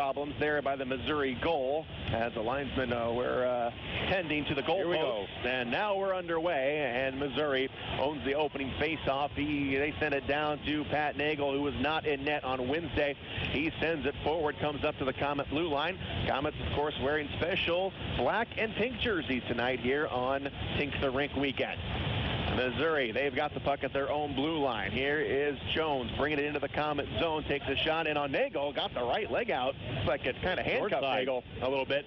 problems there by the Missouri goal as the linesmen were tending to the goal post. And now we're underway, and Missouri owns the opening face-off. They send it down to Pat Nagle, who was not in net on Wednesday. He sends it forward, comes up to the Comet blue line. Comets, of course, wearing special black and pink jerseys tonight here on Tink the Rink weekend. Missouri, they've got the puck at their own blue line. Here is Jones bringing it into the Comet zone, takes a shot in on Nagle, got the right leg out. Looks like it kind of handcuffed Nagle a little bit,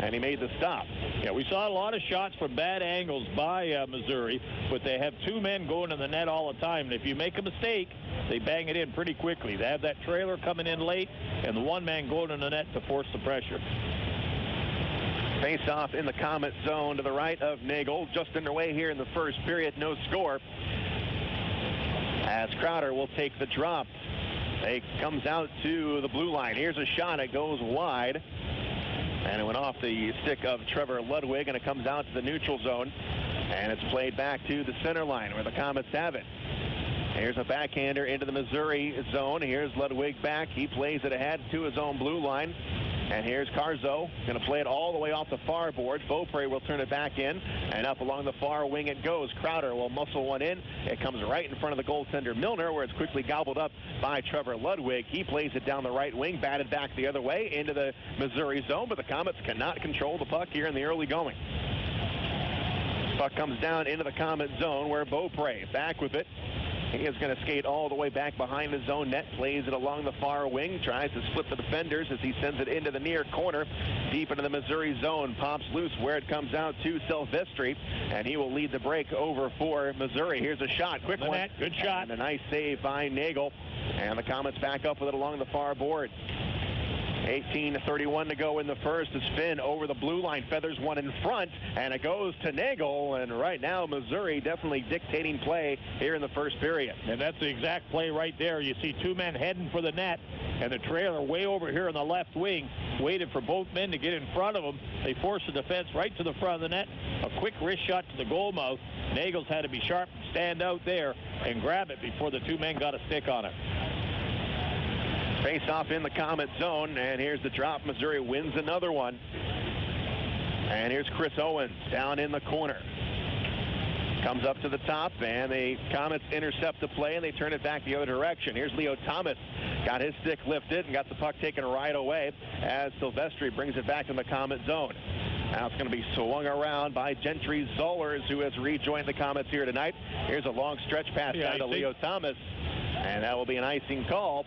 and he made the stop. Yeah, we saw a lot of shots from bad angles by Missouri, but they have two men going to the net all the time, and if you make a mistake, they bang it in pretty quickly. They have that trailer coming in late, and the one man going in the net to force the pressure. Face-off in the Comet zone to the right of Nagle. Just underway here in the first period, no score. As Crowder will take the drop. It comes out to the blue line. Here's a shot. It goes wide. And it went off the stick of Trevor Ludwig, and it comes out to the neutral zone. And it's played back to the center line where the Comets have it. Here's a backhander into the Missouri zone. Here's Ludwig back. He plays it ahead to his own blue line. And here's Carzo, going to play it all the way off the far board. Beaupre will turn it back in, and up along the far wing it goes. Crowder will muscle one in. It comes right in front of the goaltender Milner, where it's quickly gobbled up by Trevor Ludwig. He plays it down the right wing, batted back the other way into the Missouri zone, but the Comets cannot control the puck here in the early going. Puck comes down into the Comet zone, where Beaupre back with it. He is going to skate all the way back behind his own net, plays it along the far wing, tries to split the defenders as he sends it into the near corner, deep into the Missouri zone, pops loose where it comes out to Szydlowski, and he will lead the break over for Missouri. Here's a shot, quick one. Net. Good shot. And a nice save by Nagle, and the Comets back up with it along the far boards. 18:31 to go in the first as Finn over the blue line feathers one in front, and it goes to Nagle. And right now Missouri definitely dictating play here in the first period. And that's the exact play right there. You see two men heading for the net, and the trailer way over here on the left wing waited for both men to get in front of them. They forced the defense right to the front of the net. A quick wrist shot to the goal mouth. Nagle's had to be sharp and stand out there and grab it before the two men got a stick on it. Face-off in the Comet zone, and here's the drop. Missouri wins another one. And here's Chris Owens down in the corner. Comes up to the top, and the Comets intercept the play, and they turn it back the other direction. Here's Leo Thomas. Got his stick lifted and got the puck taken right away as Szydlowski brings it back in the Comet zone. Now it's going to be swung around by Gentry Zollers, who has rejoined the Comets here tonight. Here's a long stretch pass down to Leo Thomas, and that will be an icing call.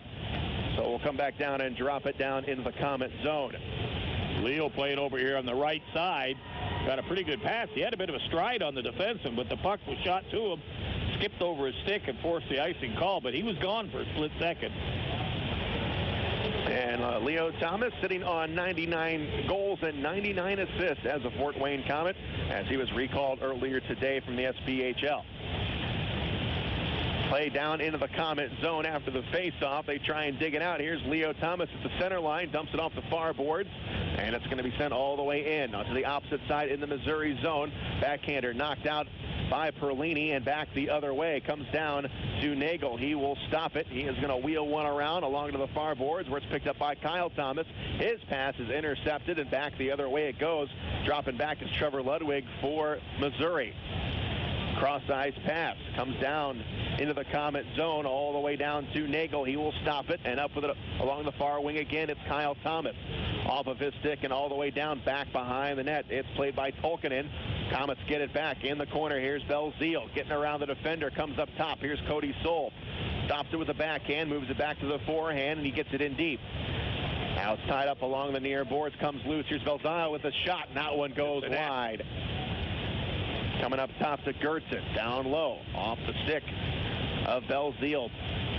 So we'll come back down and drop it down into the Comet zone. Leo playing over here on the right side. Got a pretty good pass. He had a bit of a stride on the defenseman, but the puck was shot to him, skipped over his stick and forced the icing call, but he was gone for a split second. And Leo Thomas sitting on 99 goals and 99 assists as a Fort Wayne Comet, as he was recalled earlier today from the SPHL. Play down into the Comet zone after the face-off. They try and dig it out. Here's Leo Thomas at the center line, dumps it off the far boards, and it's going to be sent all the way in onto the opposite side in the Missouri zone. Backhander knocked out by Perlini and back the other way. Comes down to Nagle. He will stop it. He is going to wheel one around along to the far boards where it's picked up by Kyle Thomas. His pass is intercepted, and back the other way it goes. Dropping back is Trevor Ludwig for Missouri. Cross-ice pass comes down into the Comet zone all the way down to Nagle. He will stop it, and up with it along the far wing again. It's Kyle Thomas off of his stick and all the way down back behind the net. It's played by Tolkinen. Comets get it back in the corner. Here's Belzile getting around the defender. Comes up top. Here's Cody Soul. Stops it with the backhand, moves it back to the forehand, and he gets it in deep. Now it's tied up along the near boards. Comes loose. Here's Belzile with a shot, and that one goes wide. Coming up top to Geertsen, down low, off the stick of Belzile.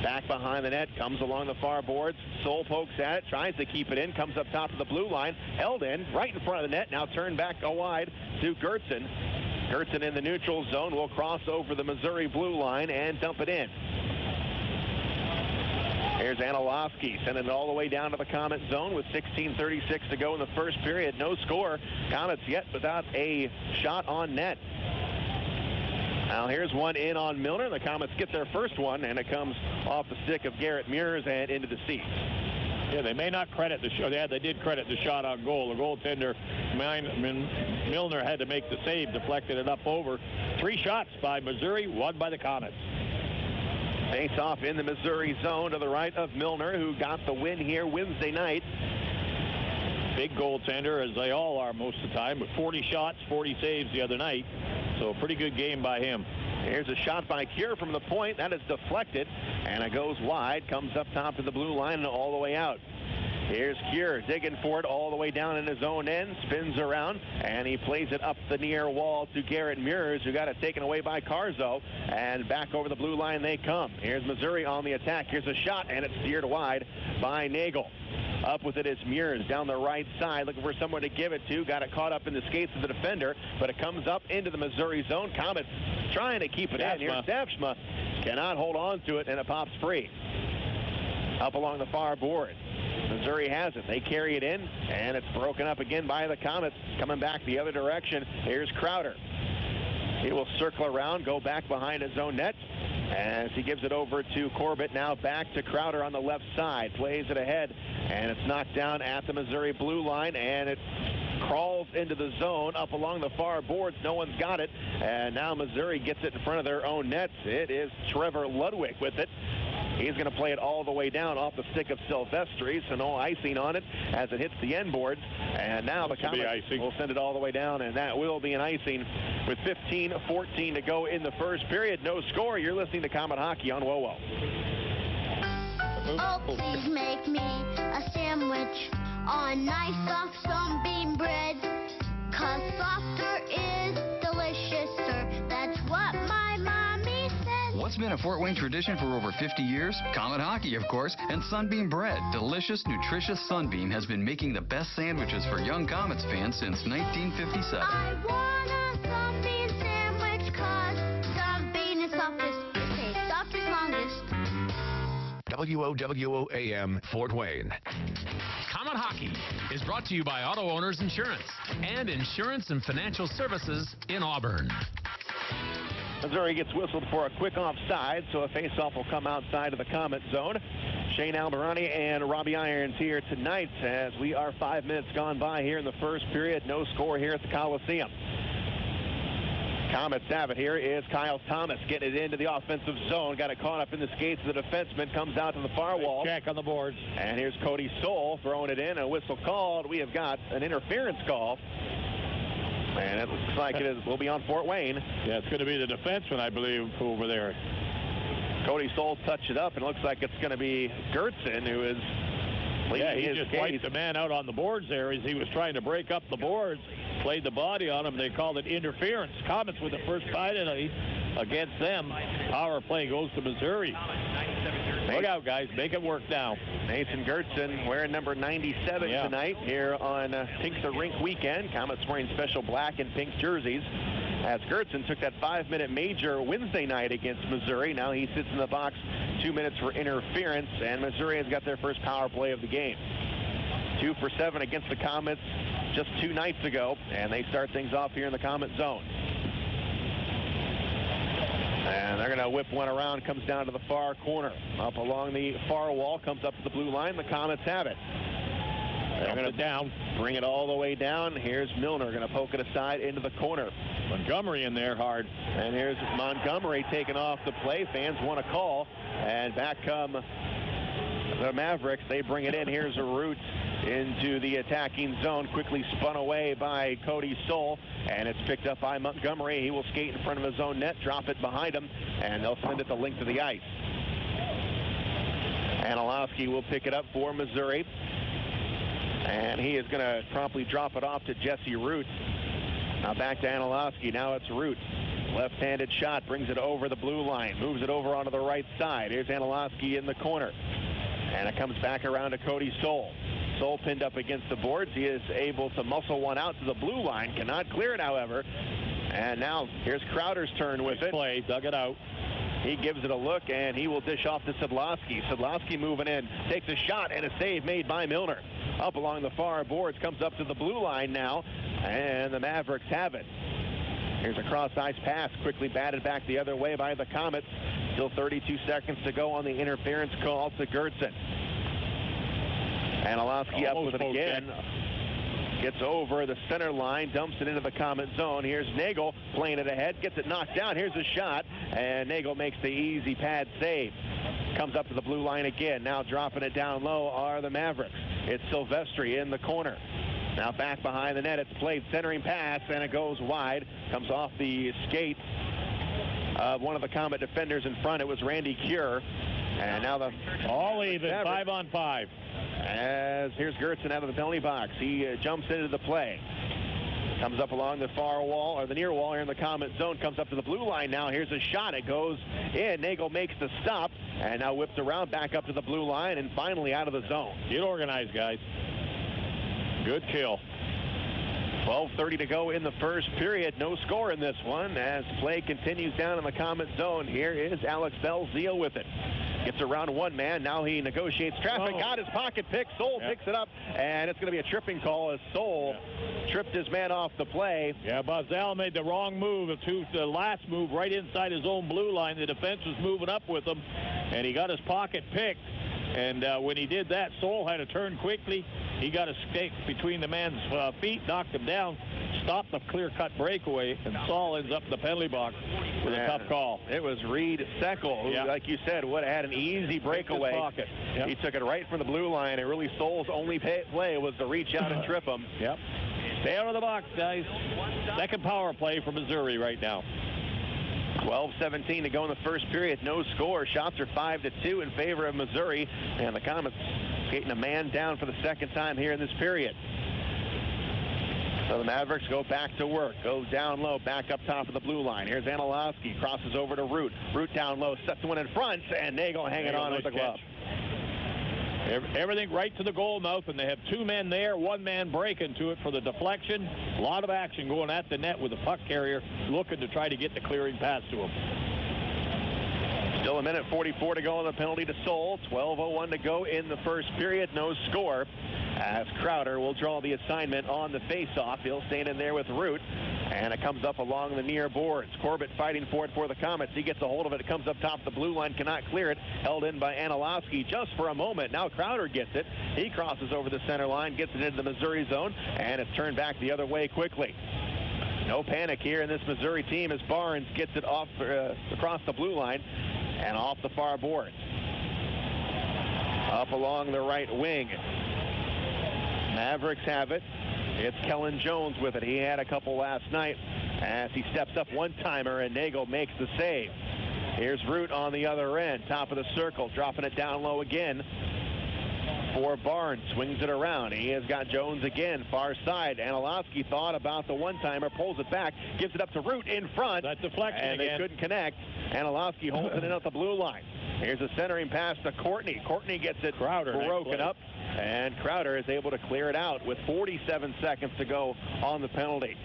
Back behind the net, comes along the far boards. Soul pokes at it, tries to keep it in, comes up top of the blue line, held in, right in front of the net, now turned back wide to Geertsen. Geertsen in the neutral zone will cross over the Missouri blue line and dump it in. Here's Szydlowski sending it all the way down to the Comet zone with 16:36 to go in the first period. No score. Comets yet without a shot on net. Now here's one in on Milner. The Comets get their first one, and it comes off the stick of Garrett Meurs and into the seats. Yeah, they may not credit the shot. Yeah, they did credit the shot on goal. The goaltender, Milner, had to make the save, deflected it up over. 3 shots by Missouri, 1 by the Komets. Face off in the Missouri zone to the right of Milner, who got the win here Wednesday night. Big goaltender, as they all are most of the time, with 40 shots, 40 saves the other night. So a pretty good game by him. Here's a shot by Keir from the point. That is deflected, and it goes wide, comes up top to the blue line and all the way out. Here's Keir digging for it all the way down in his own end, spins around, and he plays it up the near wall to Garrett Meurs, who got it taken away by Carzo, and back over the blue line they come. Here's Missouri on the attack. Here's a shot, and it's steered wide by Nagle. Up with it is Meurs down the right side, looking for someone to give it to. Got it caught up in the skates of the defender, but it comes up into the Missouri zone. Komets trying to keep it in. Here's Schaafsma, cannot hold on to it, and it pops free. Up along the far board. Missouri has it. They carry it in, and it's broken up again by the Komets. Coming back the other direction. Here's Crowder. He will circle around, go back behind his own net as he gives it over to Corbett. Now back to Crowder on the left side. Plays it ahead, and it's knocked down at the Missouri blue line, and it crawls into the zone up along the far boards. No one's got it, and now Missouri gets it in front of their own nets. It is Trevor Ludwig with it. He's going to play it all the way down off the stick of Szydlowski, so no icing on it as it hits the end boards. And now the Komets will send it all the way down, and that will be an icing with 15-14 to go in the first period. No score. You're listening to Komet Hockey on WOWO. Oh, please make me a sandwich on nice soft sunbeam bread, 'cause softer is deliciouser. That's what my mommy said. What's been a Fort Wayne tradition for over 50 years? Komet Hockey, of course, and Sunbeam Bread. Delicious, nutritious Sunbeam has been making the best sandwiches for young Komets fans since 1957. I want a sunbeam sandwich, 'cause sunbeam is softest. It tastes softest longest. WOWO-AM, Fort Wayne. Komet Hockey is brought to you by Auto Owners Insurance and Insurance and Financial Services in Auburn. Missouri gets whistled for a quick offside, so a faceoff will come outside of the Komet zone. Shane Almirani and Robbie Irons here tonight as we are 5 minutes gone by here in the first period. No score here at the Coliseum. Komets have it. Here is Kyle Thomas getting it into the offensive zone. Got it caught up in the skates of the defenseman. Comes out to the far wall. Check on the boards. And here's Cody Stoll throwing it in. A whistle called. We have got an interference call. And it looks like it will be on Fort Wayne. Yeah, it's going to be the defenseman, I believe, over there. Cody Stoll touched it up, and it looks like it's going to be Geertsen who is leading his just case. wiped the man out on the boards there as he was trying to break up the boards. Played the body on him. They called it interference. Komets with the first penalty against them. Power play goes to Missouri. Look out, guys. Make it work now. Mason Geertsen wearing number 97 tonight here on Pink the Rink weekend. Komets wearing special black and pink jerseys. As Geertsen took that 5-minute major Wednesday night against Missouri. Now he sits in the box 2 minutes for interference, and Missouri has got their first power play of the game. 2 for 7 against the Komets just 2 nights ago, and they start things off here in the Komet zone. And they're going to whip one around, comes down to the far corner. Up along the far wall, comes up to the blue line. The Komets have it. They're going to bring it all the way down. Here's Milner going to poke it aside into the corner. Montgomery in there hard. And here's Montgomery taking off the play. Fans want a call. And back come the Mavericks. They bring it in. Here's a route into the attacking zone. Quickly spun away by Cody Stoll. And it's picked up by Montgomery. He will skate in front of his own net, drop it behind him, and they'll send it the length of the ice. Szydlowski will pick it up for Missouri. And he is going to promptly drop it off to Jesse Root. Now back to Szydlowski. Now it's Root. Left-handed shot, brings it over the blue line, moves it over onto the right side. Here's Szydlowski in the corner. And it comes back around to Cody Stoll. Stoll pinned up against the boards. He is able to muscle one out to the blue line. Cannot clear it, however. And now here's Crowder's turn with it. Play, dug it out. He gives it a look, and he will dish off to Szydlowski. Szydlowski moving in, takes a shot, and a save made by Milner. Up along the far boards, comes up to the blue line now, and the Mavericks have it. Here's a cross-ice pass, quickly batted back the other way by the Komets. Still 32 seconds to go on the interference call to Geertsen. Anilowski up with it again. Gets over the center line, dumps it into the Comet zone. Here's Nagle playing it ahead, gets it knocked down. Here's a shot, and Nagle makes the easy pad save. Comes up to the blue line again. Now dropping it down low are the Mavericks. It's Szydlowski in the corner. Now back behind the net. It's played centering pass, and it goes wide. Comes off the skate of one of the Comet defenders in front. It was Randy Cure. And now the all even, 5-on-5. As here's Geertsen out of the penalty box. He jumps into the play. Comes up along the far wall, or the near wall here in the Comet zone. Comes up to the blue line now. Here's a shot. It goes in. Nagle makes the stop, and now whips around back up to the blue line, and finally out of the zone. Get organized, guys. Good kill. 12:30 to go in the first period. No score in this one as play continues down in the Comet zone. Here is Alex Belzile with it. Gets around one man. Now he negotiates traffic. Got his pocket pick. Soul picks it up, and it's going to be a tripping call as Soul tripped his man off the play. Yeah, Belzile made the wrong move. The last move right inside his own blue line. The defense was moving up with him, and he got his pocket picked. And when he did that, Soul had to turn quickly. He got a stick between the man's feet, knocked him down, stopped the clear-cut breakaway, and Saul ends up in the penalty box with a tough call. It was Reed Seckel, who, like you said, would have had an easy breakaway. Pocket. Yep. He took it right from the blue line, and really Soul's only play was to reach out and trip him. Yep. Stay out of the box, guys. Second power play for Missouri right now. 12:17 to go in the first period. No score. Shots are 5-2 in favor of Missouri. And the Comets skating a man down for the second time here in this period. So the Mavericks go back to work. Goes down low, back up top of the blue line. Here's Anilowski. Crosses over to Root. Root down low, sets one in front, and Nagle hanging on with the glove. Everything right to the goal mouth, and they have two men there, one man breaking to it for the deflection. A lot of action going at the net with the puck carrier looking to try to get the clearing pass to him. Still a minute 44 to go on the penalty to Soul. 12:01 to go in the first period. No score as Crowder will draw the assignment on the faceoff. He'll stand in there with Root, and it comes up along the near boards. Corbett fighting for it for the Comets. He gets a hold of it. It comes up top the blue line, cannot clear it. Held in by Anilowski just for a moment. Now Crowder gets it. He crosses over the center line, gets it into the Missouri zone, and it's turned back the other way quickly. No panic here in this Missouri team as Barnes gets it off across the blue line and off the far boards. Up along the right wing. Mavericks have it. It's Kellen Jones with it. He had a couple last night as he steps up one-timer, and Nagle makes the save. Here's Root on the other end, top of the circle, dropping it down low again for Barnes. Swings it around. He has got Jones again, far side. Anilowski thought about the one-timer, pulls it back, gives it up to Root in front. That deflection and again. They couldn't connect. Anilowski holds it in at the blue line. Here's a centering pass to Courtney. Courtney gets it broken up, and Crowder is able to clear it out with 47 seconds to go on the penalty.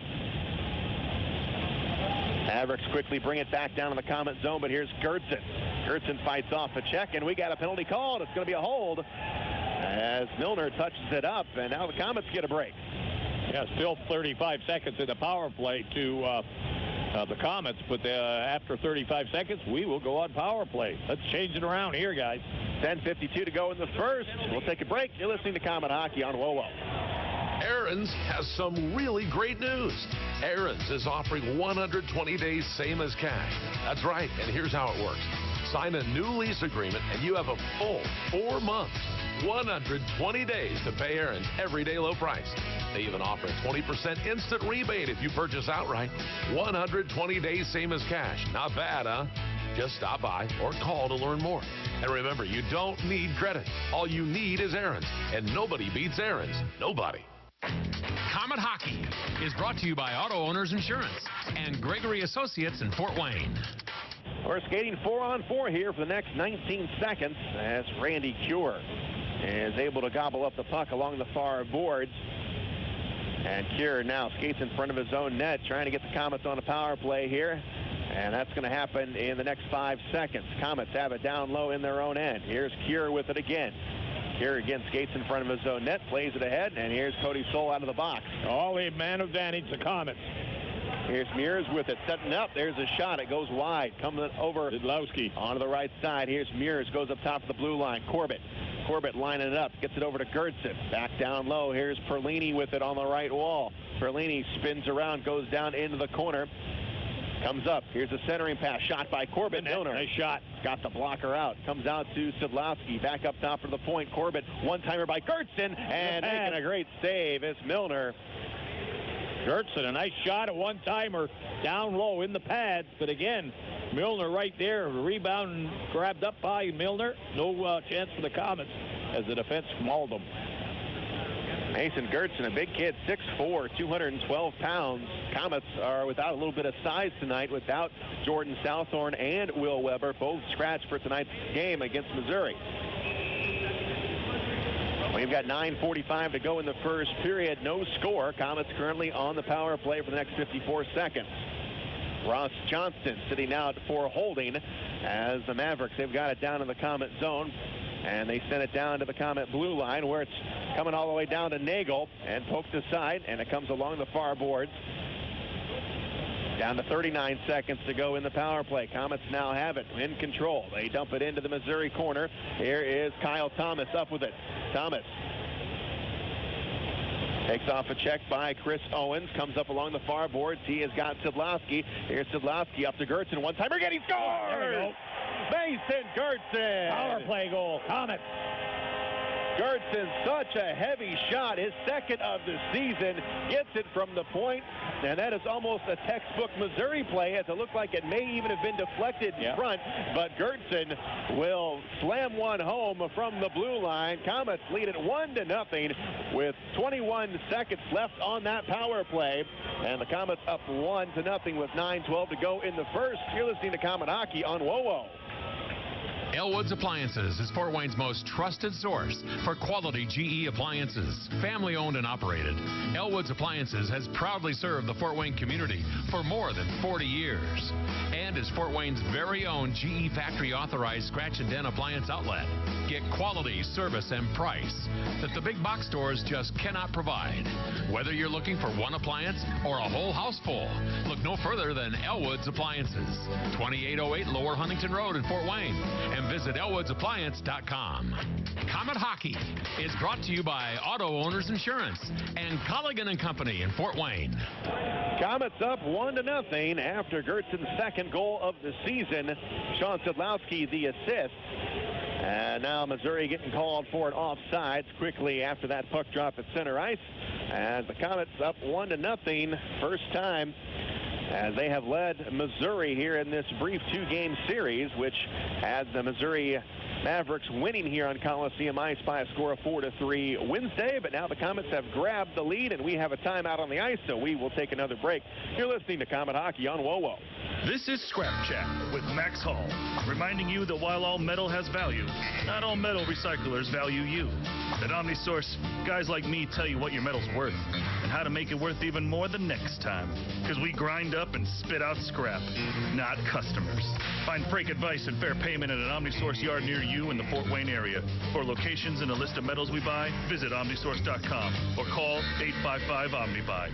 Mavericks quickly bring it back down in the Comet zone, but here's Geertsen. Geertsen fights off a check, and we got a penalty called. It's going to be a hold as Milner touches it up, and now the Comets get a break. Yeah, still 35 seconds in the power play to the Comets, but after 35 seconds, we will go on power play. Let's change it around here, guys. 10:52 to go in the first. We'll take a break. You're listening to Comet Hockey on WOWO. Aaron's has some really great news. Aaron's is offering 120 days same as cash. That's right, and here's how it works. Sign a new lease agreement, and you have a full 4 months, 120 days to pay Aaron's everyday low price. They even offer a 20% instant rebate if you purchase outright. 120 days same as cash. Not bad, huh? Just stop by or call to learn more. And remember, you don't need credit. All you need is Aaron's, and nobody beats Aaron's. Nobody. Comet Hockey is brought to you by Auto Owners Insurance and Gregory Associates in Fort Wayne. We're skating 4-on-4 here for the next 19 seconds as Randy Cure is able to gobble up the puck along the far boards. And Cure now skates in front of his own net, trying to get the Comets on a power play here. And that's going to happen in the next 5 seconds. Comets have it down low in their own end. Here's Cure with it again. Cure again skates in front of his own net, plays it ahead, and here's Cody Soul out of the box. All the man advantage, the Comets. Here's Meurs with it, setting up. There's a shot. It goes wide. Coming over Szydlowski onto the right side. Here's Meurs, goes up top of the blue line. Corbett Corbett lining it up, gets it over to Geertsen. Back down low. Here's Perlini with it on the right wall. Perlini spins around, goes down into the corner. Comes up. Here's a centering pass. Shot by Corbett. Milner. Nice shot. Got the blocker out. Comes out to Szydlowski. Back up top of the point. Corbett. One-timer by Geertsen. And making a great save is Milner. Geertsen, a nice shot, a one-timer down low in the pads. But again, Milner right there. Rebound grabbed up by Milner. No chance for the Komets as the defense mauled them. Mason Geertsen, a big kid, 6'4", 212 pounds. Komets are without a little bit of size tonight, without Jordan Southorn and Will Weber, both scratched for tonight's game against Missouri. We've got 9:45 to go in the first period. No score. Komets currently on the power play for the next 54 seconds. Ross Johnston sitting out for holding as the Mavericks, they've got it down in the Komet zone. And they send it down to the Komet blue line where it's coming all the way down to Nagle and poked aside, and it comes along the far boards. Down to 39 seconds to go in the power play. Komets now have it in control. They dump it into the Missouri corner. Here is Kyle Thomas up with it. Thomas takes off a check by Chris Owens. Comes up along the far boards. He has got Szydlowski. Here's Szydlowski up to Geertsen. One-timer again. He scores! There we go. Mason Geertsen. Power play goal. Komets. Geertsen, such a heavy shot, his second of the season, gets it from the point, and that is almost a textbook Missouri play, as it looked like it may even have been deflected in front, but Geertsen will slam one home from the blue line. Komets lead it 1-0 with 21 seconds left on that power play, and the Komets up 1-0 with 9:12 to go in the first. You're listening to Komet Hockey on WOWO. Elwood's Appliances is Fort Wayne's most trusted source for quality GE appliances. Family owned and operated, Elwood's Appliances has proudly served the Fort Wayne community for more than 40 years and is Fort Wayne's very own GE factory authorized scratch and dent appliance outlet. Get quality, service, and price that the big box stores just cannot provide. Whether you're looking for one appliance or a whole house full, look no further than Elwood's Appliances, 2808 Lower Huntington Road in Fort Wayne, and visit elwoodsappliance.com. Komet Hockey is brought to you by Auto Owners Insurance and Colligan & Company in Fort Wayne. Komets up 1-0 after Geertsen's second goal of the season. Sean Szydlowski the assist. And now Missouri getting called for an offsides quickly after that puck drop at center ice. As the Komets up 1-0, first time as they have led Missouri here in this brief two-game series, which had the Missouri Mavericks winning here on Coliseum Ice by a score of 4-3 Wednesday. But now the Komets have grabbed the lead, and we have a timeout on the ice, so we will take another break. You're listening to Komet Hockey on WOWO. This is Scrap Chat with Max Hall, reminding you that while all metal has value, not all metal recyclers value you. At OmniSource, guys like me tell you what your metal's worth and how to make it worth even more the next time. Because we grind up and spit out scrap, not customers. Find freight advice and fair payment at an OmniSource yard near you in the Fort Wayne area. For locations and a list of metals we buy, visit OmniSource.com or call 855-OmniBuy,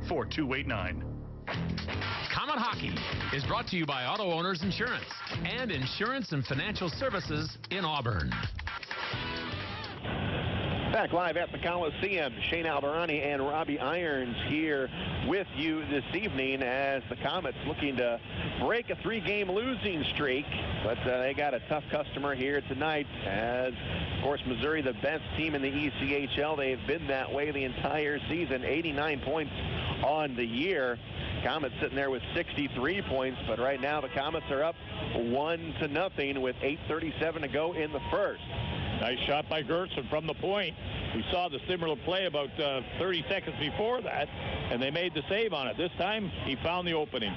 855-666-4289. Komet Hockey is brought to you by Auto Owners Insurance and Insurance and Financial Services in Auburn. Back live at the Coliseum, Shane Albarani and Robbie Irons here with you this evening as the Komets looking to break a three-game losing streak, but they got a tough customer here tonight as, of course, Missouri, the best team in the ECHL. They've been that way the entire season, 89 points on the year. Komets sitting there with 63 points, but right now the Komets are up 1-0 with 8:37 to go in the first. Nice shot by Geertsen from the point. We saw the similar play about 30 seconds before that, and they made the save on it. This time, he found the opening.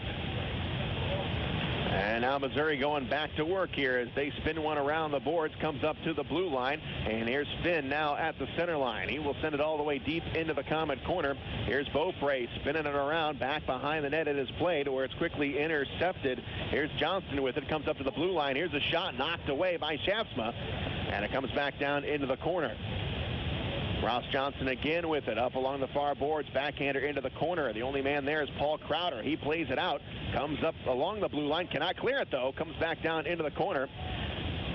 And now Missouri going back to work here as they spin one around the boards, comes up to the blue line, and here's Finn now at the center line. He will send it all the way deep into the Komet corner. Here's Beaupre spinning it around back behind the net. It is played where it's quickly intercepted. Here's Johnston with it, comes up to the blue line. Here's a shot knocked away by Schaafsma, and it comes back down into the corner. Ross Johnson again with it up along the far boards, backhander into the corner. The only man there is Paul Crowder. He plays it out, comes up along the blue line, cannot clear it though, comes back down into the corner.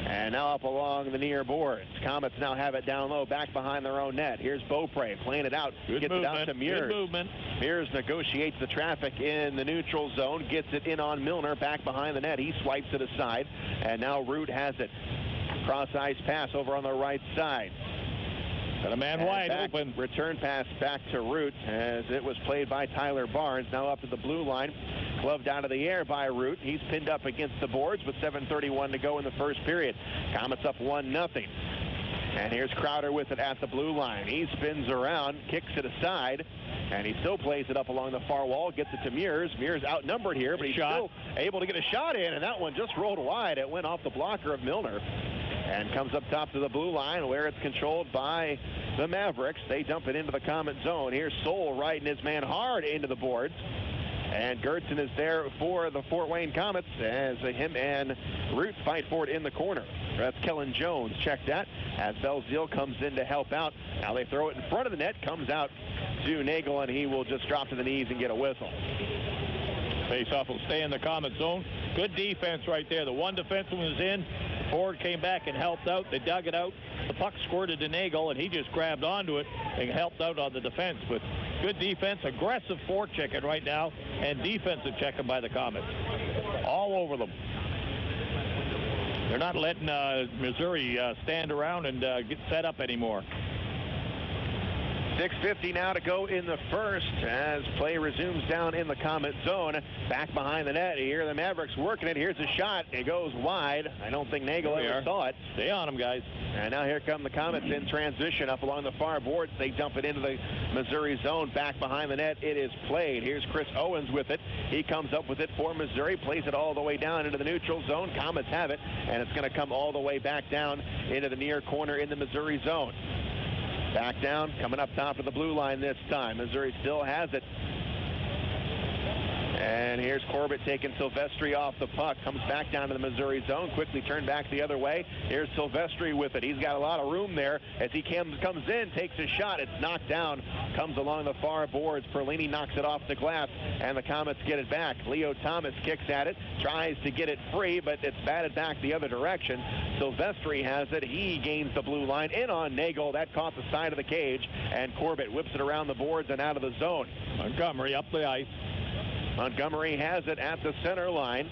And now up along the near boards. Komets now have it down low, back behind their own net. Here's Beaupre playing it out. Good Gets movement. it out to Meurs. Good movement. Meurs negotiates the traffic in the neutral zone. Gets it in on Milner, back behind the net. He swipes it aside. And now Root has it. Cross-ice pass over on the right side. Got a man wide open. Return pass back to Root as it was played by Tyler Barnes. Now up to the blue line. Gloved out of the air by Root. He's pinned up against the boards with 7:31 to go in the first period. Komets up 1-0. And here's Crowder with it at the blue line. He spins around, kicks it aside, and he still plays it up along the far wall, gets it to Meurs. Meurs outnumbered here, but he's still able to get a shot in, and that one just rolled wide. It went off the blocker of Milner and comes up top to the blue line where it's controlled by the Mavericks. They dump it into the Komet zone. Here's Soul riding his man hard into the boards. And Geertsen is there for the Fort Wayne Komets as him and Root fight for it in the corner. That's Kellen Jones checked that as Belzile comes in to help out. Now they throw it in front of the net, comes out to Nagle, and he will just drop to the knees and get a whistle. Face-off will stay in the Komet zone. Good defense right there. The one defenseman was in. The forward came back and helped out. They dug it out. The puck squirted to Nagle, and he just grabbed onto it and helped out on the defense. But good defense, aggressive forechecking right now, and defensive checking by the Komets. All over them. They're not letting Missouri stand around and get set up anymore. 6:50 now to go in the first as play resumes down in the Komet zone. Back behind the net here. The Mavericks working it. Here's a shot. It goes wide. I don't think Nagle ever saw it. Stay on them, guys. And now here come the Komets in transition up along the far boards. They dump it into the Missouri zone. Back behind the net. It is played. Here's Chris Owens with it. He comes up with it for Missouri. Plays it all the way down into the neutral zone. Komets have it. And it's going to come all the way back down into the near corner in the Missouri zone. Back down, coming up top of the blue line this time. Missouri still has it. And here's Corbett taking Szydlowski off the puck. Comes back down to the Missouri zone. Quickly turned back the other way. Here's Szydlowski with it. He's got a lot of room there. As he comes in, takes a shot. It's knocked down. Comes along the far boards. Perlini knocks it off the glass. And the Komets get it back. Leo Thomas kicks at it. Tries to get it free, but it's batted back the other direction. Szydlowski has it. He gains the blue line. In on Nagle. That caught the side of the cage. And Corbett whips it around the boards and out of the zone. Montgomery up the ice. Montgomery has it at the center line.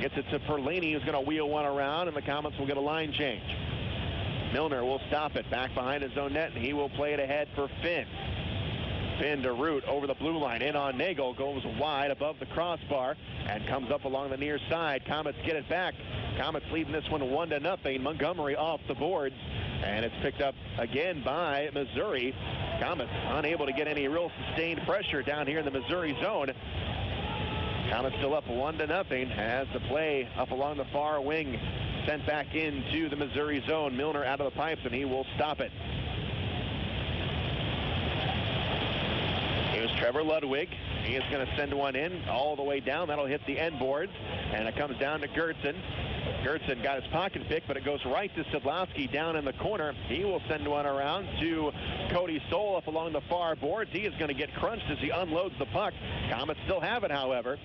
Gets it to Perlini, who's going to wheel one around, and the Komets will get a line change. Milner will stop it back behind his own net, and he will play it ahead for Finn. Finn to Root over the blue line. In on Nagle, goes wide above the crossbar and comes up along the near side. Komets get it back. Komets leading this one 1-0. Montgomery off the boards, and it's picked up again by Missouri. Komets unable to get any real sustained pressure down here in the Missouri zone. Komets still up 1-0 as the play up along the far wing sent back into the Missouri zone. Milner out of the pipes, and he will stop it. Here's Trevor Ludwig. He is going to send one in all the way down. That'll hit the end boards, and it comes down to Geertsen. Geertsen got his pocket pick, but it goes right to Szydlowski down in the corner. He will send one around to Cody Stoll up along the far boards. He is going to get crunched as he unloads the puck. Komets still have it, however.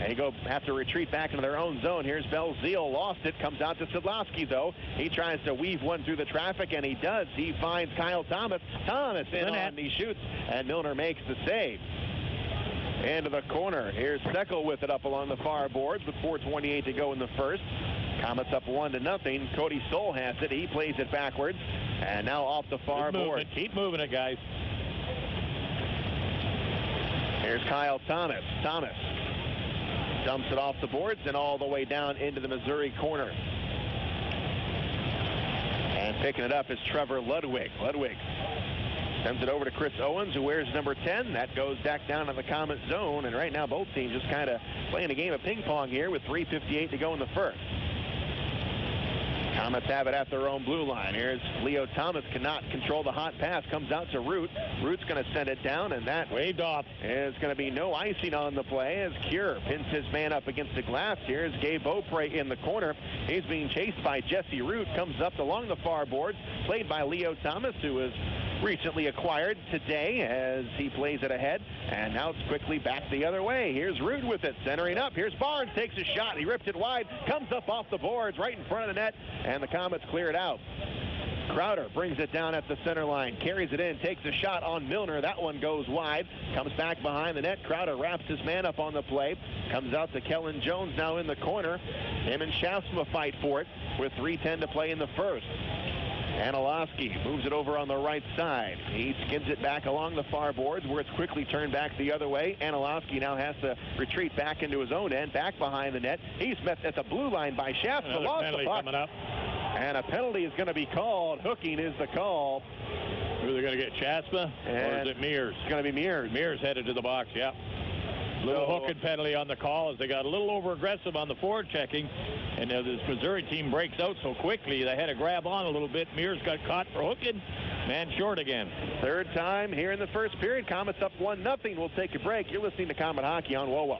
And have to retreat back into their own zone. Here's Belzile, lost it, comes out to Szydlowski, though. He tries to weave one through the traffic, and he does. He finds Kyle Thomas. Thomas in on, he shoots, and Milner makes the save. Into the corner. Here's Seckel with it up along the far boards with 4:28 to go in the first. Komets up 1-0. Cody Stoll has it. He plays it backwards, and now off the far board. Keep moving it, guys. Here's Kyle Thomas. Thomas dumps it off the boards and all the way down into the Missouri corner. And picking it up is Trevor Ludwig. Ludwig sends it over to Chris Owens, who wears number 10. That goes back down to the Komet zone. And right now, both teams just kind of playing a game of ping pong here with 3:58 to go in the first. Komets have it at their own blue line. Here's Leo Thomas, cannot control the hot pass, comes out to Root. Root's going to send it down, and that waved off. Is going to be no icing on the play as Cure pins his man up against the glass. Here's Gabe Beaupre in the corner. He's being chased by Jesse Root, comes up along the far boards, played by Leo Thomas, who is recently acquired today as he plays it ahead. And now it's quickly back the other way. Here's Rude with it, centering up. Here's Barnes, takes a shot. He ripped it wide, comes up off the boards right in front of the net, and the Komets clear it out. Crowder brings it down at the center line, carries it in, takes a shot on Milner. That one goes wide, comes back behind the net. Crowder wraps his man up on the play, comes out to Kellen Jones now in the corner. Him and Schaafsma fight for it with 3:10 to play in the first. Szydlowski moves it over on the right side. He skids it back along the far boards where it's quickly turned back the other way. Szydlowski now has to retreat back into his own end, back behind the net. He's met at the blue line by Schaafsma. Lost the puck. Coming up. And a penalty is going to be called. Hooking is the call. Who are they going to get, Schaafsma, or is it Meurs? It's going to be Meurs. Meurs headed to the box, yeah. Little hooking penalty on the call as they got a little over-aggressive on the forward checking. And this Missouri team breaks out so quickly, they had to grab on a little bit. Meurs got caught for hooking. Man short again. Third time here in the first period. Komets up 1-0. We'll take a break. You're listening to Komet Hockey on WOWO.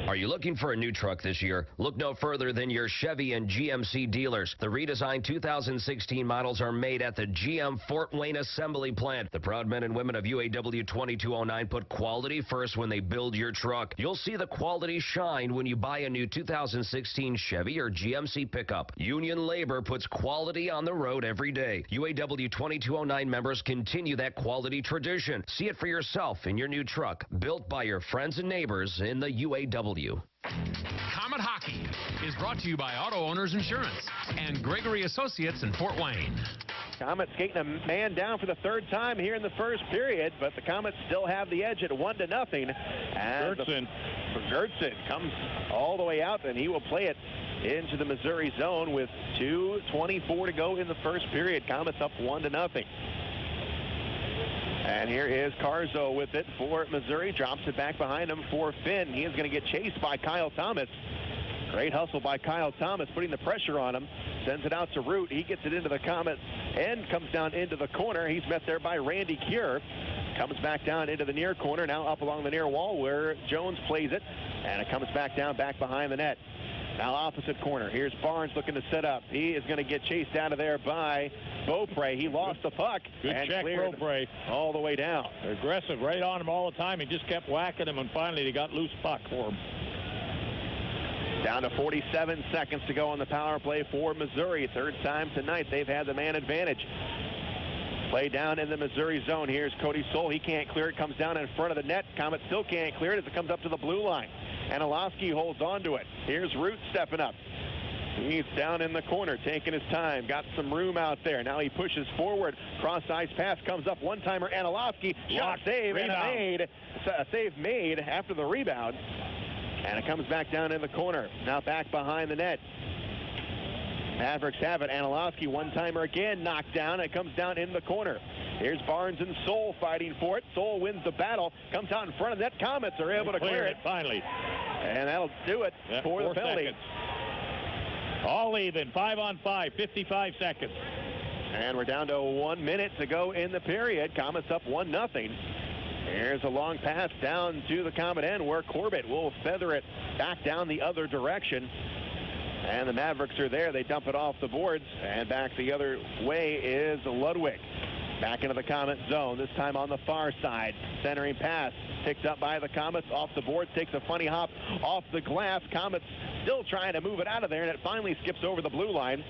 Are you looking for a new truck this year? Look no further than your Chevy and GMC dealers. The redesigned 2016 models are made at the GM Fort Wayne Assembly Plant. The proud men and women of UAW 2209 put quality first when they build your truck. You'll see the quality shine when you buy a new 2016 Chevy or GMC pickup. Union labor puts quality on the road every day. UAW 2209 members continue that quality tradition. See it for yourself in your new truck, built by your friends and neighbors in the UAW. Komet Hockey is brought to you by Auto Owners Insurance and Gregory Associates in Fort Wayne. Komets skating a man down for the third time here in the first period, but the Komets still have the edge at 1-0. Geertsen. Geertsen comes all the way out, and he will play it into the Missouri zone with 2:24 to go in the first period. Komets up 1-0. And here is Carzo with it for Missouri. Drops it back behind him for Finn. He is going to get chased by Kyle Thomas. Great hustle by Kyle Thomas, putting the pressure on him. Sends it out to Root. He gets it into the Komets end, comes down into the corner. He's met there by Randy Cure. Comes back down into the near corner, now up along the near wall where Jones plays it. And it comes back down, back behind the net. Now opposite corner. Here's Barnes looking to set up. He is going to get chased out of there by Beaupre. He lost the puck. Good and check, Beaupre. All the way down. They're aggressive right on him all the time. He just kept whacking him, and finally they got loose puck for him. Down to 47 seconds to go on the power play for Missouri. Third time tonight they've had the man advantage. Play down in the Missouri zone. Here's Cody Soul. He can't clear it. Comes down in front of the net. Komet still can't clear it as it comes up to the blue line. Szydlowski holds on to it. Here's Root stepping up. He's down in the corner, taking his time. Got some room out there. Now he pushes forward. Cross-ice pass comes up. One-timer, Szydlowski. Shot, save, and a save made after the rebound. And it comes back down in the corner. Now back behind the net. Mavericks have it. Szydlowski, one-timer again, knocked down. It comes down in the corner. Here's Barnes and Soul fighting for it. Soul wins the battle. Comes out in front of that. Komets are able to clear it. Finally. And that'll do it for the penalty. Seconds. All even. 5-on-5. 55 seconds. And we're down to 1 minute to go in the period. Komets up 1-0. Here's a long pass down to the Komet end where Corbett will feather it back down the other direction. And the Mavericks are there. They dump it off the boards. And back the other way is Ludwig. Back into the Komet zone, this time on the far side. Centering pass picked up by the Komets off the boards. Takes a funny hop off the glass. Komets still trying to move it out of there, and it finally skips over the blue line.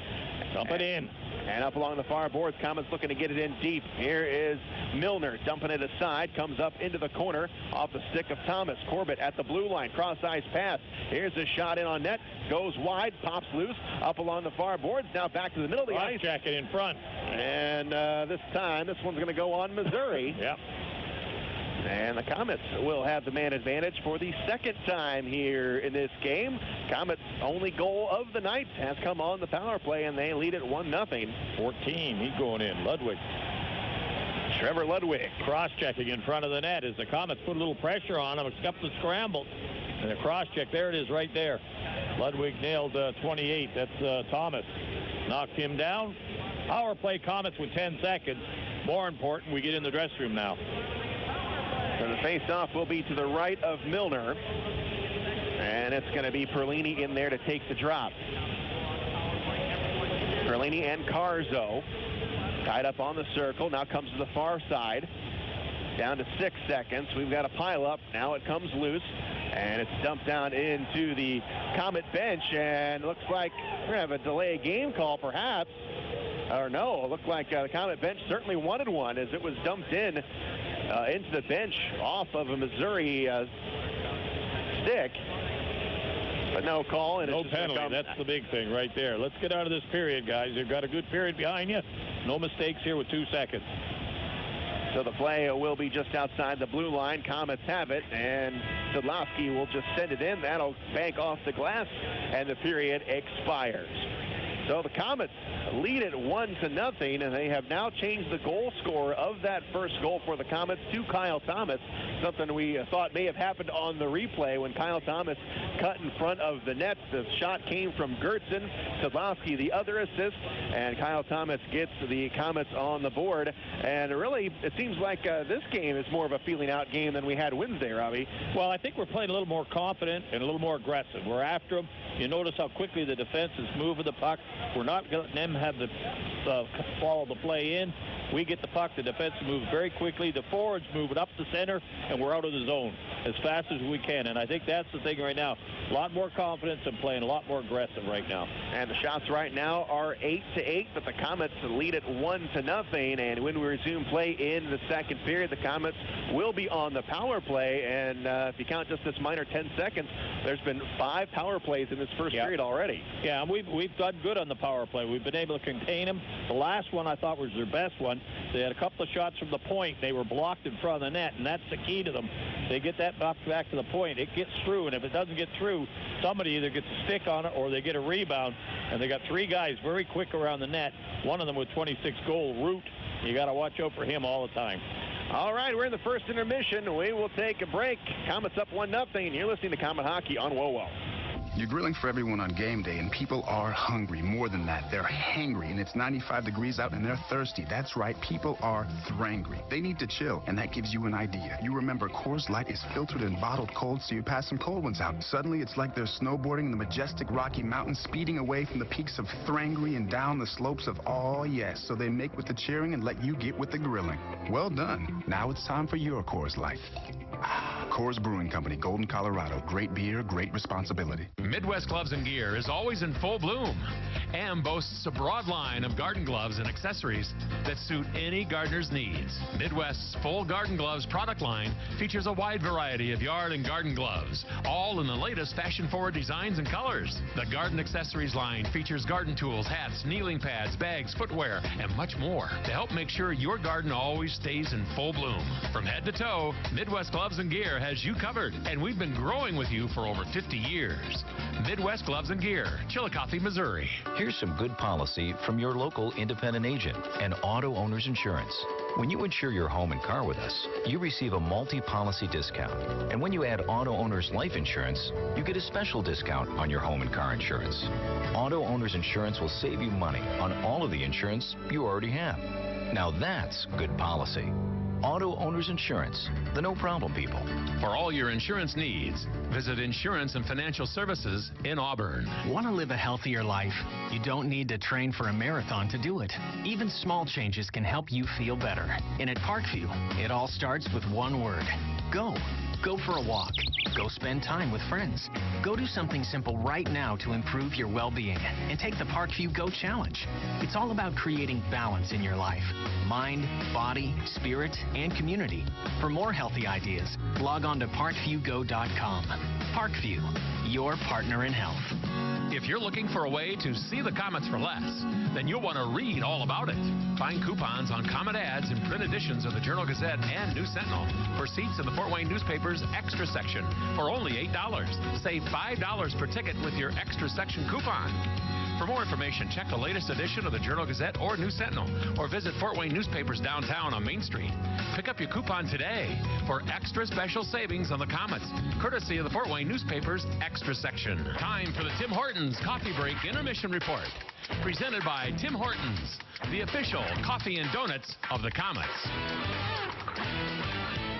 Dump it in. And up along the far boards, Komets looking to get it in deep. Here is Milner dumping it aside. Comes up into the corner off the stick of Thomas. Corbett at the blue line. Cross-ice pass. Here's a shot in on net. Goes wide. Pops loose. Up along the far boards. Now back to the middle of the ice. Jacket in front. And this one's going to go on Missouri. Yep. And the Komets will have the man advantage for the second time here in this game. Komets' only goal of the night has come on the power play, and they lead it 1-0. 14, he's going in. Ludwig. Trevor Ludwig. Cross-checking in front of the net as the Komets put a little pressure on him. It's up the scramble. And the cross-check, there it is right there. Ludwig nailed 28. That's Thomas. Knocked him down. Power play Komets with 10 seconds. More important, we get in the dressing room now. So the face-off will be to the right of Milner. And it's going to be Perlini in there to take the drop. Perlini and Carzo Tied up on the circle. Now comes to the far side. Down to 6 seconds. We've got a pileup. Now it comes loose. And it's dumped down into the Komet bench. And looks like we're going to have a delay game call, perhaps. Or no, it looked like the Komet bench certainly wanted one as it was dumped into the bench off of a Missouri stick. But no call. And no penalty. That's the big thing right there. Let's get out of this period, guys. You've got a good period behind you. No mistakes here with 2 seconds. So the play will be just outside the blue line. Komets have it, and Szydlowski will just send it in. That'll bank off the glass, and the period expires. So the Komets lead it 1-0, and they have now changed the goal scorer of that first goal for the Komets to Kyle Thomas, something we thought may have happened on the replay when Kyle Thomas cut in front of the net. The shot came from Geertsen. Szydlowski the other assist, and Kyle Thomas gets the Komets on the board. And really, it seems like this game is more of a feeling out game than we had Wednesday, Robbie. Well, I think we're playing a little more confident and a little more aggressive. We're after them. You notice how quickly the defense is moving the puck. We're not letting them have the follow the play in. We get the puck. The defense moves very quickly. The forwards move it up the center, and we're out of the zone as fast as we can. And I think that's the thing right now. A lot more confidence and playing a lot more aggressive right now. And the shots right now are 8-8, but the Komets lead it 1-0. And when we resume play in the second period, the Komets will be on the power play. And if you count just this minor 10 seconds, there's been 5 power plays in this first period already. Yeah, and we've done good on the power play. We've been able to contain them. The last one I thought was their best one. They had a couple of shots from the point. They were blocked in front of the net, and that's the key to them. They get that back to the point. It gets through, and if it doesn't get through, somebody either gets a stick on it or they get a rebound. And they got 3 guys very quick around the net, one of them with 26-goal Root. You got to watch out for him all the time. All right, we're in the first intermission. We will take a break. Komets up 1-0. You're listening to Komet Hockey on WOWO. You're grilling for everyone on game day, and people are hungry. More than that, they're hangry, and it's 95 degrees out, and they're thirsty. That's right, people are thrangry. They need to chill, and that gives you an idea. You remember Coors Light is filtered and bottled cold, so you pass some cold ones out. Suddenly, it's like they're snowboarding in the majestic Rocky Mountains, speeding away from the peaks of Thrangry and down the slopes of Aw Yes. So they make with the cheering and let you get with the grilling. Well done. Now it's time for your Coors Light. Coors Brewing Company, Golden, Colorado. Great beer, great responsibility. Midwest Gloves and Gear is always in full bloom and boasts a broad line of garden gloves and accessories that suit any gardener's needs. Midwest's full garden gloves product line features a wide variety of yard and garden gloves, all in the latest fashion-forward designs and colors. The garden accessories line features garden tools, hats, kneeling pads, bags, footwear, and much more to help make sure your garden always stays in full bloom. From head to toe, Midwest Gloves and Gear has you covered, and we've been growing with you for over 50 years. Midwest Gloves and Gear, Chillicothe, Missouri. Here's some good policy from your local independent agent and Auto Owners Insurance. When you insure your home and car with us, you receive a multi-policy discount. And when you add Auto Owners Life Insurance, you get a special discount on your home and car insurance. Auto Owners Insurance will save you money on all of the insurance you already have. Now that's good policy. Auto Owners Insurance, the no-problem people. For all your insurance needs, visit Insurance and Financial Services in Auburn. Want to live a healthier life? You don't need to train for a marathon to do it. Even small changes can help you feel better. And at Parkview, it all starts with one word: go. Go for a walk. Go spend time with friends. Go do something simple right now to improve your well-being and take the Parkview Go Challenge. It's all about creating balance in your life. Mind, body, spirit, and community. For more healthy ideas, log on to parkviewgo.com. Parkview, your partner in health. If you're looking for a way to see the Komets for less, then you'll want to read all about it. Find coupons on Komet ads in print editions of the Journal-Gazette and News Sentinel for seats in the Fort Wayne newspaper's extra section for only $8. Save $5 per ticket with your extra section coupon. For more information, check the latest edition of the Journal-Gazette or News Sentinel, or visit Fort Wayne Newspapers downtown on Main Street. Pick up your coupon today for extra special savings on the Komets, courtesy of the Fort Wayne Newspapers Extra Section. Time for the Tim Hortons Coffee Break Intermission Report. Presented by Tim Hortons, the official coffee and donuts of the Komets.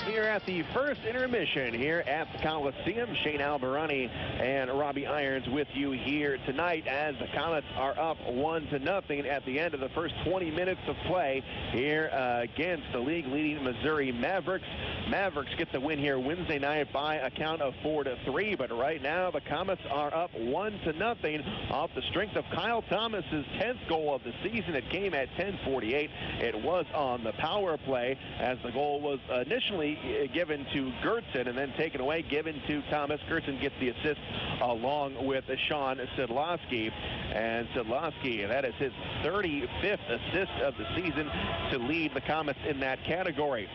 Here at the first intermission here at the Coliseum, Shane Albarani and Robbie Irons with you here tonight as the Komets are up 1-0 at the end of the first 20 minutes of play here against the league-leading Missouri Mavericks. Mavericks get the win here Wednesday night by a count of 4-3, but right now the Komets are up 1-0 off the strength of Kyle Thomas's 10th goal of the season. It came at 10:48. It was on the power play as the goal was initially given to Geertsen and then taken away, given to Thomas. Geertsen gets the assist along with Sean Szydlowski. And Szydlowski, that is his 35th assist of the season to lead the Komets in that category.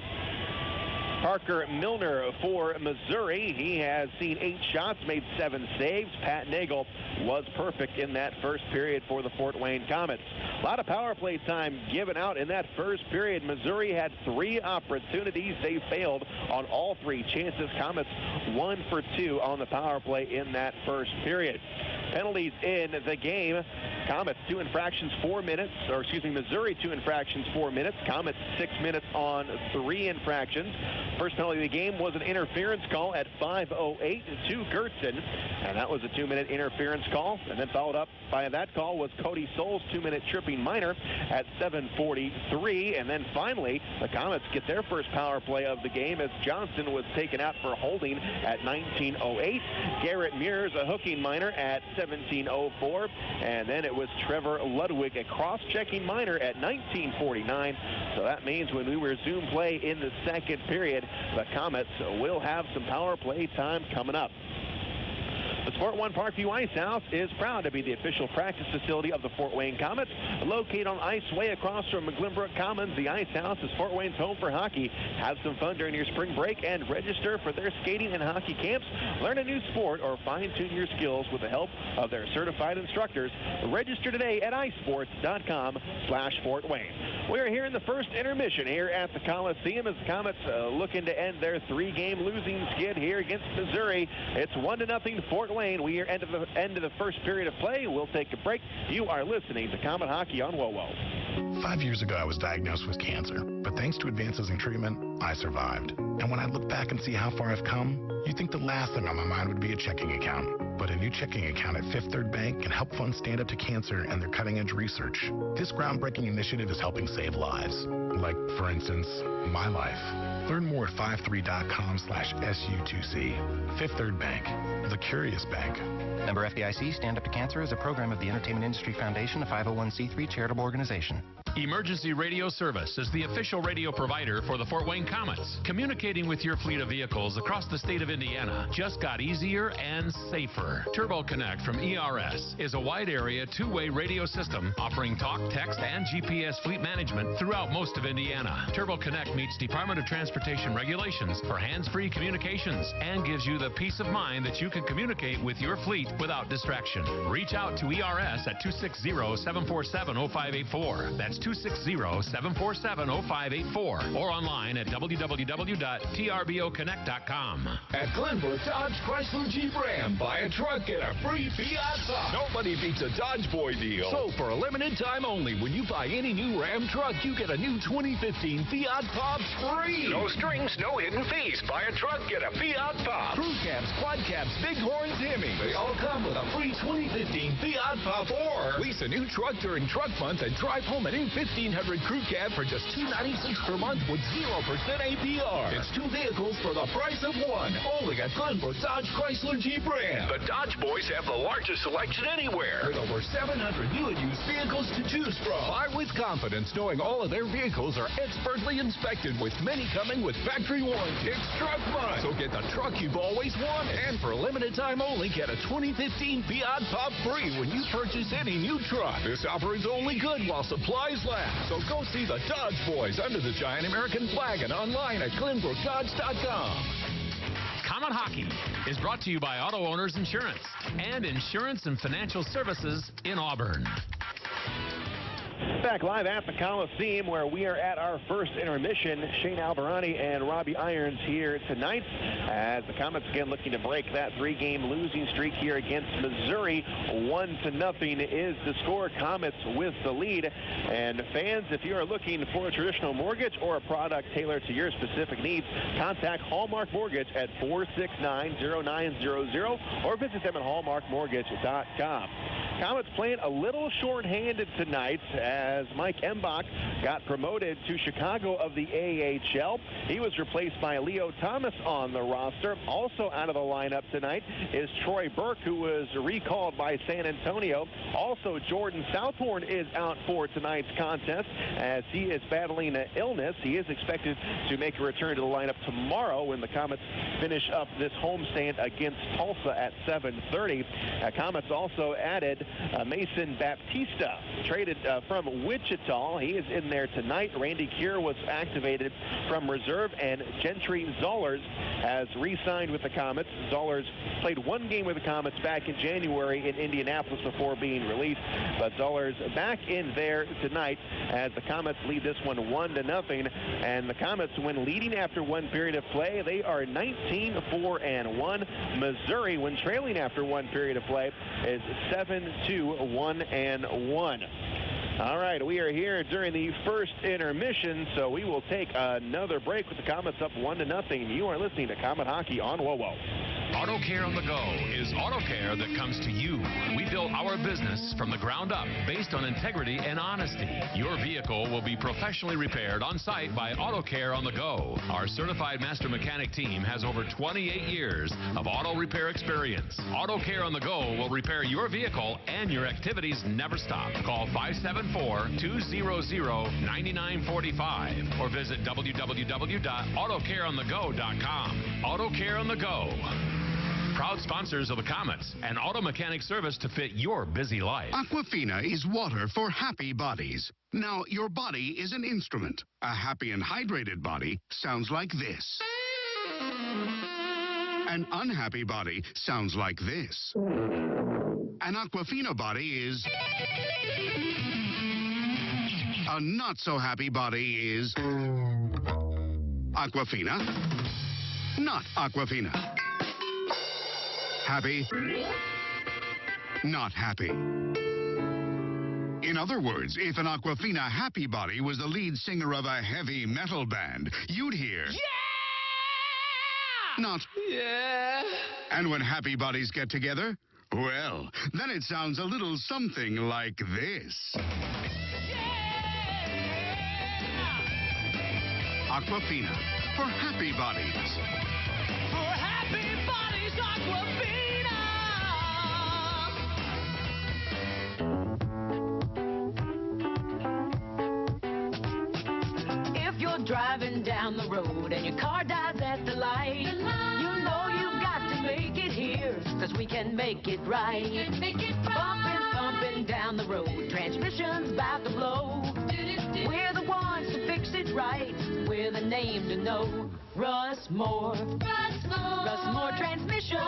Parker Milner for Missouri. He has seen 8 shots, made 7 saves. Pat Nagle was perfect in that first period for the Fort Wayne Komets. A lot of power play time given out in that first period. Missouri had 3 opportunities. They failed on all 3 chances. Komets 1 for 2 on the power play in that first period. Penalties in the game. Komets 2 infractions, 4 minutes, or excuse me, Missouri 2 infractions, 4 minutes. Komets 6 minutes on 3 infractions. First penalty of the game was an interference call at 5:08 to Geertsen, and that was a 2-minute interference call. And then followed up by that call was Cody Soul's 2-minute tripping minor at 7:43. And then finally, the Komets get their first power play of the game as Johnson was taken out for holding at 19:08. Garrett Meurs, a hooking minor at 17:04. And then it was Trevor Ludwig, a cross-checking minor at 19:49. So that means when we resume play in the second period, the Komets will have some power play time coming up. The Sport One Parkview Ice House is proud to be the official practice facility of the Fort Wayne Komets. Located on Iceway across from Glenbrook Commons, the Ice House is Fort Wayne's home for hockey. Have some fun during your spring break and register for their skating and hockey camps. Learn a new sport or fine-tune your skills with the help of their certified instructors. Register today at icesports.com/Fort Wayne. We are here in the first intermission here at the Coliseum as the Komets looking to end their 3-game losing skid here against Missouri. It's 1-0 Fort Wayne. We are end of the first period of play. We'll take a break. You are listening to Komet Hockey on WOWO. 5 years ago, I was diagnosed with cancer, but thanks to advances in treatment, I survived. And when I look back and see how far I've come, you'd think the last thing on my mind would be a checking account. But a new checking account at Fifth Third Bank can help fund Stand Up to Cancer and their cutting-edge research. This groundbreaking initiative is helping save lives. Like, for instance, my life. Learn more at 53.com/SU2C. Fifth Third Bank, the curious bank. Member FDIC, Stand Up to Cancer is a program of the Entertainment Industry Foundation, a 501c3 charitable organization. Emergency Radio Service is the official radio provider for the Fort Wayne Komets. Communicating with your fleet of vehicles across the state of Indiana just got easier and safer. Turbo Connect from ERS is a wide area 2-way radio system offering talk, text, and GPS fleet management throughout most of Indiana. Turbo Connect meets Department of Transportation regulations for hands-free communications and gives you the peace of mind that you can communicate with your fleet without distraction. Reach out to ERS at 260-747-0584. That's 260-747-0584 or online at www.trboconnect.com. At Glenbrook Dodge Chrysler Jeep Ram, buy a truck, get a free Fiat Top. Nobody beats a Dodge Boy deal. So for a limited time only, when you buy any new Ram truck, you get a new 2015 Fiat Top free. No strings, no hidden fees. Buy a truck, get a Fiat Top. Crew cabs, quad cabs, bighorn Timmy. They all come with a free 2015 Fiat Top or lease a new truck during truck month and drive home a new 1500 crew cab for just $296 per month with 0% APR. It's 2 vehicles for the price of 1. Only at Glenbrook Dodge Chrysler Jeep Ram. The Dodge Boys have the largest selection anywhere with over 700 new and used vehicles to choose from. Buy with confidence knowing all of their vehicles are expertly inspected with many coming with factory warranty. It's truck month, so get the truck you've always wanted. And for a limited time only, get a 2015 Fiat Top free when you purchase any new truck. This offer is only good while supplies last. So go see the Dodge Boys under the giant American flag and online at GlenbrookDodge.com. Komet Hockey is brought to you by Auto Owners Insurance and Insurance and Financial Services in Auburn. Back live at the Coliseum, where we are at our first intermission. Shane Alvarani and Robbie Irons here tonight, as the Komets again looking to break that 3-game losing streak here against Missouri. 1-0 is the score. Komets with the lead. And fans, if you are looking for a traditional mortgage or a product tailored to your specific needs, contact Hallmark Mortgage at 469-0900 or visit them at hallmarkmortgage.com. Komets playing a little short-handed tonight, as Mike Embach got promoted to Chicago of the AHL. He was replaced by Leo Thomas on the roster. Also out of the lineup tonight is Troy Burke, who was recalled by San Antonio. Also, Jordan Southhorn is out for tonight's contest, as he is battling an illness. He is expected to make a return to the lineup tomorrow when the Komets finish up this homestand against Tulsa at 7:30. Komets also added Mason Baptista, traded from Wichita. He is in there tonight. Randy Keir was activated from reserve, and Gentry Zollers has re-signed with the Komets. Zollers played 1 game with the Komets back in January in Indianapolis before being released, but Zollers back in there tonight as the Komets lead this one 1-0. And the Komets, when leading after 1 period of play, they are 19-4-1. Missouri, when trailing after 1 period of play, is 7-1-1. All right, we are here during the first intermission, so we will take another break with the Komets up 1-0. You are listening to Komet Hockey on WOWO. Auto Care on the Go is auto care that comes to you. We built our business from the ground up based on integrity and honesty. Your vehicle will be professionally repaired on site by Auto Care on the Go. Our certified master mechanic team has over 28 years of auto repair experience. Auto Care on the Go will repair your vehicle, and your activities never stop. Call 574-200-9945 or visit www.autocareonthego.com. Auto Care on the Go. Proud sponsors of the Komets, an auto mechanic service to fit your busy life. Aquafina is water for happy bodies. Now, your body is an instrument. A happy and hydrated body sounds like this. An unhappy body sounds like this. An Aquafina body is... A not-so-happy body is... Aquafina. Not Aquafina. Happy, not happy. In other words, if an Aquafina happy body was the lead singer of a heavy metal band, you'd hear... Yeah! Not... Yeah! And when happy bodies get together, well, then it sounds a little something like this. Yeah! Aquafina, for happy bodies. For happy bodies, Aquafina! If you're driving down the road and your car dies at the light, you know you've got to make it here, 'cause we can make it right. Bumping, thumping down the road, transmission's about to blow. We're the ones to fix it right. We're the name to know. Russ Moore. Russ Moore Transmission.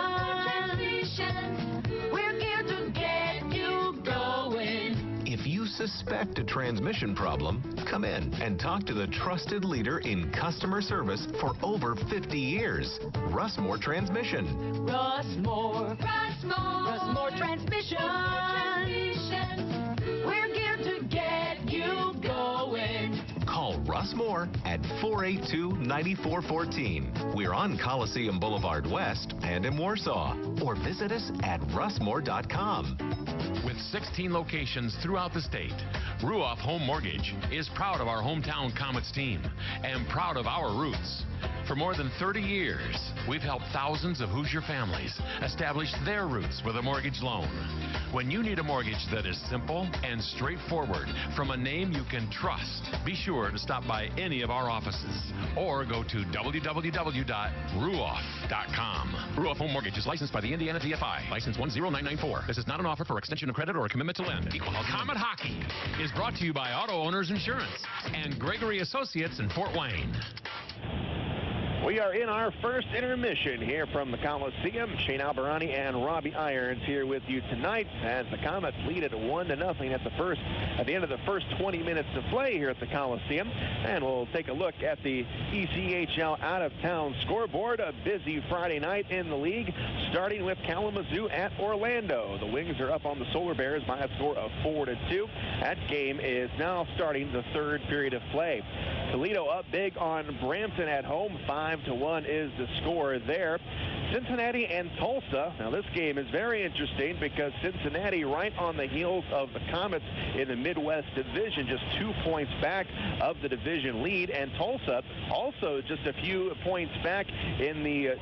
We're here to get you going. If you suspect a transmission problem, come in and talk to the trusted leader in customer service for over 50 years, Russ Moore Transmission. Russ Moore. Russ Moore Transmission. We're here to get you going. Call Russ Moore at 482-9414. We're on Coliseum Boulevard West and in Warsaw. Or visit us at russmore.com. With 16 locations throughout the state, Ruoff Home Mortgage is proud of our hometown Komets team and proud of our roots. For more than 30 years, we've helped thousands of Hoosier families establish their roots with a mortgage loan. When you need a mortgage that is simple and straightforward from a name you can trust, be sure to stop by any of our offices or go to www.ruoff.com. Ruoff Home Mortgage is licensed by the Indiana DFI, license 10994. This is not an offer for extension of credit or a commitment to lend. Komet Hockey is brought to you by Auto Owners Insurance and Gregory Associates in Fort Wayne. We are in our first intermission here from the Coliseum. Shane Alberani and Robbie Irons here with you tonight as the Komets lead it 1-0 at the end of the first 20 minutes of play here at the Coliseum. And we'll take a look at the ECHL out-of-town scoreboard. A busy Friday night in the league, starting with Kalamazoo at Orlando. The Wings are up on the Solar Bears by a score of 4-2. That game is now starting the third period of play. Toledo up big on Brampton at home. 5-1 is the score there. Cincinnati and Tulsa. Now this game is very interesting because Cincinnati right on the heels of the Komets in the Midwest Division, just 2 points back of the division lead, and Tulsa also just a few points back in the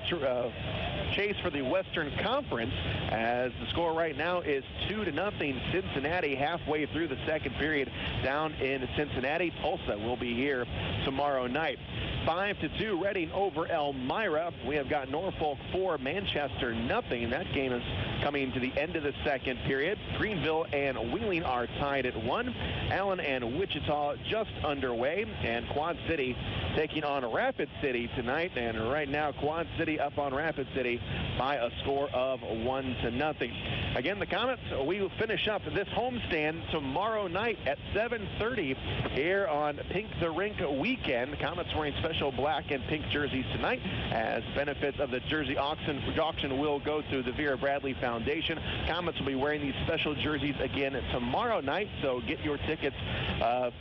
chase for the Western Conference, as the score right now is 2-0 Cincinnati halfway through the second period down in Cincinnati. Tulsa will be here tomorrow night. 5-2 Reading over Elmira. We have got Norfolk 4, Manchester nothing. That game is coming to the end of the second period. Greenville and Wheeling are tied at 1. Allen and Wichita just underway, and Quad City taking on Rapid City tonight. And right now, Quad City up on Rapid City by a score of 1-0. Again, the Komets, we will finish up this homestand tomorrow night at 7:30 here on Pink the Rink weekend. The Komets wearing special black and pink jerseys tonight, as benefits of the jersey auction will go to the Vera Bradley Foundation. Komets will be wearing these special jerseys again tomorrow night, so get your tickets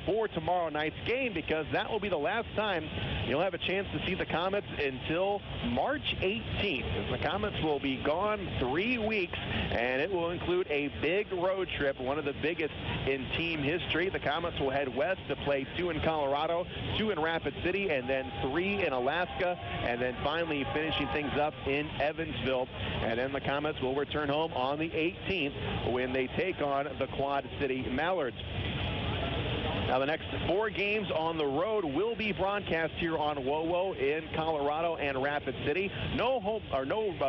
for tomorrow night's game, because that will be the last time you'll have a chance to see the Komets until March 18th. The Komets will be gone 3 weeks, and it will include a big road trip, one of the biggest in team history. The Komets will head west to play 2 in Colorado, 2 in Rapid City, and then 3 in Alaska, and then finally finishing things up in Evansville. And then the Komets will return home on the 18th when they take on the Quad City Mallards. Now, the next 4 games on the road will be broadcast here on WOWO in Colorado and Rapid City. No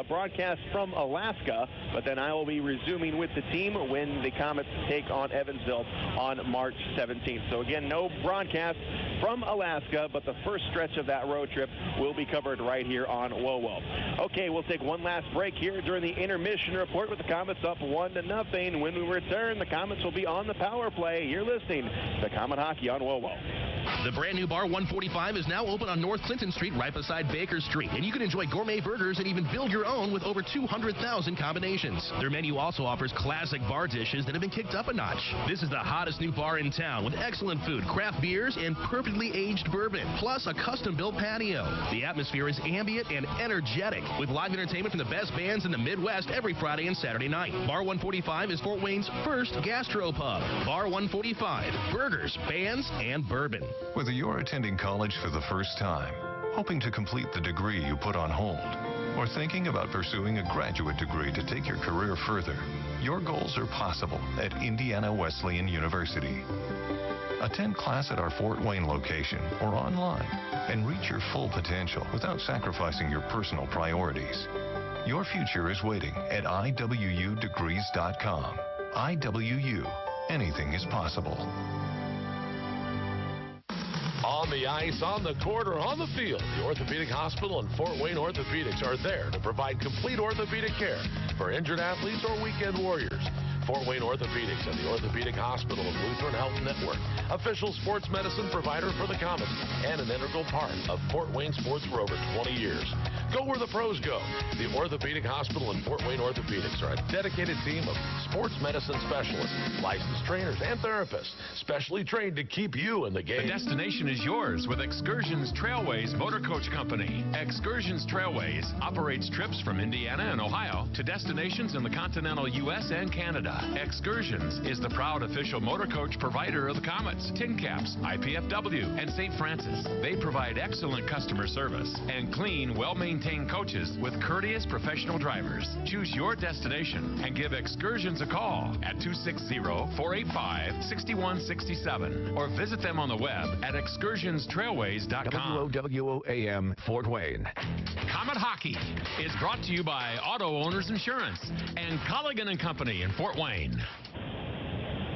broadcast from Alaska, but then I will be resuming with the team when the Komets take on Evansville on March 17th. So again, no broadcast from Alaska, but the first stretch of that road trip will be covered right here on WOWO. Okay, we'll take one last break here during the intermission report with the Komets up 1-0. When we return, the Komets will be on the power play. You're listening to Komet Hockey on WOWO. The brand new Bar 145 is now open on North Clinton Street, right beside Baker Street, and you can enjoy gourmet burgers and even build your own with over 200,000 combinations. Their menu also offers classic bar dishes that have been kicked up a notch. This is the hottest new bar in town with excellent food, craft beers, and perfectly aged bourbon, plus a custom-built patio. The atmosphere is ambient and energetic, with live entertainment from the best bands in the Midwest every Friday and Saturday night. Bar 145 is Fort Wayne's first gastropub. Bar 145, burgers, bands, and bourbon. Whether you're attending college for the first time, hoping to complete the degree you put on hold, or thinking about pursuing a graduate degree to take your career further, your goals are possible at Indiana Wesleyan University. Attend class at our Fort Wayne location or online and reach your full potential without sacrificing your personal priorities. Your future is waiting at iwudegrees.com. IWU. Anything is possible. On the ice, on the court, or on the field, the Orthopedic Hospital and Fort Wayne Orthopedics are there to provide complete orthopedic care for injured athletes or weekend warriors. Fort Wayne Orthopedics and the Orthopedic Hospital of Lutheran Health Network, official sports medicine provider for the Komets and an integral part of Fort Wayne sports for over 20 years. Go where the pros go. The Orthopedic Hospital and Fort Wayne Orthopedics are a dedicated team of sports medicine specialists, licensed trainers, and therapists, specially trained to keep you in the game. The destination is yours with Excursions Trailways Motor Coach Company. Excursions Trailways operates trips from Indiana and Ohio to destinations in the continental U.S. and Canada. Excursions is the proud official motor coach provider of the Komets, Tin Caps, IPFW, and St. Francis. They provide excellent customer service and clean, well-maintained coaches with courteous professional drivers. Choose your destination and give Excursions a call at 260-485-6167 or visit them on the web at excursionstrailways.com. WOWOAM Fort Wayne. Komet Hockey is brought to you by Auto Owners Insurance and Colligan & Company in Fort Wayne.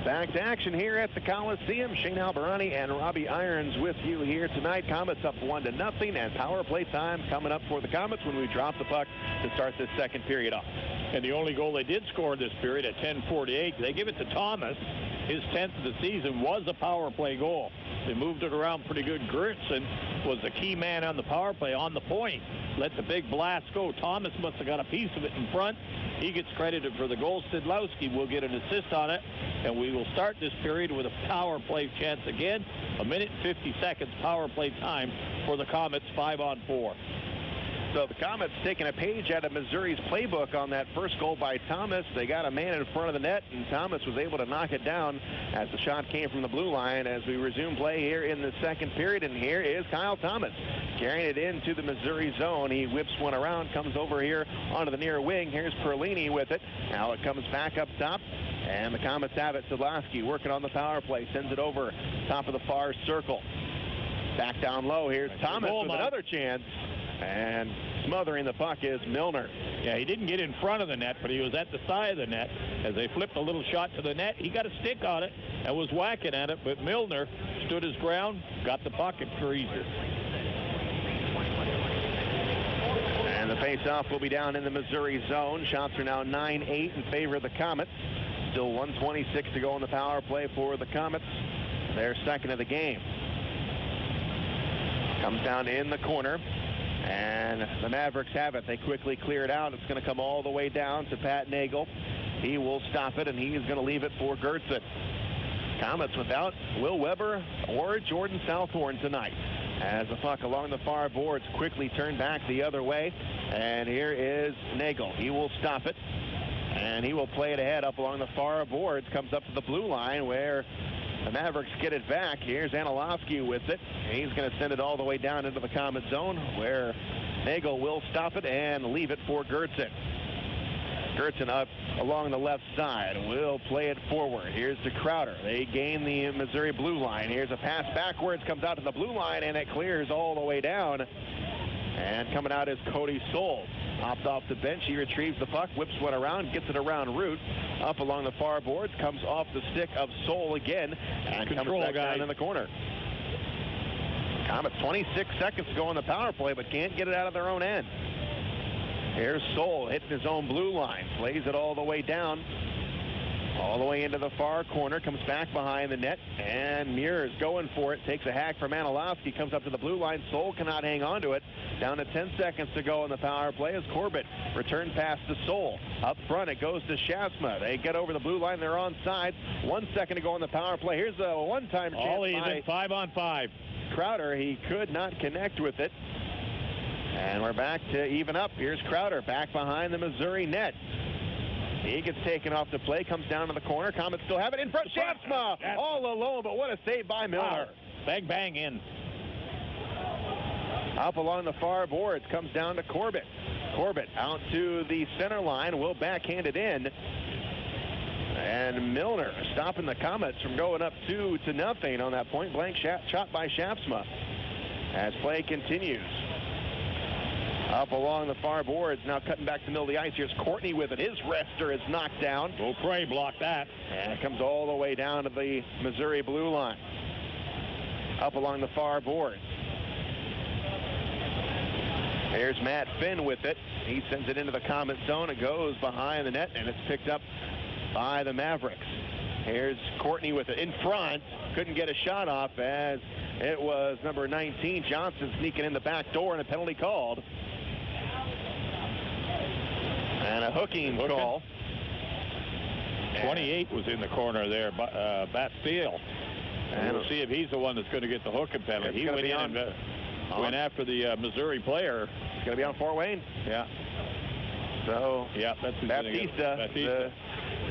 Back to action here at the Coliseum. Shane Albarani and Robbie Irons with you here tonight. Komets up 1-0, and power play time coming up for the Komets when we drop the puck to start this second period off. And the only goal they did score in this period at 10:48, they give it to Thomas. His 10th of the season was a power play goal. They moved it around pretty good. Geertsen was the key man on the power play on the point. Let the big blast go. Thomas must have got a piece of it in front. He gets credited for the goal. Szydlowski will get an assist on it. And we will start this period with a power play chance again. 1 minute and 50 seconds power play time for the Komets, 5-on-4. So the Komets taking a page out of Missouri's playbook on that first goal by Thomas. They got a man in front of the net, and Thomas was able to knock it down as the shot came from the blue line as we resume play here in the second period. And here is Kyle Thomas carrying it into the Missouri zone. He whips one around, comes over here onto the near wing. Here's Perlini with it. Now it comes back up top, and the Komets have it. Szydlowski working on the power play, sends it over top of the far circle. Back down low. Here's Thomas with another chance. And smothering the puck is Milner. Yeah, he didn't get in front of the net, but he was at the side of the net. As they flipped a little shot to the net, he got a stick on it and was whacking at it, but Milner stood his ground, got the puck at freezer. And the face-off will be down in the Missouri zone. Shots are now 9-8 in favor of the Komets. Still 1:26 to go in the power play for the Komets. Their second of the game. Comes down in the corner. And the Mavericks have it. They quickly clear it out. It's going to come all the way down to Pat Nagle. He will stop it, and he is going to leave it for Geertsen. Komets without Will Weber or Jordan Southorn tonight. As the puck along the far boards quickly turned back the other way. And here is Nagle. He will stop it. And he will play it ahead up along the far boards. Comes up to the blue line where the Mavericks get it back. Here's Szydlowski with it. He's going to send it all the way down into the Komet zone where Nagle will stop it and leave it for Geertsen. Geertsen up along the left side will play it forward. Here's to Crowder. They gain the Missouri blue line. Here's a pass backwards, comes out to the blue line, and it clears all the way down. And coming out is Cody Soul. Hops off the bench. He retrieves the puck, whips one around, gets it around route. Up along the far boards, comes off the stick of Soul again, and comes back down in the corner. Komets 26 seconds to go on the power play, but can't get it out of their own end. Here's Soul hitting his own blue line. Plays it all the way down. All the way into the far corner, comes back behind the net, and Meurs going for it. Takes a hack from Szydlowski, comes up to the blue line. Soul cannot hang on to it. Down to 10 seconds to go in the power play as Corbett return pass to Soul. Up front, it goes to Schaafsma. They get over the blue line. They're onside. 1 second to go in the power play. Here's a one-time chance. All even, 5-on-5. Crowder, he could not connect with it. And we're back to even up. Here's Crowder back behind the Missouri net. He gets taken off the play, comes down to the corner. Komets still have it in front. Schaafsma all alone, but what a save by Milner. Bang, bang in. Up along the far boards, comes down to Corbett. Corbett out to the center line, will backhand it in. And Milner stopping the Komets from going up 2-0 on that point-blank shot by Schaafsma. As play continues. Up along the far boards, now cutting back to the middle of the ice. Here's Courtney with it. His wrister is knocked down. Beaupre blocked that. And it comes all the way down to the Missouri blue line. Up along the far boards. There's Matt Finn with it. He sends it into the Komet zone. It goes behind the net, and it's picked up by the Mavericks. Here's Courtney with it in front. Couldn't get a shot off as it was number 19, Johnson, sneaking in the back door, and a penalty called. And a hooking call. 28 was in the corner there, Bastille. And we'll see if he's the one that's going to get the hooking penalty. He went in and went after the Missouri player. It's going to be on Fort Wayne. Yeah. So, yeah, that's Baptista, the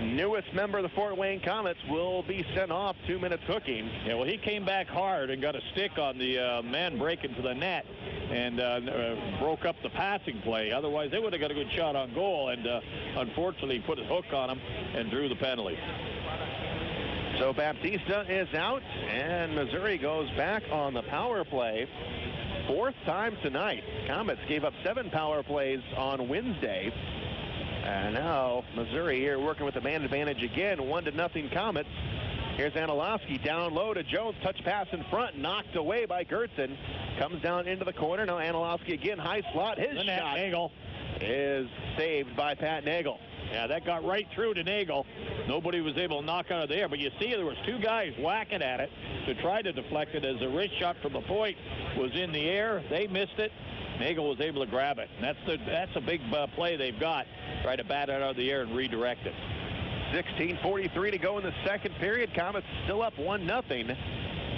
newest member of the Fort Wayne Komets, will be sent off. 2 minutes hooking. Yeah, well, he came back hard and got a stick on the man breaking to the net and broke up the passing play. Otherwise, they would have got a good shot on goal, and unfortunately put a hook on him and drew the penalty. So Baptista is out, and Missouri goes back on the power play. 4th time tonight. Komets gave up 7 power plays on Wednesday. And now Missouri here working with the man advantage again. 1-0 Komets. Here's Szydlowski down low to Jones. Touch pass in front. Knocked away by Geertsen. Comes down into the corner. Now Szydlowski again. High slot. His shot Nagle is saved by Pat Nagle. Yeah, that got right through to Nagle. Nobody was able to knock out of there. But you see there was two guys whacking at it to try to deflect it as the wrist shot from the point was in the air. They missed it. Nagle was able to grab it. And that's a big play they've got. Try to bat it out of the air and redirect it. 16:43 to go in the second period. Komets still up 1-0.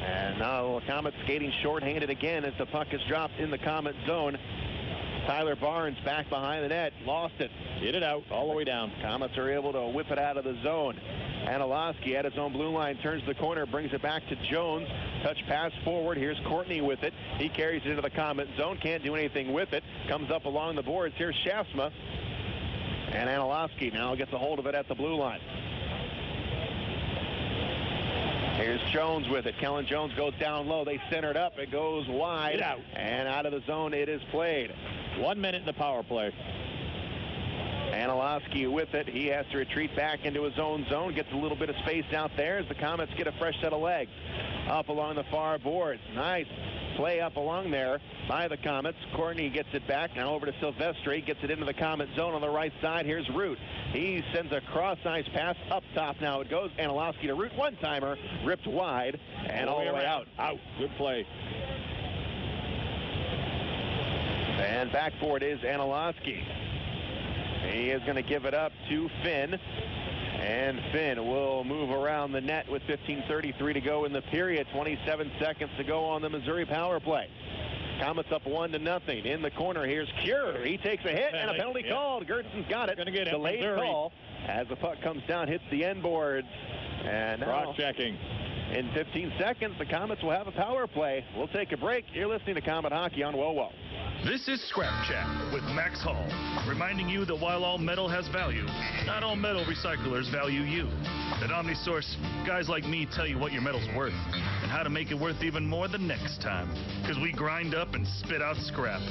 And now Komets skating shorthanded again as the puck is dropped in the Komet zone. Tyler Barnes back behind the net. Lost it. Hit it out all the way down. Komets are able to whip it out of the zone. Szydlowski at his own blue line turns the corner, brings it back to Jones. Touch pass forward. Here's Courtney with it. He carries it into the Komet zone. Can't do anything with it. Comes up along the boards. Here's Schaafsma. And Szydlowski now gets a hold of it at the blue line. Here's Jones with it. Kellen Jones goes down low. They center it up. It goes wide. Out. And out of the zone it is played. 1 minute in the power play. Szydlowski with it. He has to retreat back into his own zone. Gets a little bit of space out there as the Komets get a fresh set of legs. Up along the far boards. Nice play up along there by the Komets. Courtney gets it back. Now over to Silvestri. Gets it into the Komet zone on the right side. Here's Root. He sends a cross-ice pass up top. Now it goes. Szydlowski to Root. One-timer. Ripped wide. And all the way out. Out. Good play. And back for it is Szydlowski. He is going to give it up to Finn. And Finn will move around the net with 15:33 to go in the period. 27 seconds to go on the Missouri power play. Komets up 1-0. In the corner, here's Cure. He takes a hit and a penalty called. Geertsen's got it. Going to get it. Delayed call as the puck comes down, hits the end boards. And now, cross-checking. In 15 seconds, the Komets will have a power play. We'll take a break. You're listening to Komet Hockey on WOWO. This is Scrap Chat with Max Hall, reminding you that while all metal has value, not all metal recyclers value you. At OmniSource, guys like me tell you what your metal's worth and how to make it worth even more the next time. Because we grind up and spit out scrap,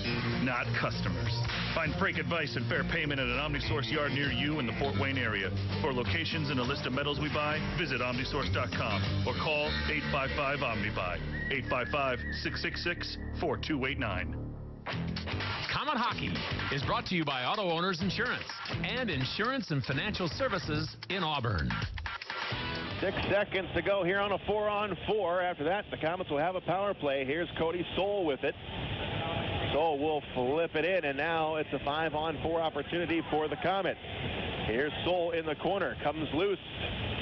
not customers. Find freight advice and fair payment at an OmniSource yard near you in the Fort Wayne area. For locations and a list of metals we buy, visit OmniSource.com or call 855-OmniBuy, 855-666-4289. Komet Hockey is brought to you by Auto Owners Insurance and Insurance and Financial Services in Auburn. 6 seconds to go here on a 4-on-4. After that, the Komets will have a power play. Here's Cody Soul with it. Soul will flip it in, and now it's a 5-on-4 opportunity for the Komets. Here's Soul in the corner. Comes loose.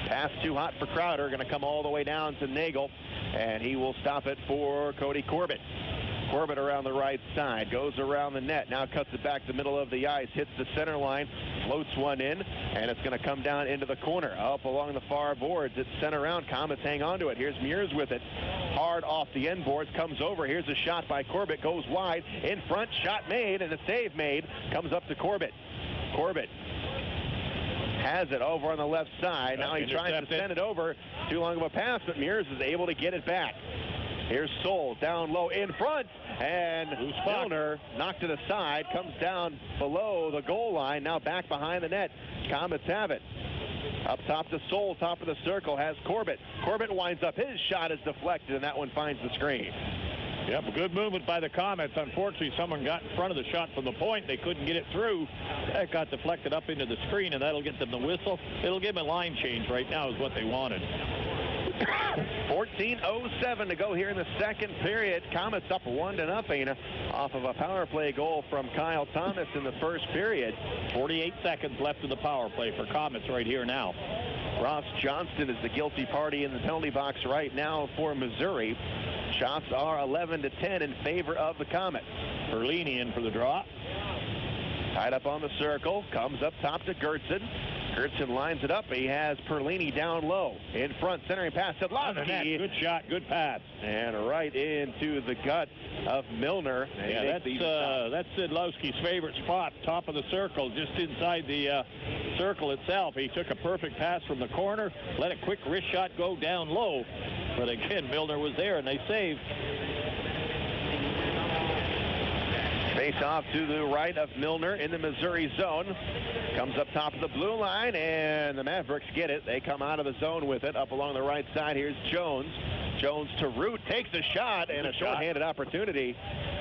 Pass too hot for Crowder. Going to come all the way down to Nagle, and he will stop it for Cody Corbett. Corbett around the right side, goes around the net, now cuts it back the middle of the ice, hits the center line, floats one in, and it's going to come down into the corner. Up along the far boards, it's sent around. Komets hang on to it. Here's Meurs with it. Hard off the end boards, comes over. Here's a shot by Corbett, goes wide, in front, shot made, and a save made. Comes up to Corbett. Corbett has it over on the left side. Now he tries to send it over. Too long of a pass, but Meurs is able to get it back. Here's Soul down low in front, and Milner knocked to the side, comes down below the goal line, now back behind the net. Komets have it. Up top to Soul, top of the circle, has Corbett. Corbett winds up, his shot is deflected, and that one finds the screen. Yep, good movement by the Komets. Unfortunately, someone got in front of the shot from the point. They couldn't get it through. That got deflected up into the screen, and that'll get them the whistle. It'll give them a line change right now is what they wanted. 14:07 to go here in the second period. Komets up 1-0 off of a power play goal from Kyle Thomas in the first period. 48 seconds left of the power play for Komets right here now. Ross Johnston is the guilty party in the penalty box right now for Missouri. Shots are 11-10 in favor of the Komets. Perlini in for the draw. Tied up on the circle, comes up top to Geertsen. Geertsen lines it up. He has Perlini down low. In front, centering pass to Szydlowski. Good shot, good pass. And right into the gut of Milner. Yeah, that's Szydlowski's favorite spot, top of the circle, just inside the circle itself. He took a perfect pass from the corner, let a quick wrist shot go down low. But again, Milner was there, and they saved. Face off to the right of Milner in the Missouri zone. Comes up top of the blue line, and the Mavericks get it. They come out of the zone with it. Up along the right side, here's Jones. Jones to Root, takes a shot, and a short-handed opportunity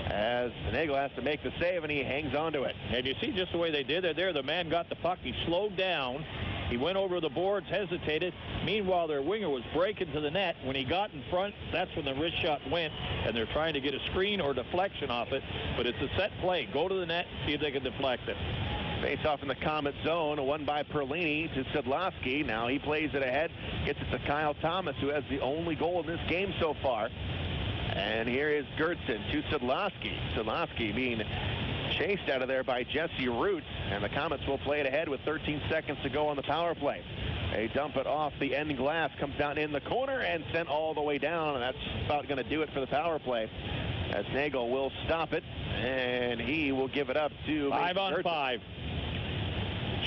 as Nagle has to make the save, and he hangs on to it. And you see just the way they did it there. The man got the puck. He slowed down. He went over the boards, hesitated. Meanwhile, their winger was breaking to the net. When he got in front, that's when the wrist shot went, and they're trying to get a screen or deflection off it. But it's a set play. Go to the net, see if they can deflect it. Face off in the Komet zone, won by Perlini to Szydlowski. Now he plays it ahead, gets it to Kyle Thomas, who has the only goal in this game so far. And here is Geertsen to Szydlowski. Szydlowski being chased out of there by Jesse Root, and the Komets will play it ahead with 13 seconds to go on the power play. They dump it off the end glass, comes down in the corner and sent all the way down, and that's about going to do it for the power play, as Nagle will stop it, and he will give it up to 5-on-5.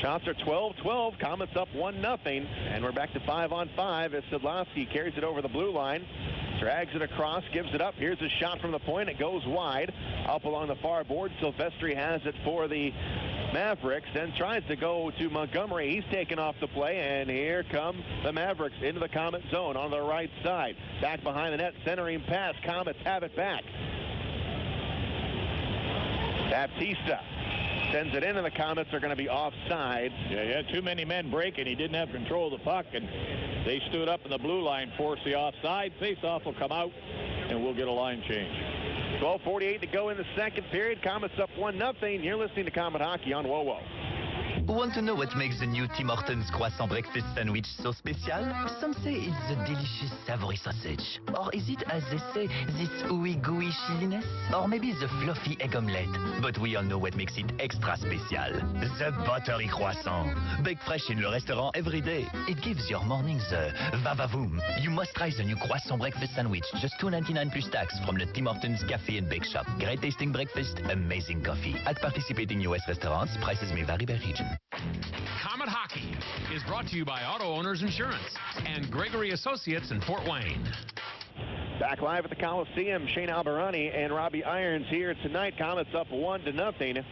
Shots are 12-12. Komets up 1-0, and we're back to 5-on-5 as Szydlowski carries it over the blue line. Drags it across, gives it up. Here's a shot from the point. It goes wide. Up along the far board. Silvestri has it for the Mavericks and tries to go to Montgomery. He's taken off the play, and here come the Mavericks into the Komet zone on the right side. Back behind the net, centering pass. Komets have it back. Baptista sends it in, and the Komets are going to be offside. Yeah, he had too many men breaking. He didn't have control of the puck, and they stood up in the blue line, forced the offside. Face-off will come out, and we'll get a line change. 12:48 to go in the second period. Komets up 1-0. You're listening to Komet Hockey on WoWo. Want to know what makes the new Tim Hortons croissant breakfast sandwich so special? Some say it's the delicious savory sausage. Or is it, as they say, this ooey gooey cheesiness? Or maybe the fluffy egg omelette? But we all know what makes it extra special. The buttery croissant. Baked fresh in le restaurant every day. It gives your mornings a va-va-voom. You must try the new croissant breakfast sandwich. Just $2.99 plus tax from the Tim Hortons Cafe and Bake Shop. Great tasting breakfast, amazing coffee. At participating U.S. restaurants, prices may vary by region. Komet Hockey is brought to you by Auto Owners Insurance and Gregory Associates in Fort Wayne. Back live at the Coliseum, Shane Albarani and Robbie Irons here tonight. Komets up 1-0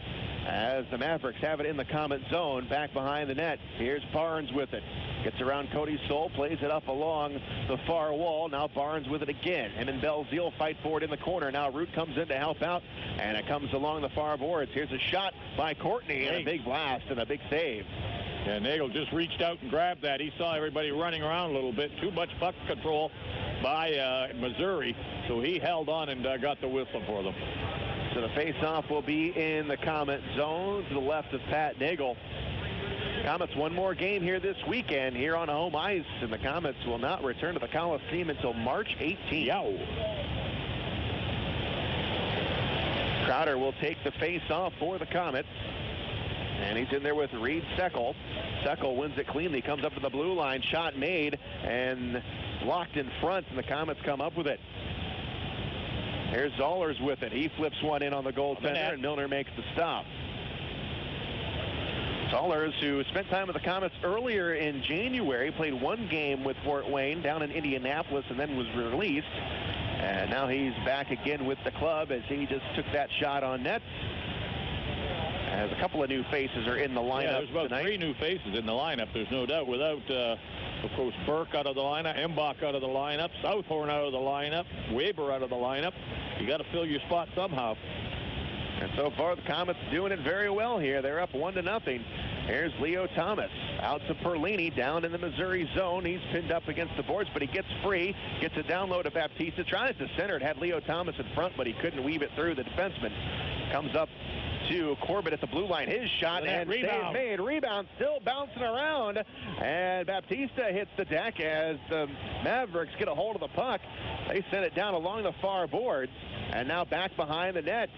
as the Mavericks have it in the Komet zone. Back behind the net, here's Barnes with it. Gets around Cody Soul, plays it up along the far wall. Now Barnes with it again. Him and Belzile fight for it in the corner. Now Root comes in to help out, and it comes along the far boards. Here's a shot by Courtney, and a big blast and a big save. Yeah, Nagle just reached out and grabbed that. He saw everybody running around a little bit. Too much puck control by Missouri, so he held on and got the whistle for them. So the face-off will be in the Komet zone to the left of Pat Nagle. Komets one more game here this weekend here on home ice, and the Komets will not return to the Coliseum until March 18th. Yow. Crowder will take the face-off for the Komets, and he's in there with Reed Seckel. Seckel wins it cleanly, comes up to the blue line, shot made, and blocked in front, and the Komets come up with it. Here's Zollers with it. He flips one in on the goaltender, and Milner makes the stop. Zollers, who spent time with the Komets earlier in January, played one game with Fort Wayne down in Indianapolis and then was released. And now he's back again with the club as he just took that shot on net. As a couple of new faces are in the lineup. Yeah, there's about tonight. 3 new faces in the lineup, there's no doubt. Without, of course, Burke out of the lineup, Embach out of the lineup, Southhorn out of the lineup, Weber out of the lineup. You got to fill your spot somehow. And so far, the Komets doing it very well here. They're up 1-0. Here's Leo Thomas out to Perlini down in the Missouri zone. He's pinned up against the boards, but he gets free. Gets a down low to Baptista. Tries to center it. Had Leo Thomas in front, but he couldn't weave it through the defenseman. Comes up to Corbett at the blue line. His shot and save made. Rebound still bouncing around. And Baptista hits the deck as the Mavericks get a hold of the puck. They send it down along the far boards. And now back behind the net.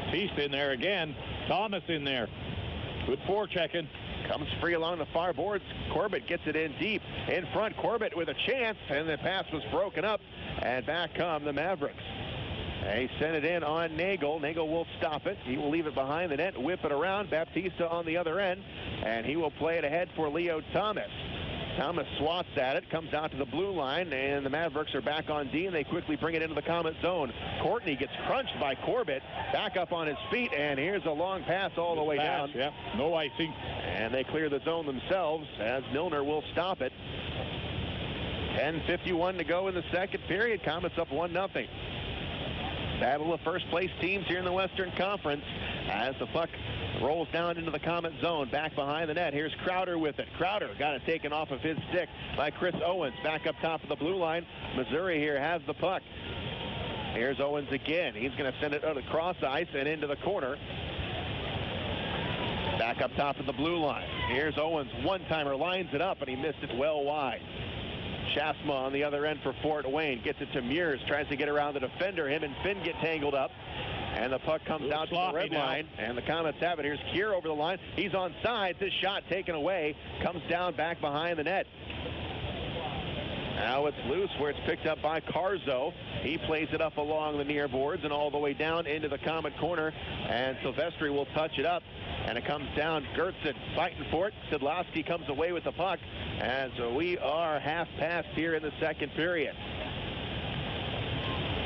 Baptista in there again. Thomas in there. Good forechecking. Comes free along the far boards. Corbett gets it in deep. In front, Corbett with a chance, and the pass was broken up. And back come the Mavericks. They send it in on Nagle. Nagle will stop it. He will leave it behind the net, whip it around. Baptista on the other end, and he will play it ahead for Leo Thomas. Thomas swats at it, comes out to the blue line, and the Mavericks are back on D, and they quickly bring it into the Komet zone. Courtney gets crunched by Corbett, back up on his feet, and here's a long pass all the way down. Yep, no icing. And they clear the zone themselves as Milner will stop it. 10:51 to go in the second period. Komets up 1-0. Battle of first-place teams here in the Western Conference as the puck rolls down into the Komet zone, back behind the net. Here's Crowder with it. Crowder got it taken off of his stick by Chris Owens. Back up top of the blue line. Missouri here has the puck. Here's Owens again. He's going to send it out of cross ice and into the corner. Back up top of the blue line. Here's Owens. One-timer lines it up, and he missed it well wide. Schaafsma on the other end for Fort Wayne. Gets it to Meurs. Tries to get around the defender. Him and Finn get tangled up. And the puck comes out to the red line. And the Komets have it. Here's Kier over the line. He's on sides. This shot taken away. Comes down back behind the net. Now it's loose where it's picked up by Carzo. He plays it up along the near boards and all the way down into the Komet corner. And Silvestri will touch it up. And it comes down. Geertsen fighting for it. Szydlowski comes away with the puck. And so we are half past here in the second period.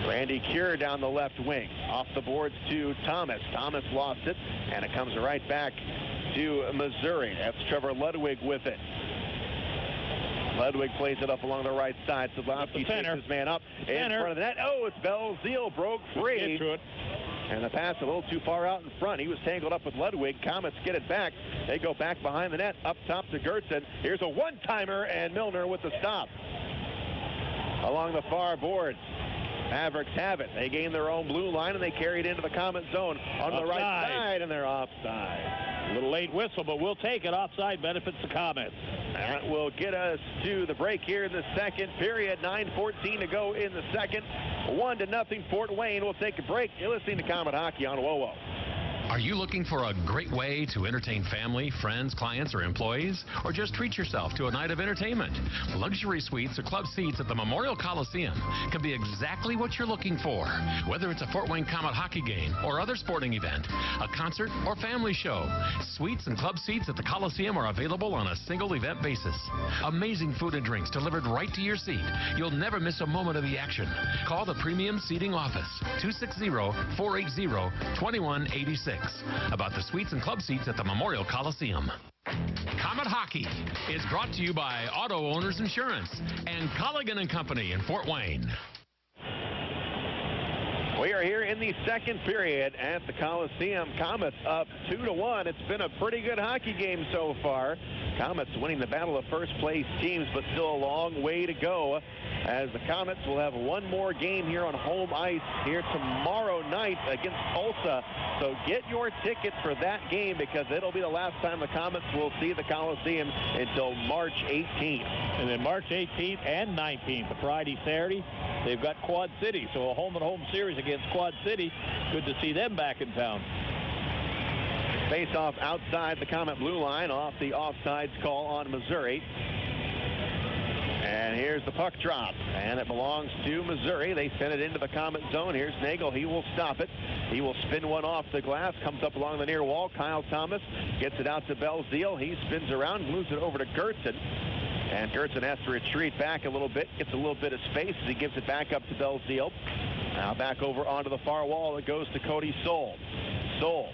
Randy Kier down the left wing. Off the boards to Thomas. Thomas lost it. And it comes right back to Missouri. That's Trevor Ludwig with it. Ludwig plays it up along the right side. Szydlowski takes his man up in front of the net. Oh, it's Belzile broke free. And the pass a little too far out in front. He was tangled up with Ludwig. Komets get it back. They go back behind the net, up top to Geertsen. Here's a one-timer, and Milner with the stop. Along the far boards, Mavericks have it. They gain their own blue line, and they carry it into the Komet zone on the right side, and they're offside. A little late whistle, but we'll take it. Offside benefits the Komets. That will get us to the break here in the second period. 9:14 to go in the second. 1-0 Fort Wayne. We'll take a break. You're listening to Komet Hockey on WOWO. Are you looking for a great way to entertain family, friends, clients, or employees? Or just treat yourself to a night of entertainment? Luxury suites or club seats at the Memorial Coliseum can be exactly what you're looking for. Whether it's a Fort Wayne Komet hockey game or other sporting event, a concert or family show, suites and club seats at the Coliseum are available on a single event basis. Amazing food and drinks delivered right to your seat. You'll never miss a moment of the action. Call the Premium Seating Office, 260-480-2186. About the suites and club seats at the Memorial Coliseum. Komet Hockey is brought to you by Auto Owners Insurance and Colligan & Company in Fort Wayne. We are here in the second period at the Coliseum. Komets up 2-1. It's been a pretty good hockey game so far. Komets winning the battle of first place teams, but still a long way to go, as the Komets will have one more game here on home ice here tomorrow night against Tulsa. So get your ticket for that game, because it'll be the last time the Komets will see the Coliseum until March 18th. And then March 18th and 19th, the Friday, Saturday, they've got Quad City. So a home-and-home series against Quad City. Good to see them back in town. Face-off outside the Komet blue line off the offsides call on Missouri. And here's the puck drop, and it belongs to Missouri. They send it into the Komet zone. Here's Nagle. He will stop it. He will spin one off the glass, comes up along the near wall. Kyle Thomas gets it out to Belzile. He spins around, moves it over to Geertsen. And Geertsen has to retreat back a little bit, gets a little bit of space as he gives it back up to Belzile. Now back over onto the far wall. It goes to Cody Soul. Soul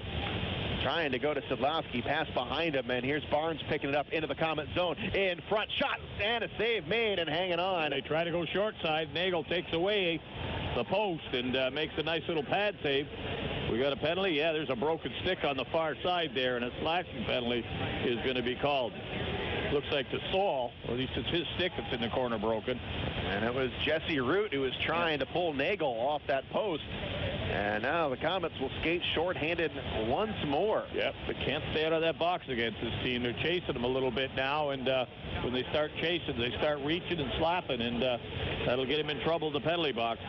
trying to go to Szydlowski, pass behind him, and here's Barnes picking it up into the Komet zone. In front, shot, and a save made and hanging on. They try to go short side. Nagle takes away the post and makes a nice little pad save. We got a penalty. Yeah, there's a broken stick on the far side there, and a slashing penalty is going to be called. Looks like to Saul, or at least it's his stick that's in the corner broken. And it was Jesse Root who was trying to pull Nagle off that post. And now the Komets will skate shorthanded once more. Yep, but can't stay out of that box against this team. They're chasing them a little bit now, and when they start chasing, they start reaching and slapping, and that'll get him in trouble in the penalty box.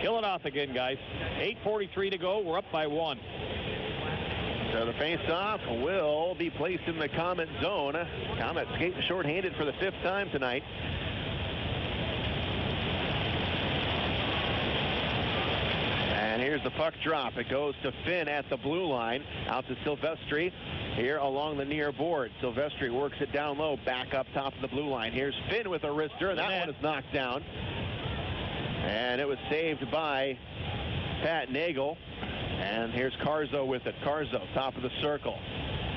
Kill it off again, guys. 8:43 to go. We're up by 1. So the face-off will be placed in the Komet zone. Komets skating shorthanded for the 5th time tonight. And here's here's the puck drop. It goes to Finn at the blue line. Out to Szydlowski here along the near board. Szydlowski works it down low, back up top of the blue line. Here's Finn with a wrister, and that one is knocked down. And it was saved by Pat Nagle. And here's Carzo with it. Carzo, top of the circle.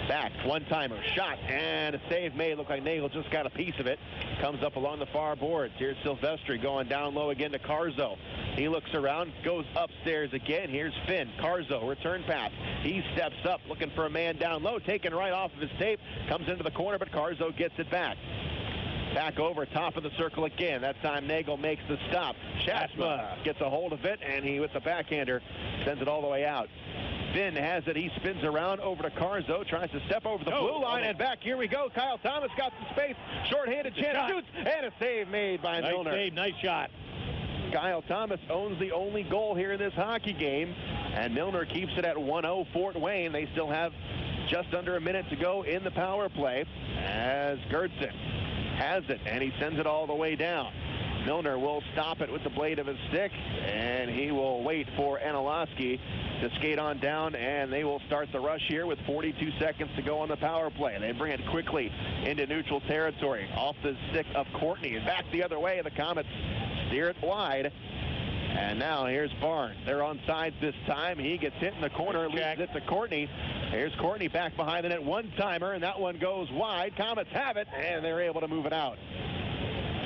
Back, one-timer, shot, and a save made. Looked like Nagle just got a piece of it. Comes up along the far boards. Here's Szydlowski going down low again to Carzo. He looks around, goes upstairs again. Here's Finn. Carzo, return pass. He steps up, looking for a man down low, taken right off of his tape. Comes into the corner, but Carzo gets it back. Back over, top of the circle again. That time Nagle makes the stop. Schaafsma gets a hold of it, and he, with the backhander, sends it all the way out. Finn has it. He spins around over to Carzo, tries to step over the blue line, and back. Here we go. Kyle Thomas got some space. Short-handed chance, shoots, and a save made by Milner. Nice save, nice shot. Kyle Thomas owns the only goal here in this hockey game, and Milner keeps it at 1-0 Fort Wayne. They still have just under a minute to go in the power play as Geertsen has it, and he sends it all the way down. Milner will stop it with the blade of his stick, and he will wait for Szydlowski to skate on down, and they will start the rush here with 42 seconds to go on the power play. They bring it quickly into neutral territory, off the stick of Courtney, and back the other way. The Komets steer it wide. And now here's Barnes. They're on sides this time. He gets hit in the corner, leaves it to Courtney. Here's Courtney back behind the net, one-timer, and that one goes wide. Komets have it, and they're able to move it out.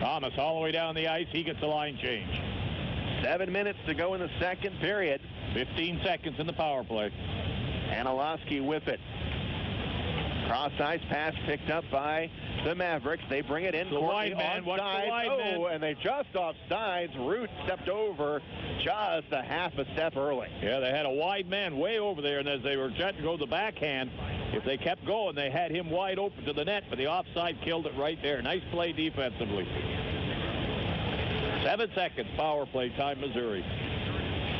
Thomas all the way down the ice. He gets a line change. 7 minutes to go in the second period. 15 seconds in the power play. Szydlowski with it. Cross-ice pass picked up by the Mavericks. They bring it in. The wide man. Watch the wide man. And they just off sides. Root stepped over just a half a step early. Yeah, they had a wide man way over there, and as they were trying to go the backhand, if they kept going, they had him wide open to the net, but the offside killed it right there. Nice play defensively. 7 seconds, power play time, Missouri.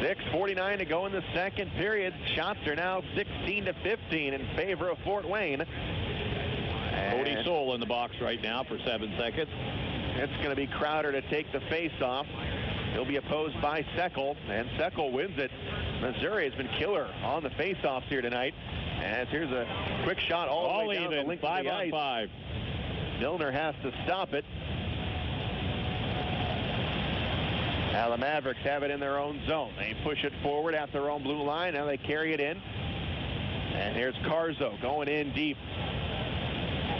6:49 to go in the second period. Shots are now 16-15 in favor of Fort Wayne. Cody Soul in the box right now for 7 seconds. It's going to be Crowder to take the face-off. He'll be opposed by Seckel, and Seckel wins it. Missouri has been killer on the face-offs here tonight. As here's a quick shot all the way down the length of the ice. 5-on-5. Milner has to stop it. Now the Mavericks have it in their own zone. They push it forward at their own blue line. Now they carry it in. And here's Carzo going in deep.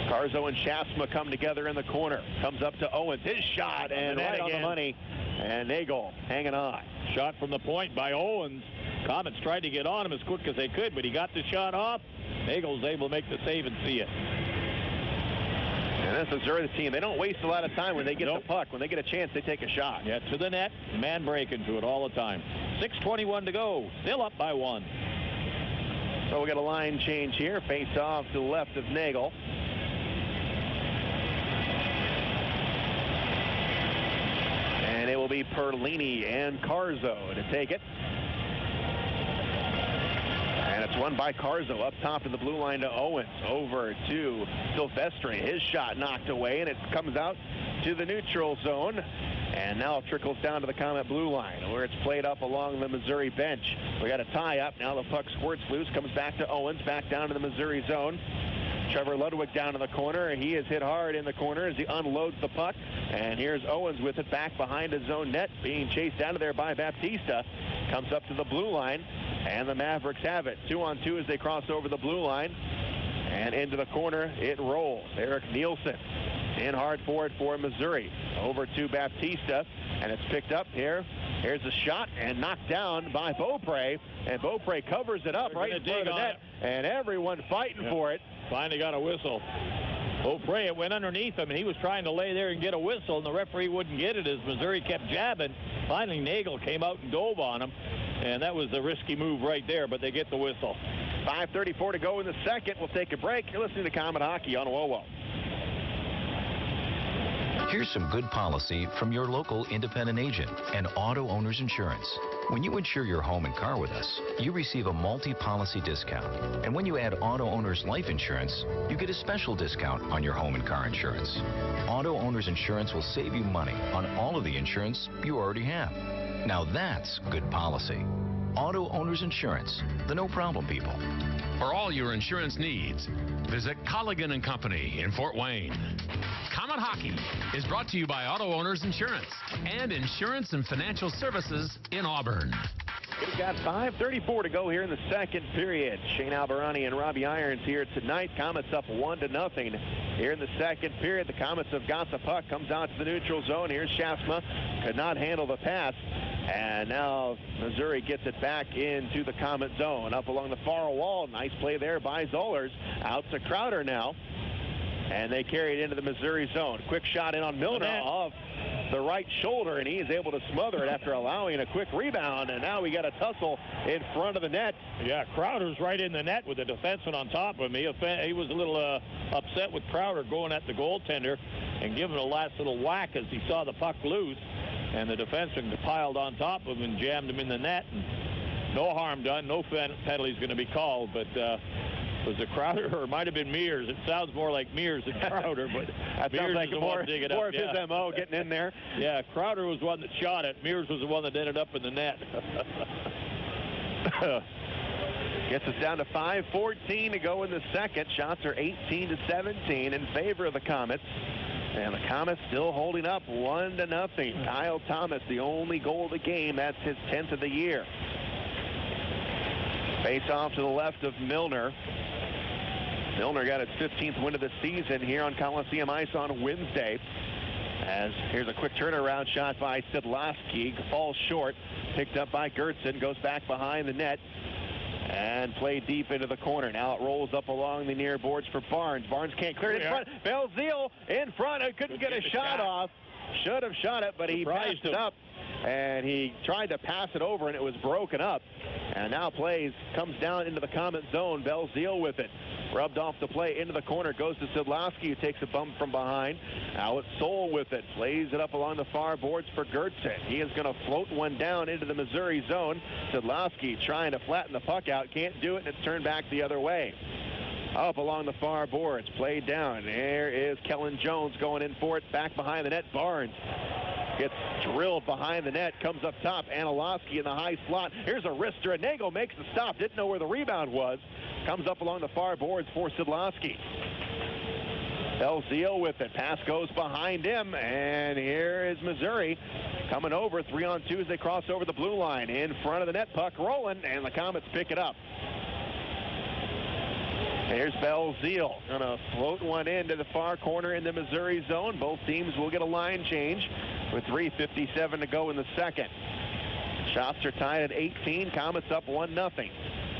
Carzo and Schaafsma come together in the corner. Comes up to Owens. His shot, and right on the money. And Nagle hanging on. Shot from the point by Owens. Komets tried to get on him as quick as they could, but he got the shot off. Nagle's able to make the save and see it. And that's Missouri, the team. They don't waste a lot of time when they get the puck. When they get a chance, they take a shot. Yeah, to the net. Man breaking to it all the time. 6:21 to go. Still up by 1. So we got a line change here. Face off to the left of Nagle. And it will be Perlini and Carzo to take it. And it's won by Carzo up top of the blue line to Owens. Over to Szydlowski. His shot knocked away, and it comes out to the neutral zone. And now it trickles down to the Komet blue line, where it's played up along the Missouri bench. We got a tie-up. Now the puck squirts loose, comes back to Owens, back down to the Missouri zone. Trevor Ludwig down in the corner. He is hit hard in the corner as he unloads the puck. And here's Owens with it back behind his own net, being chased out of there by Baptista. Comes up to the blue line, and the Mavericks have it. 2-on-2 as they cross over the blue line. And into the corner, it rolls. Eric Nielsen in hard for it for Missouri. Over to Baptista, and it's picked up here. Here's a shot, and knocked down by Beaupre. And Beaupre covers it up right in front of the net. And everyone fighting for it. Finally got a whistle. Beaupre, it went underneath him, and he was trying to lay there and get a whistle, and the referee wouldn't get it as Missouri kept jabbing. Finally, Nagle came out and dove on him, and that was the risky move right there, but they get the whistle. 5:34 to go in the second. We'll take a break. You're listening to Komet Hockey on WOWO. Here's some good policy from your local independent agent and Auto Owners Insurance. When you insure your home and car with us, you receive a multi-policy discount. And when you add Auto Owners Life Insurance, you get a special discount on your home and car insurance. Auto Owners Insurance will save you money on all of the insurance you already have. Now that's good policy. Auto Owners Insurance, the no-problem people. For all your insurance needs, visit Colligan & Company in Fort Wayne. Comet Hockey is brought to you by Auto Owners Insurance and Insurance and Financial Services in Auburn. We've got 5:34 to go here in the second period. Shane Albarani and Robbie Irons here tonight. Comets up 1-0 here in the second period. The Comets have got the puck. Comes out to the neutral zone. Here's Schaafsma. Could not handle the pass. And now Missouri gets it back into the Comet zone. Up along the far wall. Nice play there by Zollers. Out to Crowder now. And they carry it into the Missouri zone. Quick shot in on Milner off the right shoulder, and he is able to smother it after allowing a quick rebound. And now we got a tussle in front of the net. Yeah, Crowder's right in the net with the defenseman on top of him. He was a little upset with Crowder going at the goaltender and giving a last little whack as he saw the puck loose. And the defenseman piled on top of him and jammed him in the net. And no harm done. No penalty's going to be called, but was it Crowder or it might have been Meurs? It sounds more like Meurs than Crowder, but that sounds like more of his MO getting in there. Yeah, Crowder was the one that shot it. Meurs was the one that ended up in the net. Gets us down to 5:14 to go in the second. Shots are 18-17 in favor of the Comets. And the Comets still holding up 1-0. Kyle Thomas, the only goal of the game. That's his 10th of the year. Face off to the left of Milner. Milner got its 15th win of the season here on Coliseum Ice on Wednesday. As here's a quick turnaround shot by Szydlowski. Falls short. Picked up by Geertsen. Goes back behind the net. And played deep into the corner. Now it rolls up along the near boards for Barnes. Barnes can't clear it in front. Belzile in front. Couldn't get a shot off. Should have shot it, but he passed it up. And he tried to pass it over, and it was broken up. And now comes down into the Comet zone. Belzile with it. Rubbed off the play into the corner. Goes to Szydlowski, who takes a bump from behind. Now it's Soul with it. Plays it up along the far boards for Geertsen. He is going to float one down into the Missouri zone. Szydlowski trying to flatten the puck out. Can't do it, and it's turned back the other way. Up along the far boards. Played down. There is Kellen Jones going in for it. Back behind the net. Barnes gets drilled behind the net. Comes up top. Anilowski in the high slot. Here's a wrister. And Nagle makes the stop. Didn't know where the rebound was. Comes up along the far boards for Szydlowski. Belzile with it. Pass goes behind him. And here is Missouri coming over. 3-on-2 as they cross over the blue line. In front of the net. Puck rolling. And the Comets pick it up. Here's Belzile. Going to float one into the far corner in the Missouri zone. Both teams will get a line change with 3:57 to go in the second. Shots are tied at 18. Comets up 1-0.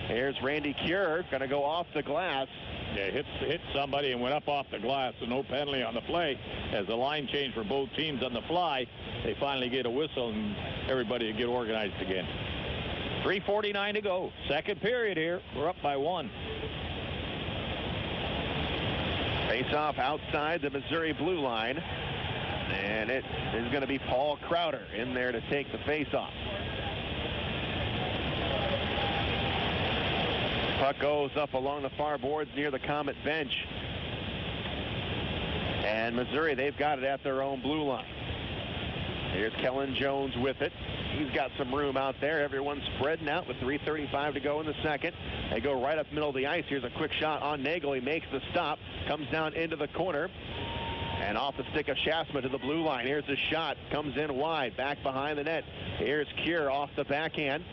Here's Randy Cure. Going to go off the glass. Yeah, hit somebody and went up off the glass, so no penalty on the play. As the line change for both teams on the fly, they finally get a whistle and everybody will get organized again. 3:49 to go. Second period here. We're up by 1. Face-off outside the Missouri blue line. And it is going to be Paul Crowder in there to take the face-off. Puck goes up along the far boards near the Comet bench. And Missouri, they've got it at their own blue line. Here's Kellen Jones with it. He's got some room out there. Everyone's spreading out with 3:35 to go in the second. They go right up the middle of the ice. Here's a quick shot on Nagle. He makes the stop. Comes down into the corner. And off the stick of Schaafsma to the blue line. Here's the shot. Comes in wide. Back behind the net. Here's Cure off the backhand.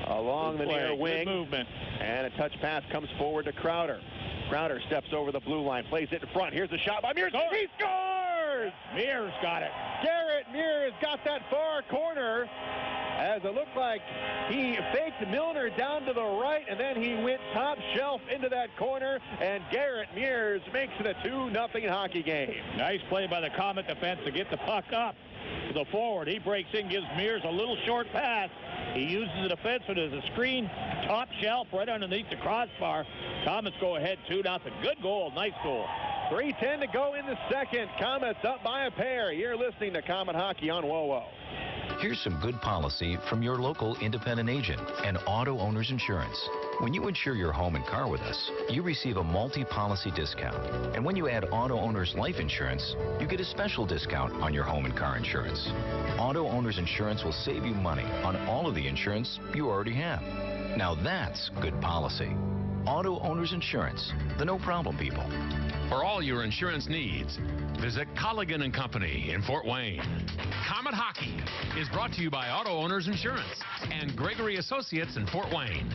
Along the near wing. Good movement. And a touch pass comes forward to Crowder. Crowder steps over the blue line. Plays it in front. Here's the shot by Meurs. He scores! Meurs got it. Garrett Meurs got that far corner. As it looked like he faked Milner down to the right, and then he went top shelf into that corner, and Garrett Meurs makes it a 2-0 hockey game. Nice play by the Comet defense to get the puck up to the forward. He breaks in, gives Meurs a little short pass. He uses the defenseman as a screen, top shelf right underneath the crossbar. Comets go ahead 2-0. Good goal, nice goal. 3:10 to go in the second. Comets up by a pair. You're listening to Comet Hockey on WOWO. Here's some good policy from your local independent agent and Auto Owners Insurance. When you insure your home and car with us, you receive a multi-policy discount. And when you add Auto Owners Life Insurance, you get a special discount on your home and car insurance. Auto Owners Insurance will save you money on all of the insurance you already have. Now that's good policy. Auto Owners Insurance, the no-problem people. For all your insurance needs, visit Colligan & Company in Fort Wayne. Comet Hockey is brought to you by Auto Owners Insurance and Gregory Associates in Fort Wayne.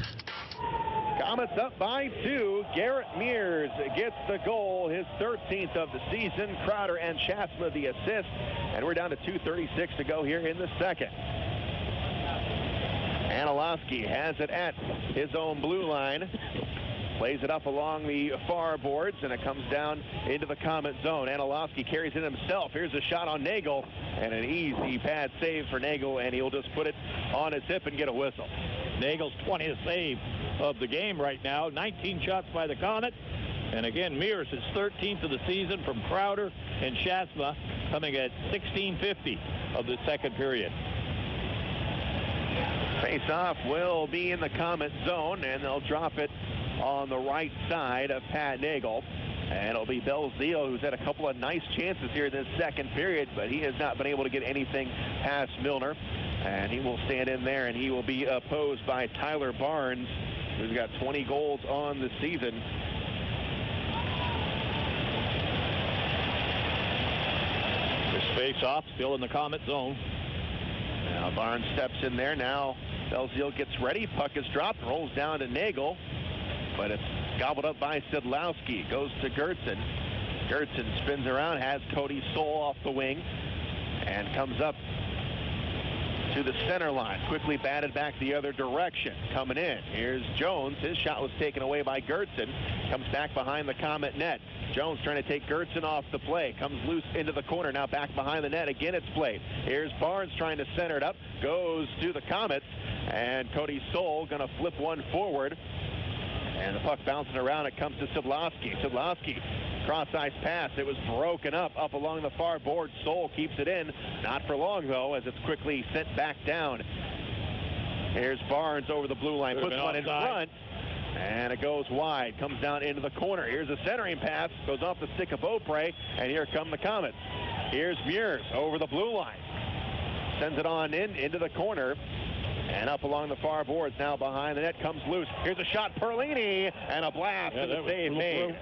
Komets up by 2. Garrett Meurs gets the goal, his 13th of the season. Crowder and Schaafsma the assist. And we're down to 2:36 to go here in the second. Szydlowski has it at his own blue line. Plays it up along the far boards, and it comes down into the Komet zone. Szydlowski carries it himself. Here's a shot on Nagle, and an easy pad save for Nagle, and he'll just put it on his hip and get a whistle. Nagle's 20th save of the game right now. 19 shots by the Komet. And again, Meurs is 13th of the season from Crowder and Schaafsma, coming at 16:50 of the second period. Face-off will be in the Komet zone, and they'll drop it on the right side of Pat Nagle. And it'll be Belzile, who's had a couple of nice chances here this second period, but he has not been able to get anything past Milner. And he will stand in there, and he will be opposed by Tyler Barnes, who's got 20 goals on the season. This face-off still in the Komet zone. Now Barnes steps in there. Now Belzile gets ready. Puck is dropped, rolls down to Nagle, but it's gobbled up by Szydlowski. Goes to Geertsen. Geertsen spins around, has Cody Soul off the wing, and comes up to the center line. Quickly batted back the other direction. Coming in, here's Jones. His shot was taken away by Geertsen. Comes back behind the Komet net. Jones trying to take Geertsen off the play. Comes loose into the corner. Now back behind the net. Again, it's played. Here's Barnes trying to center it up. Goes to the Komets. And Cody Soul going to flip one forward. And the puck bouncing around. It comes to Szydlowski. Szydlowski, cross-ice pass. It was broken up along the far board. Soul keeps it in. Not for long, though, as it's quickly sent back down. Here's Barnes over the blue line. Puts one in front. And it goes wide. Comes down into the corner. Here's a centering pass. Goes off the stick of Beaupre. And here come the Komets. Here's Meurs over the blue line. Sends it on into the corner. And up along the far boards, now behind the net, comes loose. Here's a shot, Perlini, and a blast, and the save made.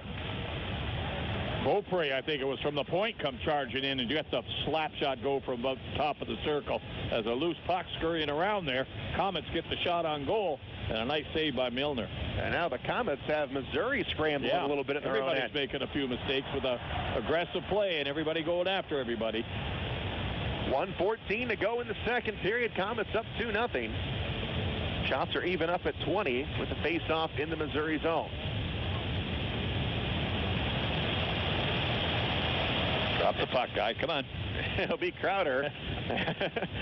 Beaupre, I think it was from the point, come charging in, and you got the slap shot go from the top of the circle. As a loose puck scurrying around there, Komets get the shot on goal, and a nice save by Milner. And now the Komets have Missouri scrambling a little bit at their own end. Everybody's making a few mistakes with a aggressive play, and everybody going after everybody. 1:14 to go in the second period. Komets up 2-0. Shots are even up at 20 with the face-off in the Missouri zone. Drop the puck, guy. Come on. It'll be Crowder.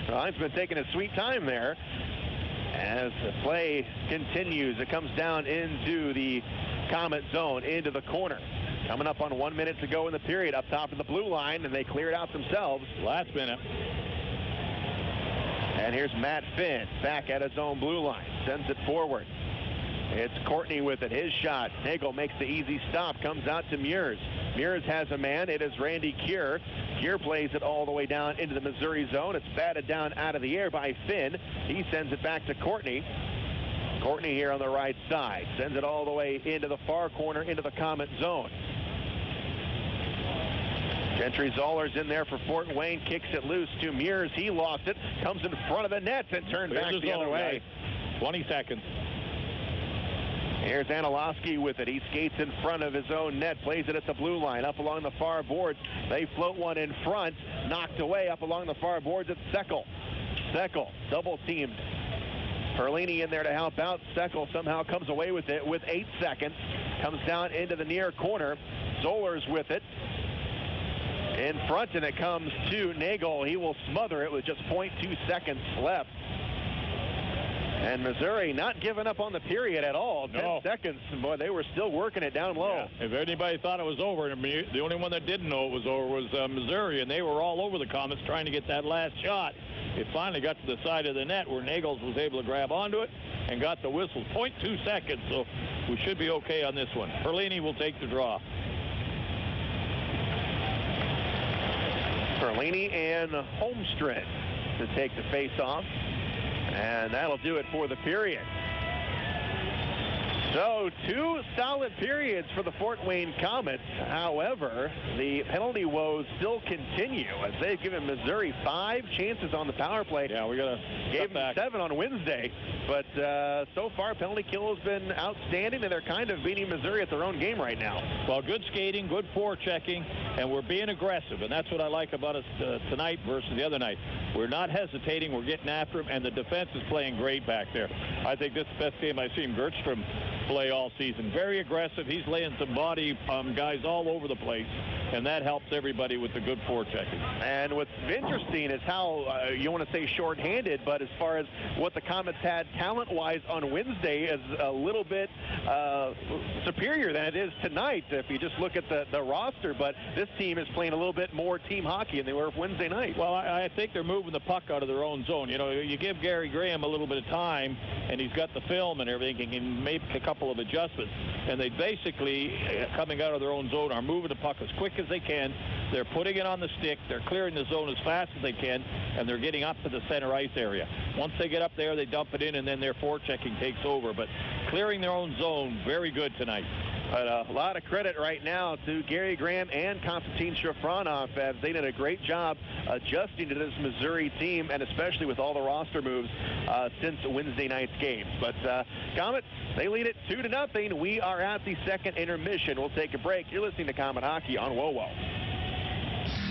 Ryan's been taking a sweet time there. As the play continues, it comes down into the Komet zone, into the corner. Coming up on 1 minute to go in the period, up top of the blue line, and they clear it out themselves. Last minute. And here's Matt Finn back at his own blue line. Sends it forward. It's Courtney with it. His shot. Nagle makes the easy stop. Comes out to Meurs. Meurs has a man. It is Randy Geer. Geer plays it all the way down into the Missouri zone. It's batted down out of the air by Finn. He sends it back to Courtney. Courtney here on the right side. Sends it all the way into the far corner, into the Komet zone. Gentry Zoller's in there for Fort Wayne. Kicks it loose to Meurs. He lost it. Comes in front of the net and turned back the other way. 20 seconds. Here's Szydlowski with it. He skates in front of his own net. Plays it at the blue line. Up along the far boards. They float one in front. Knocked away up along the far boards. It's Seckel. Seckel double teamed. Perlini in there to help out. Seckel somehow comes away with it with 8 seconds. Comes down into the near corner. Zoller's with it. In front, and it comes to Nagle. He will smother it with just 0.2 seconds left. And Missouri not giving up on the period at all. No. 10 seconds. Boy, they were still working it down low. Yeah. If anybody thought it was over, the only one that didn't know it was over was Missouri, and they were all over the Komets trying to get that last shot. It finally got to the side of the net where Nagle was able to grab onto it and got the whistle. 0.2 seconds, so we should be okay on this one. Perlini will take the draw. Perlini and Holmstrom to take the face-off. And that'll do it for the period. So 2 solid periods for the Fort Wayne Komets. However, the penalty woes still continue as they've given Missouri 5 chances on the power play. Yeah, we got to gave them 7 on Wednesday. But so far, penalty kill has been outstanding, and they're kind of beating Missouri at their own game right now. Well, good skating, good forechecking, and we're being aggressive. And that's what I like about us tonight versus the other night. We're not hesitating. We're getting after them, and the defense is playing great back there. I think this is the best game I've seen Geertsen play all season. Very aggressive. He's laying some body guys all over the place, and that helps everybody with the good forechecking. And what's interesting is how you want to say shorthanded, but as far as what the Komets had talent-wise on Wednesday is a little bit superior than it is tonight if you just look at the roster. But this team is playing a little bit more team hockey than they were Wednesday night. Well, I think they're moving the puck out of their own zone. You know, you give Gary Graham a little bit of time, and he's got the film and everything, he can make a couple of adjustments. And they basically, coming out of their own zone, are moving the puck as quick as they can. They're putting it on the stick. They're clearing the zone as fast as they can, and they're getting up to the center ice area. Once they get up there, they dump it in, and then their forechecking takes over. But clearing their own zone, very good tonight. But a lot of credit right now to Gary Graham and Konstantin Shafronov as they did a great job adjusting to this Missouri team, and especially with all the roster moves since Wednesday night's game. But Komets, they lead it 2-0. We are at the second intermission. We'll take a break. You're listening to Komet Hockey on WOWO.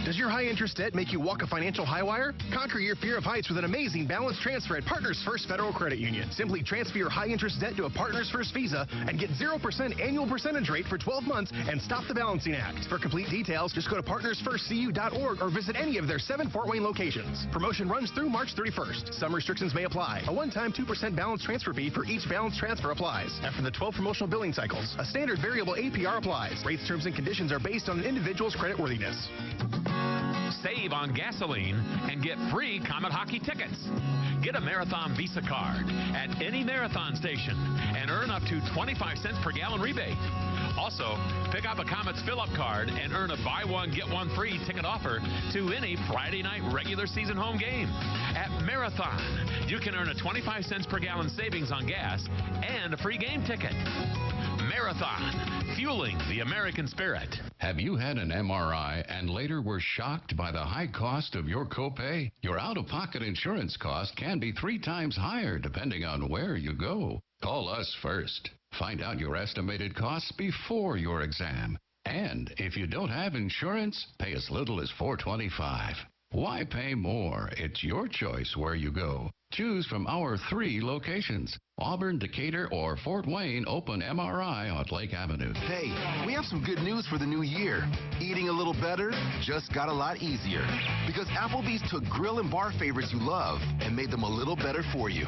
Does your high-interest debt make you walk a financial high wire? Conquer your fear of heights with an amazing balance transfer at Partners First Federal Credit Union. Simply transfer your high-interest debt to a Partners First Visa and get 0% annual percentage rate for 12 months and stop the balancing act. For complete details, just go to partnersfirstcu.org or visit any of their 7 Fort Wayne locations. Promotion runs through March 31st. Some restrictions may apply. A one-time 2% balance transfer fee for each balance transfer applies. After the 12 promotional billing cycles, a standard variable APR applies. Rates, terms, and conditions are based on an individual's creditworthiness. Save on gasoline and get free Komet Hockey tickets. Get a Marathon Visa card at any Marathon station and earn up to 25 cents per gallon rebate. Also, pick up a Komets fill-up card and earn a buy one, get one free ticket offer to any Friday night regular season home game. At Marathon, you can earn a 25 cents per gallon savings on gas and a free game ticket. Marathon, fueling the American spirit. Have you had an MRI and later were shocked by the high cost of your copay? Your out-of-pocket insurance cost can be 3 times higher depending on where you go. Call us first. Find out your estimated costs before your exam. And if you don't have insurance, pay as little as $4.25. Why pay more? It's your choice where you go. Choose from our 3 locations: Auburn, Decatur, or Fort Wayne Open MRI on Lake Avenue. Hey, we have some good news for the new year. Eating a little better just got a lot easier. Because Applebee's took grill and bar favorites you love and made them a little better for you.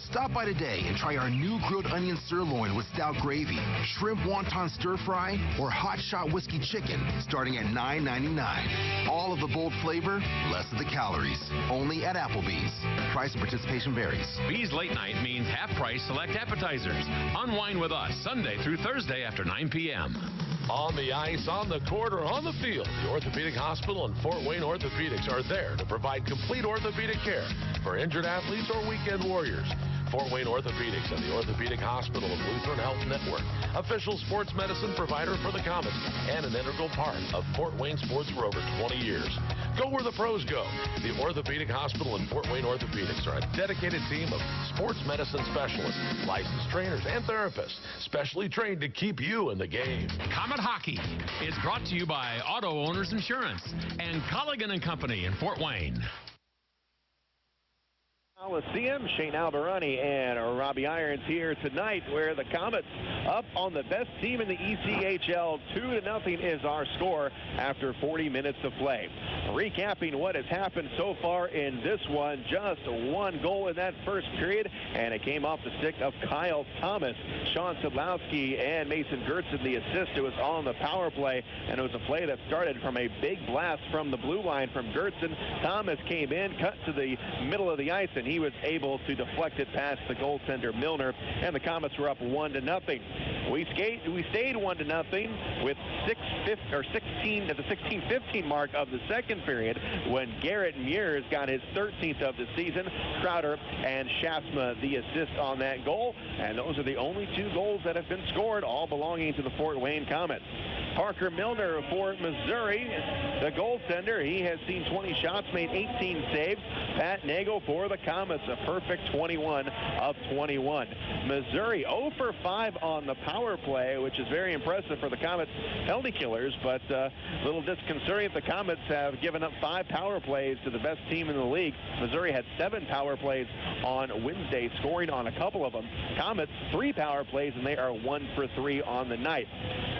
Stop by today and try our new grilled onion sirloin with stout gravy, shrimp wonton stir fry, or hot shot whiskey chicken, starting at $9.99. All of the bold flavor, less of the calories. Only at Applebee's. Price and participation varies. Bees Late Night means half-price select appetizers. Unwind with us Sunday through Thursday after 9 p.m. On the ice, on the court, or on the field, the Orthopedic Hospital and Fort Wayne Orthopedics are there to provide complete orthopedic care for injured athletes or weekend warriors. Fort Wayne Orthopedics and the Orthopedic Hospital of Lutheran Health Network, official sports medicine provider for the Komets and an integral part of Fort Wayne sports for over 20 years. Go where the pros go. The Orthopedic Hospital and Fort Wayne Orthopedics are a dedicated team of sports medicine specialists, licensed trainers, and therapists, specially trained to keep you in the game. Komet Hockey is brought to you by Auto Owners Insurance and Colligan & Company in Fort Wayne. Coliseum. Shane Albarani and Robbie Irons here tonight, where the Komets up on the best team in the ECHL. 2-0 is our score after 40 minutes of play. Recapping what has happened so far in this one, just one goal in that first period, and it came off the stick of Kyle Thomas. Sean Szydlowski and Mason Geertsen, the assist. It was on the power play, and it was a play that started from a big blast from the blue line from Geertsen. Thomas came in, cut to the middle of the ice, and he was able to deflect it past the goaltender Milner, and the Komets were up 1-0. We stayed 1-0 with 16 at the 16-15 mark of the second period when Garrett Meurs got his 13th of the season. Crowder and Schaafsma the assist on that goal, and those are the only two goals that have been scored, all belonging to the Fort Wayne Komets. Parker Milner for Missouri, the goaltender. He has seen 20 shots, made 18 saves. Pat Nagle for the Komets, a perfect 21 of 21. Missouri 0 for 5 on the power play, which is very impressive for the Komets penalty killers, but a little disconcerting. The Komets have given up 5 power plays to the best team in the league. Missouri had 7 power plays on Wednesday, scoring on a couple of them. Komets 3 power plays, and they are 1 for 3 on the night.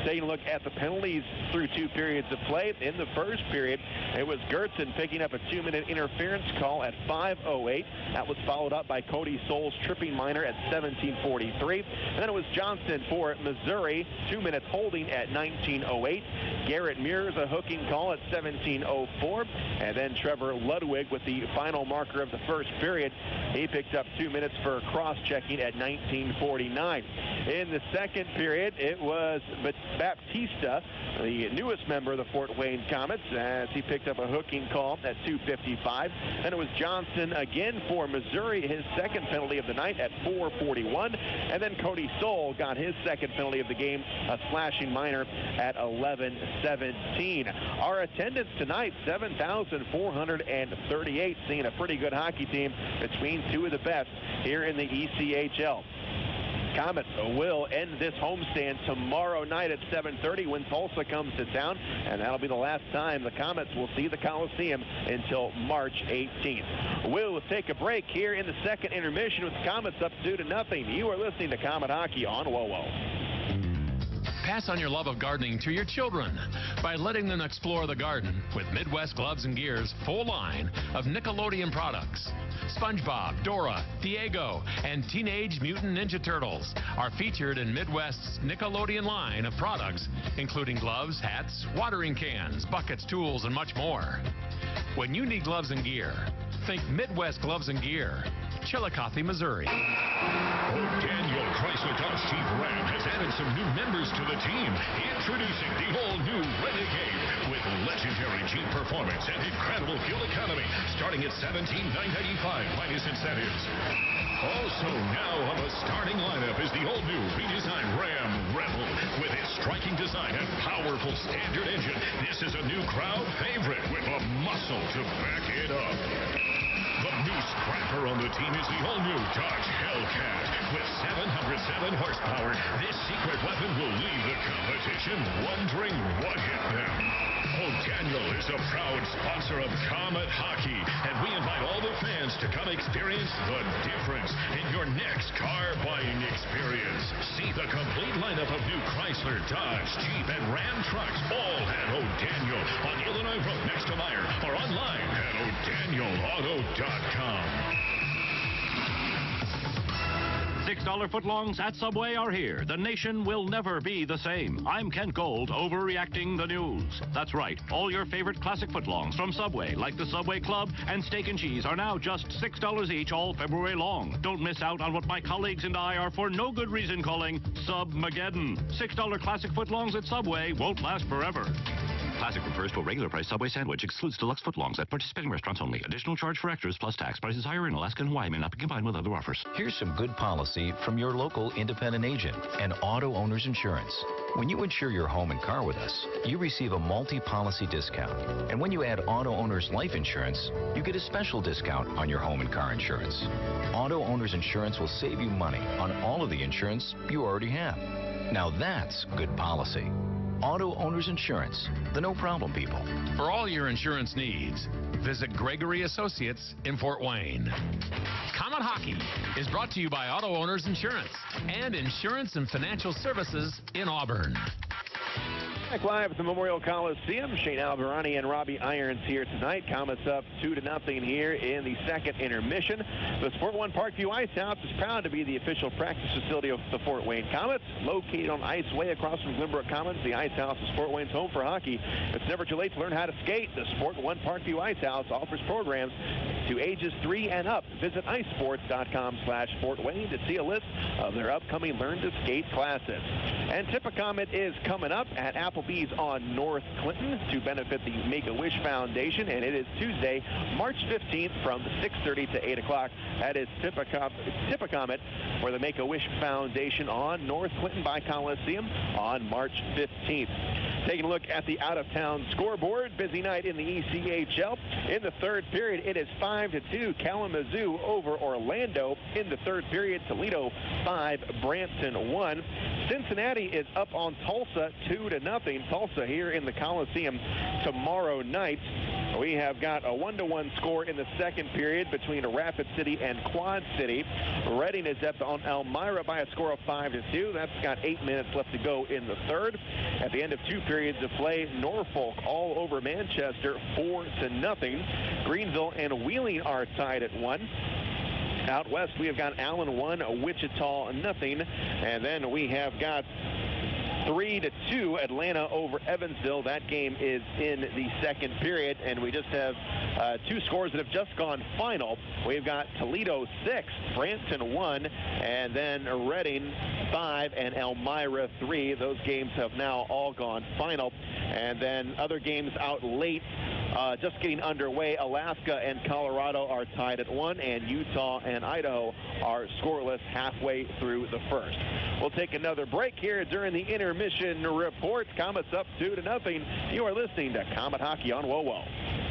Taking a look at the penalties through 2 periods of play. In the first period, it was Geertsen picking up a 2-minute interference call at 5:08. That was followed up by Cody Souls tripping minor at 17:43. And then it was Johnston for Missouri, 2 minutes holding at 19:08. Garrett Meurs, a hooking call at 17:04. And then Trevor Ludwig with the final marker of the first period. He picked up 2 minutes for cross-checking at 19:49. In the second period, it was Baptista, the newest member of the Fort Wayne Komets, as he picked up a hooking call at 2:55. Then it was Johnson again for Missouri, his second penalty of the night at 4:41. And then Cody Soul got his second penalty of the game, a slashing minor at 11:17. Our attendance tonight, 7,438, seeing a pretty good hockey team between two of the best here in the ECHL. Komets will end this homestand tomorrow night at 7:30 when Tulsa comes to town, and that'll be the last time the Komets will see the Coliseum until March 18th. We'll take a break here in the second intermission with the Komets up 2-0. You are listening to Komet Hockey on WOWO. Pass on your love of gardening to your children by letting them explore the garden with Midwest Gloves and Gear's full line of Nickelodeon products. SpongeBob, Dora, Diego, and Teenage Mutant Ninja Turtles are featured in Midwest's Nickelodeon line of products, including gloves, hats, watering cans, buckets, tools, and much more. When you need gloves and gear, think Midwest Gloves and Gear, Chillicothe, Missouri. Daniel Chrysler Dodge Jeep Ram has added some new members to the team. Introducing the all-new Renegade with legendary Jeep performance and incredible fuel economy, starting at $17,995 minus incentives. Also now on the starting lineup is the all-new redesigned Ram Rebel. With its striking design and powerful standard engine, this is a new crowd favorite with a muscle to back it up. The new scrapper on the team is the all-new Dodge Hellcat. With 707 horsepower, this secret weapon will leave the competition wondering what hit them. O'Daniel is a proud sponsor of Komet Hockey, and we invite all the fans to come experience the difference in your next car buying experience. See the complete lineup of new Chrysler, Dodge, Jeep, and Ram trucks, all at O'Daniel on Illinois Road next to Meyer, or online at o'danielauto.com. $6 footlongs at Subway are here. The nation will never be the same. I'm Kent Gold, overreacting the news. That's right. All your favorite classic footlongs from Subway, like the Subway Club and Steak and Cheese, are now just $6 each all February long. Don't miss out on what my colleagues and I are for no good reason calling Submageddon. $6 classic footlongs at Subway won't last forever. Classic refers to a regular price Subway sandwich. Excludes deluxe footlongs at participating restaurants only. Additional charge for extras plus tax. Prices higher in Alaska and Hawaii. May not be combined with other offers. Here's some good policy from your local independent agent and Auto Owners Insurance. When you insure your home and car with us, you receive a multi-policy discount. And when you add Auto Owners Life Insurance, you get a special discount on your home and car insurance. Auto Owners Insurance will save you money on all of the insurance you already have. Now that's good policy. Auto Owners Insurance, the no-problem people. For all your insurance needs, visit Gregory Associates in Fort Wayne. Comet Hockey is brought to you by Auto Owners Insurance and Insurance and Financial Services in Auburn. Back live at the Memorial Coliseum. Shane Alvarani and Robbie Irons here tonight. Comets up 2-0 here in the second intermission. The Sport One Parkview Ice House is proud to be the official practice facility of the Fort Wayne Komets. Located on Ice Way across from Glenbrook Commons, the Ice House is Fort Wayne's home for hockey. It's never too late to learn how to skate. The Sport One Parkview Ice House offers programs to ages 3 and up. Visit icesports.com/Fort Wayne to see a list of their upcoming Learn to Skate classes. And Tipacomet is coming up at Applebee's on North Clinton to benefit the Make-A-Wish Foundation, and it is Tuesday, March 15th from 6:30 to 8 o'clock. That is Tipacomet for the Make-A-Wish Foundation on North Clinton by Coliseum on March 15th. Taking a look at the out-of-town scoreboard, busy night in the ECHL. In the third period, it is 5-2 Kalamazoo over Orlando. In the third period, Toledo 5, Branson 1. Cincinnati is up on Tulsa 2-0. Tulsa here in the Coliseum tomorrow night. We have got a 1-1 score in the second period between Rapid City and Quad City. Reading is up on Elmira by a score of 5-2. That's got 8 minutes left to go in the third. At the end of 2 periods of play, Norfolk all over Manchester 4-0. Greenville and Wheeling are tied at 1. Out west, we have got Allen 1, Wichita 0. And then we have got 3-2 Atlanta over Evansville. That game is in the second period, and we just have 2 scores that have just gone final. We've got Toledo 6, Branson 1, and then Reading 5 and Elmira 3. Those games have now all gone final. And then other games out late, just getting underway. Alaska and Colorado are tied at 1, and Utah and Idaho are scoreless halfway through the first. We'll take another break here during the intermission reports. Comets up 2-0. You are listening to Comet Hockey on WoWo.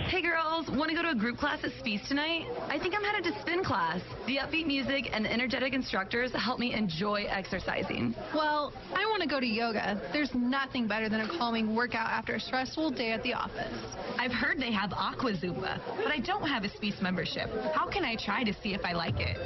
Hey girls, want to go to a group class at Speece tonight? I think I'm headed to spin class. The upbeat music and the energetic instructors help me enjoy exercising. Well, I want to go to yoga. There's nothing better than a calming workout after a stressful day at the office. I've heard they have Aqua Zumba, but I don't have a Speece membership. How can I try to see if I like it?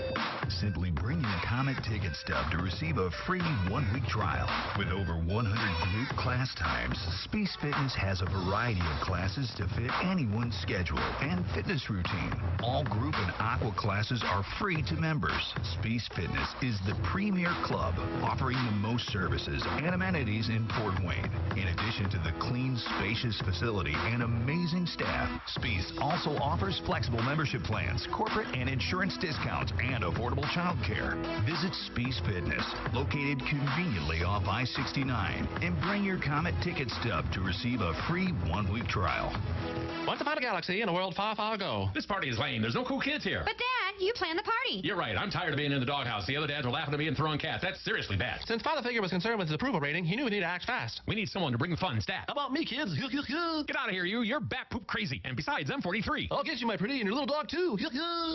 Simply bring your Comet ticket stub to receive a free 1-week trial. With over 100 group class times, Speece Fitness has a variety of classes to fit anyone's schedule and fitness routine. All group and aqua classes are free to members. Speece Fitness is the premier club offering the most services and amenities in Fort Wayne. In addition to the clean, spacious facility and amazing staff, Speece also offers flexible membership plans, corporate and insurance discounts, and affordable child care. Visit Speece Fitness, located conveniently off I-69, and bring your Comet ticket stub to receive a free 1-week trial. Once upon a galaxy in a world far, far ago. This party is lame. There's no cool kids here. But Dad, you planned the party. You're right. I'm tired of being in the doghouse. The other dads were laughing at me and throwing cats. That's seriously bad. Since Father Figure was concerned with his approval rating, he knew we needed to act fast. We need someone to bring the fun stat. How about me, kids? Get out of here, you. You're bat poop crazy. And besides, I'm 43. I'll get you, my pretty, and your little dog, too.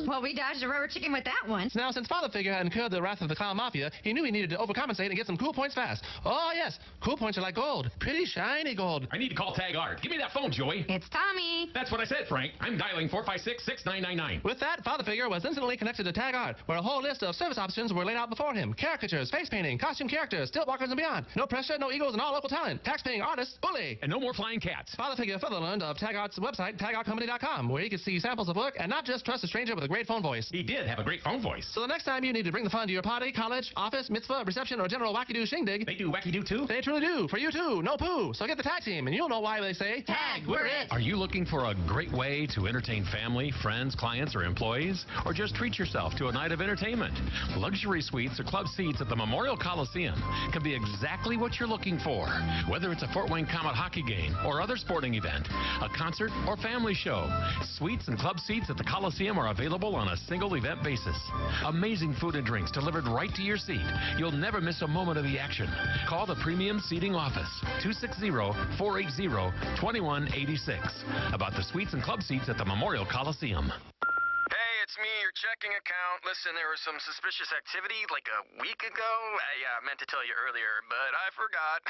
Well, we dodged a rubber chicken with that one. Now, since Father Figure had incurred the wrath of the clown mafia, he knew he needed to overcompensate and get some cool points fast. Oh, yes. Cool points are like gold. Pretty shiny gold. I need to call Tag Art. Give me that phone, Joey. It's Tommy. That's what I said, Frank. I'm dialing 456-6999. With that, Father Figure was instantly connected to Tag Art, where a whole list of service options were laid out before him. Caricatures, face painting, costume characters, stilt walkers, and beyond. No pressure, no egos, and all local talent. Tax-paying artists, bully. And no more flying cats. Father Figure further learned of Tag Art's website, tagartcompany.com, where he could see samples of work and not just trust a stranger with a great phone voice. He did have a great phone voice. So the next time you need to bring the fun to your party, college, office, mitzvah, reception, or general wacky-doo shindig. They do wacky-doo too? They truly do. For you too. No poo. So get the tag team, and you'll know why they say, Tag, we're it. Are you looking for a great way to entertain family, friends, clients, or employees? Or just treat yourself to a night of entertainment? Luxury suites or club seats at the Memorial Coliseum can be exactly what you're looking for. Whether it's a Fort Wayne Comet hockey game or other sporting event, a concert or family show, suites and club seats at the Coliseum are available on a single event basis. Amazing food and drinks delivered right to your seat. You'll never miss a moment of the action. Call the Premium Seating Office, 260-480-2186, about the suites and club seats at the Memorial Coliseum. Hey, it's me, your checking account. Listen, there was some suspicious activity like a week ago. Yeah, I meant to tell you earlier, but I forgot.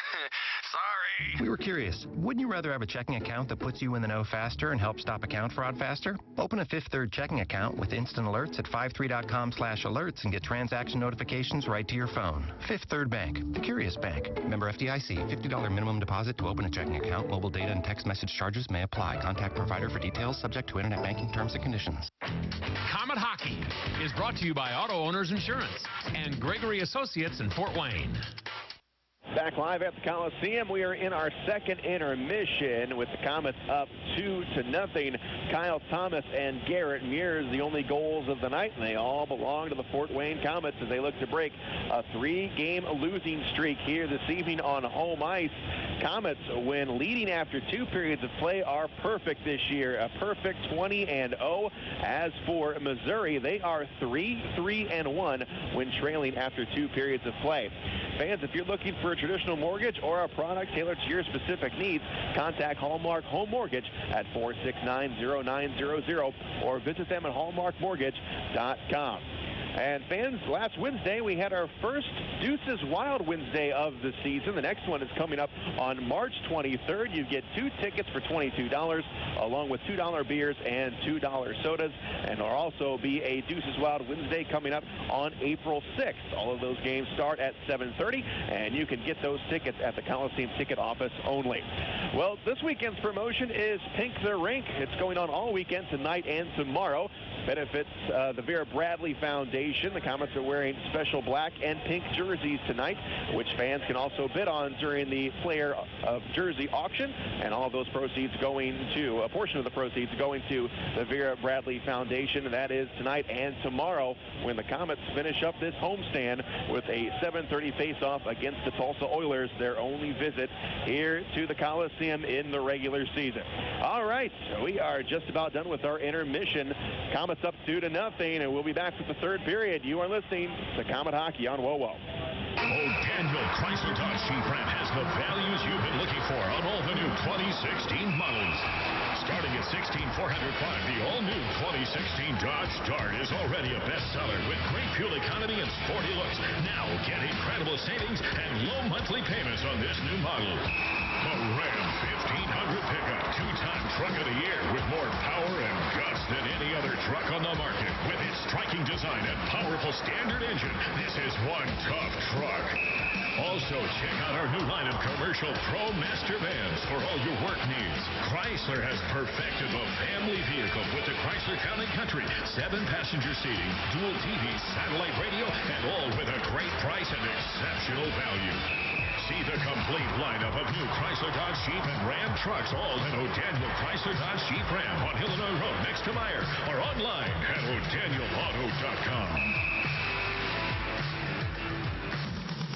Sorry. We were curious. Wouldn't you rather have a checking account that puts you in the know faster and helps stop account fraud faster? Open a Fifth Third checking account with instant alerts at 53.com/alerts and get transaction notifications right to your phone. Fifth Third Bank, the curious bank. Member FDIC. $50 minimum deposit to open a checking account. Mobile data and text message charges may apply. Contact provider for details, subject to internet banking terms and conditions. Comet Hockey is brought to you by Auto Owners Insurance and Gregory Associates in Fort Wayne. Back live at the Coliseum, we are in our second intermission with the Komets up 2-0. Kyle Thomas and Garrett Meurs, the only goals of the night, and they all belong to the Fort Wayne Komets as they look to break a 3-game losing streak here this evening on home ice. Komets, when leading after 2 periods of play, are perfect this year, a perfect 20-0. As for Missouri, they are 3-3-1 when trailing after 2 periods of play. Fans, if you're looking for a traditional mortgage or a product tailored to your specific needs, contact Hallmark Home Mortgage at 469-0900 or visit them at hallmarkmortgage.com. And fans, last Wednesday we had our first Deuces Wild Wednesday of the season. The next one is coming up on March 23rd. You get 2 tickets for $22, along with $2 beers and $2 sodas. And there'll also be a Deuces Wild Wednesday coming up on April 6th. All of those games start at 7:30, and you can get those tickets at the Coliseum ticket office only. Well, this weekend's promotion is Pink the Rink. It's going on all weekend, tonight and tomorrow. Benefits the Vera Bradley Foundation. The Komets are wearing special black and pink jerseys tonight, which fans can also bid on during the player of jersey auction. And all of those proceeds going to, a portion of the proceeds going to the Vera Bradley Foundation. And that is tonight and tomorrow when the Komets finish up this homestand with a 7:30 face-off against the Tulsa Oilers, their only visit here to the Coliseum in the regular season. All right, so we are just about done with our intermission. Komets up 2-0, and we'll be back with the third period. You are listening to Komet Hockey on WOWO. Daniel Chrysler Dodge Jeep Ram has the values you've been looking for on all the new 2016 models. Starting at $16,405, the all-new 2016 Dodge Dart is already a bestseller with great fuel economy and sporty looks. Now get incredible savings and low monthly payments on this new model. The Ram 1500 pickup, 2-time truck of the year with more power and guts than any other truck on the market. With its striking design and powerful standard engine, this is one tough truck. Also, check out our new line of commercial Pro Master vans for all your work needs. Chrysler has perfected the family vehicle with the Chrysler Town & Country, 7-passenger seating, dual TV, satellite radio, and all with a great price and exceptional value. See the complete lineup of new Chrysler, Dodge, Jeep, and Ram trucks, all at O'Daniel Chrysler, Dodge, Jeep, Ram on Illinois Road next to Meyer, or online at o'danielauto.com.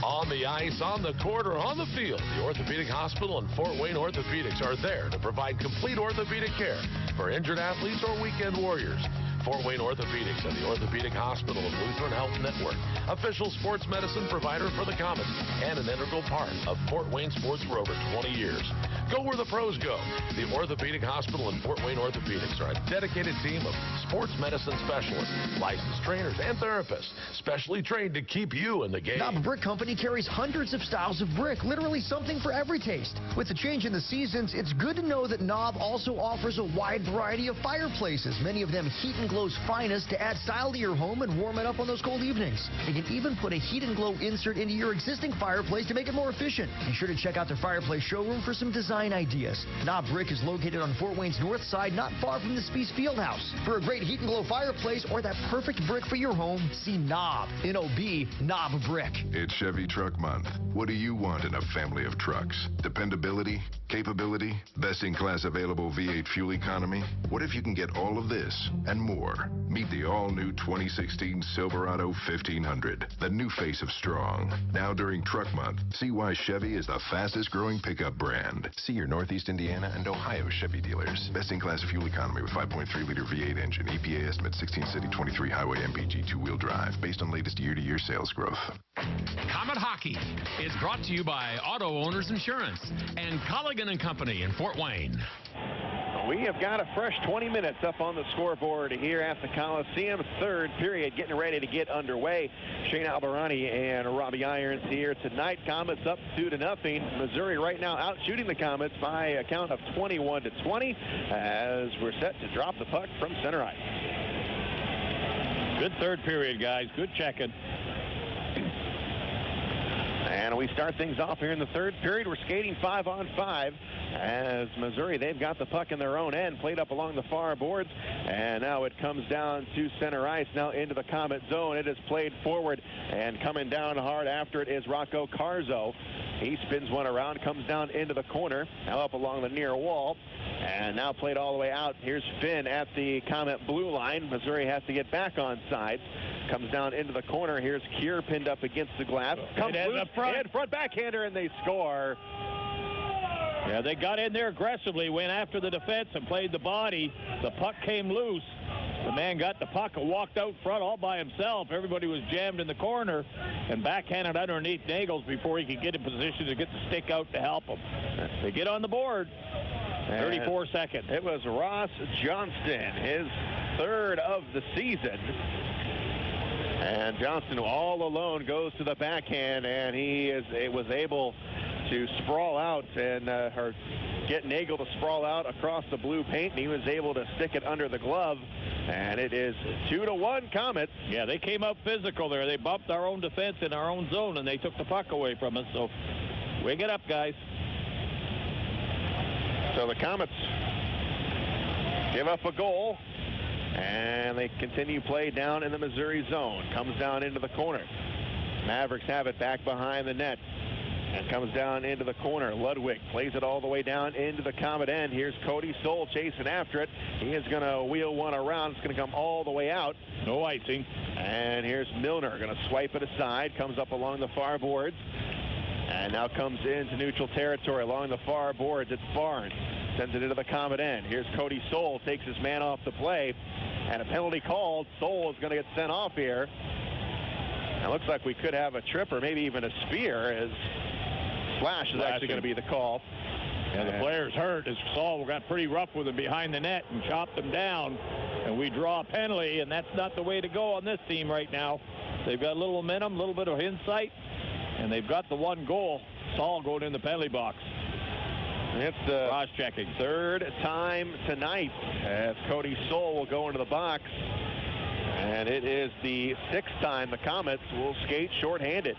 On the ice, on the court, or on the field, the Orthopedic Hospital and Fort Wayne Orthopedics are there to provide complete orthopedic care for injured athletes or weekend warriors. Fort Wayne Orthopedics and the Orthopedic Hospital of Lutheran Health Network, official sports medicine provider for the Komets, and an integral part of Fort Wayne sports for over 20 years. Go where the pros go. The Orthopedic Hospital and Fort Wayne Orthopedics are a dedicated team of sports medicine specialists, licensed trainers, and therapists, specially trained to keep you in the game. Knob Brick Company carries hundreds of styles of brick, literally something for every taste. With the change in the seasons, it's good to know that Knob also offers a wide variety of fireplaces, many of them Heat and Glow's finest, to add style to your home and warm it up on those cold evenings. You can even put a Heat and Glow insert into your existing fireplace to make it more efficient. Be sure to check out their fireplace showroom for some design ideas. Knob Brick is located on Fort Wayne's north side, not far from the Speece Fieldhouse. For a great Heat and Glow fireplace or that perfect brick for your home, see Knob, N-O-B, Knob Brick. It's Chevy Truck Month. What do you want in a family of trucks? Dependability? Capability? Best-in-class available V8 fuel economy? What if you can get all of this and more? Meet the all-new 2016 Silverado 1500, the new face of strong. Now during Truck Month, see why Chevy is the fastest-growing pickup brand. See your Northeast Indiana and Ohio Chevy dealers. Best-in-class fuel economy with 5.3-liter V8 engine. EPA estimate 16 city, 23 highway MPG two-wheel drive based on latest year-to-year sales growth. Komet Hockey is brought to you by Auto Owners Insurance and Colligan & Company in Fort Wayne. We have got a fresh 20 minutes up on the scoreboard here at the Coliseum. Third period getting ready to get underway. Shane Albarani and Robbie Irons here tonight. Komets up 2-0. Missouri right now out shooting the Komets by a count of 21-20 as we're set to drop the puck from center ice. Good third period, guys. Good checking. And we start things off here in the third period. We're skating 5-on-5 as Missouri, they've got the puck in their own end, played up along the far boards, and now it comes down to center ice, now into the Komet zone. It is played forward, and coming down hard after it is Rocco Carzo. He spins one around, comes down into the corner, now up along the near wall, and now played all the way out. Here's Finn at the Komet blue line. Missouri has to get back on sides. Comes down into the corner. Here's Kier pinned up against the glass. Comes loose, in front backhander, and they score. Yeah, they got in there aggressively, went after the defense and played the body. The puck came loose. The man got the puck and walked out front all by himself. Everybody was jammed in the corner and backhanded underneath Nagle before he could get in position to get the stick out to help him. They get on the board. 34 seconds. It was Ross Johnston, his third of the season. And Johnston all alone goes to the backhand, and he was able to sprawl out and get Nagle to sprawl out across the blue paint, and he was able to stick it under the glove. And it is 2-1 Komets. Yeah, they came up physical there. They bumped our own defense in our own zone, and they took the puck away from us. So wake it up, guys. So the Komets give up a goal, and they continue play down in the Missouri zone. Comes down into the corner. Mavericks have it back behind the net. And comes down into the corner. Ludwig plays it all the way down into the Komet end. Here's Cody Soul chasing after it. He is going to wheel one around. It's going to come all the way out. No icing. And here's Milner going to swipe it aside. Comes up along the far boards. And now comes into neutral territory along the far boards. It's Barnes. Sends it into the Komet end. Here's Cody Soul. Takes his man off the play. And a penalty called. Soul is going to get sent off here. It looks like we could have a trip or maybe even a spear as Flash is actually going to be the call. And the player's hurt as Saul got pretty rough with him behind the net and chopped him down. And we draw a penalty, and that's not the way to go on this team right now. They've got a little momentum, a little bit of insight, and they've got the one goal. Saul going in the penalty box. It's the cross-checking third time tonight as Cody Soul will go into the box. And it is the sixth time the Komets will skate shorthanded.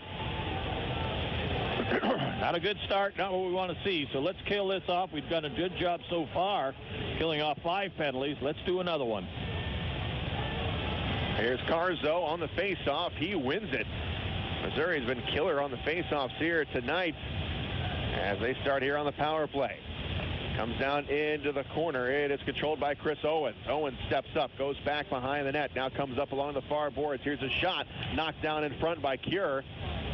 Not a good start, not what we want to see. So let's kill this off. We've done a good job so far, killing off 5 penalties. Let's do another one. Here's Carzo on the faceoff. He wins it. Missouri's been killer on the faceoffs here tonight as they start here on the power play. Comes down into the corner. It is controlled by Chris Owens. Owens steps up, goes back behind the net. Now comes up along the far boards. Here's a shot knocked down in front by Cure.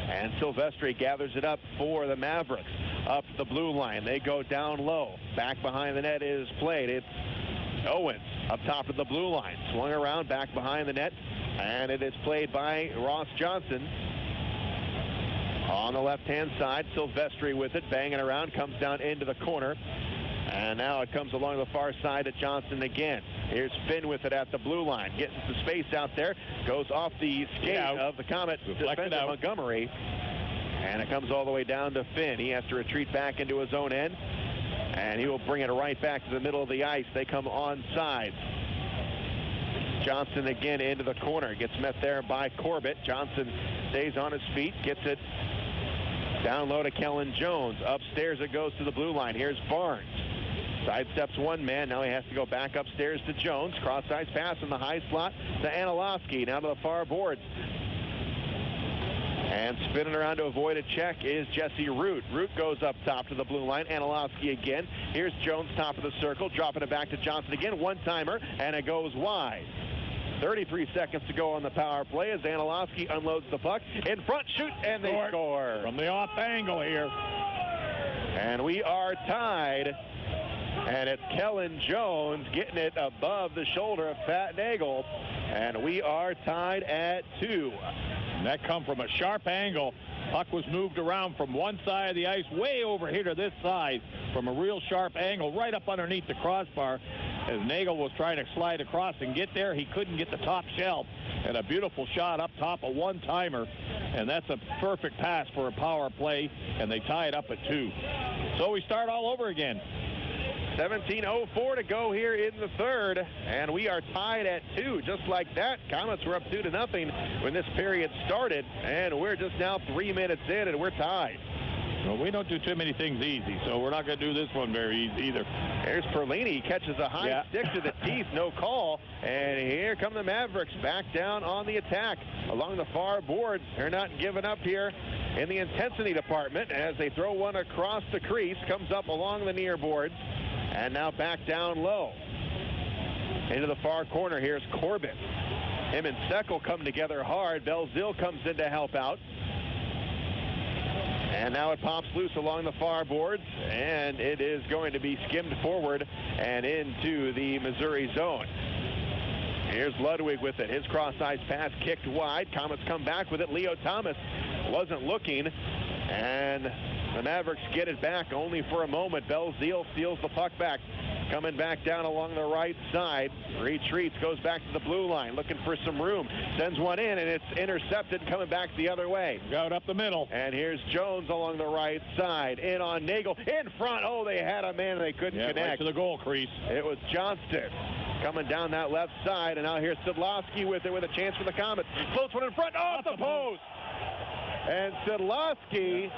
And Szydlowski gathers it up for the Mavericks. Up the blue line. They go down low. Back behind the net is played. It's Owens up top of the blue line. Swung around back behind the net. And it is played by Ross Johnson. On the left-hand side, Szydlowski with it. Banging around. Comes down into the corner. And now it comes along the far side to Johnson again. Here's Finn with it at the blue line. Getting some space out there. Goes off the skate of the Komet defender Montgomery. And it comes all the way down to Finn. He has to retreat back into his own end. And he will bring it right back to the middle of the ice. They come onside. Johnson again into the corner. Gets met there by Corbett. Johnson stays on his feet. Gets it down low to Kellen Jones. Upstairs it goes to the blue line. Here's Barnes. Sidesteps one man. Now he has to go back upstairs to Jones. Cross-ice pass in the high slot to Szydlowski. Now to the far boards. And spinning around to avoid a check is Jesse Root. Root goes up top to the blue line. Szydlowski again. Here's Jones top of the circle. Dropping it back to Johnson again. One-timer. And it goes wide. 33 seconds to go on the power play as Szydlowski unloads the puck. In front, shoot, and they score. From the off angle here. And we are tied. And it's Kellen Jones getting it above the shoulder of Pat Nagle. And we are tied at 2. And that come from a sharp angle puck was moved around from one side of the ice way over here to this side from a real sharp angle right up underneath the crossbar. As Nagle was trying to slide across and get there, he couldn't get the top shelf. And a beautiful shot up top, a one-timer. And that's a perfect pass for a power play, and they tie it up at 2. So we start all over again. 17:04 to go here in the third, and we are tied at 2. Just like that, Komets were up 2-0 when this period started, and we're just now 3 minutes in, and we're tied. Well, we don't do too many things easy, so we're not going to do this one very easy either. There's Perlini. He catches a high stick to the teeth. No call. And here come the Mavericks back down on the attack along the far boards. They're not giving up here in the intensity department as they throw one across the crease. Comes up along the near boards. And now back down low. Into the far corner. Here's Corbett. Him and Seckel come together hard. Belzile comes in to help out. And now it pops loose along the far boards, and it is going to be skimmed forward and into the Missouri zone. Here's Ludwig with it. His cross-ice pass kicked wide. Komets come back with it. Leo Thomas wasn't looking, and the Mavericks get it back only for a moment. Belzile steals the puck back. Coming back down along the right side. Retreats, goes back to the blue line, looking for some room. Sends one in, and it's intercepted, coming back the other way. Got up the middle. And here's Jones along the right side. In on Nagle. In front. Oh, they had a man, and they couldn't connect. Right to the goal crease. It was Johnston coming down that left side, and now here's Szydlowski with it with a chance for the Komets. Floats one in front. Off the post. And Szydlowski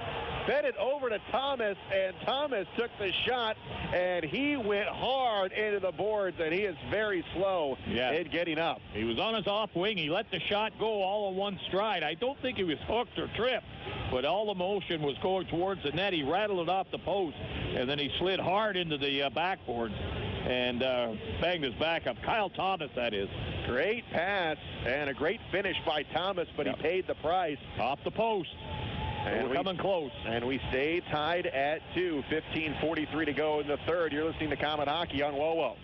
fed it over to Thomas, and Thomas took the shot, and he went hard into the boards, and he is very slow in getting up. He was on his off wing. He let the shot go all in one stride. I don't think he was hooked or tripped, but all the motion was going towards the net. He rattled it off the post, and then he slid hard into the backboards and banged his back up. Kyle Thomas, that is. Great pass and a great finish by Thomas, but he paid the price. Off the post. And we're coming close. And we stay tied at 2. 15:43 to go in the third. You're listening to Komet Hockey on WOWO.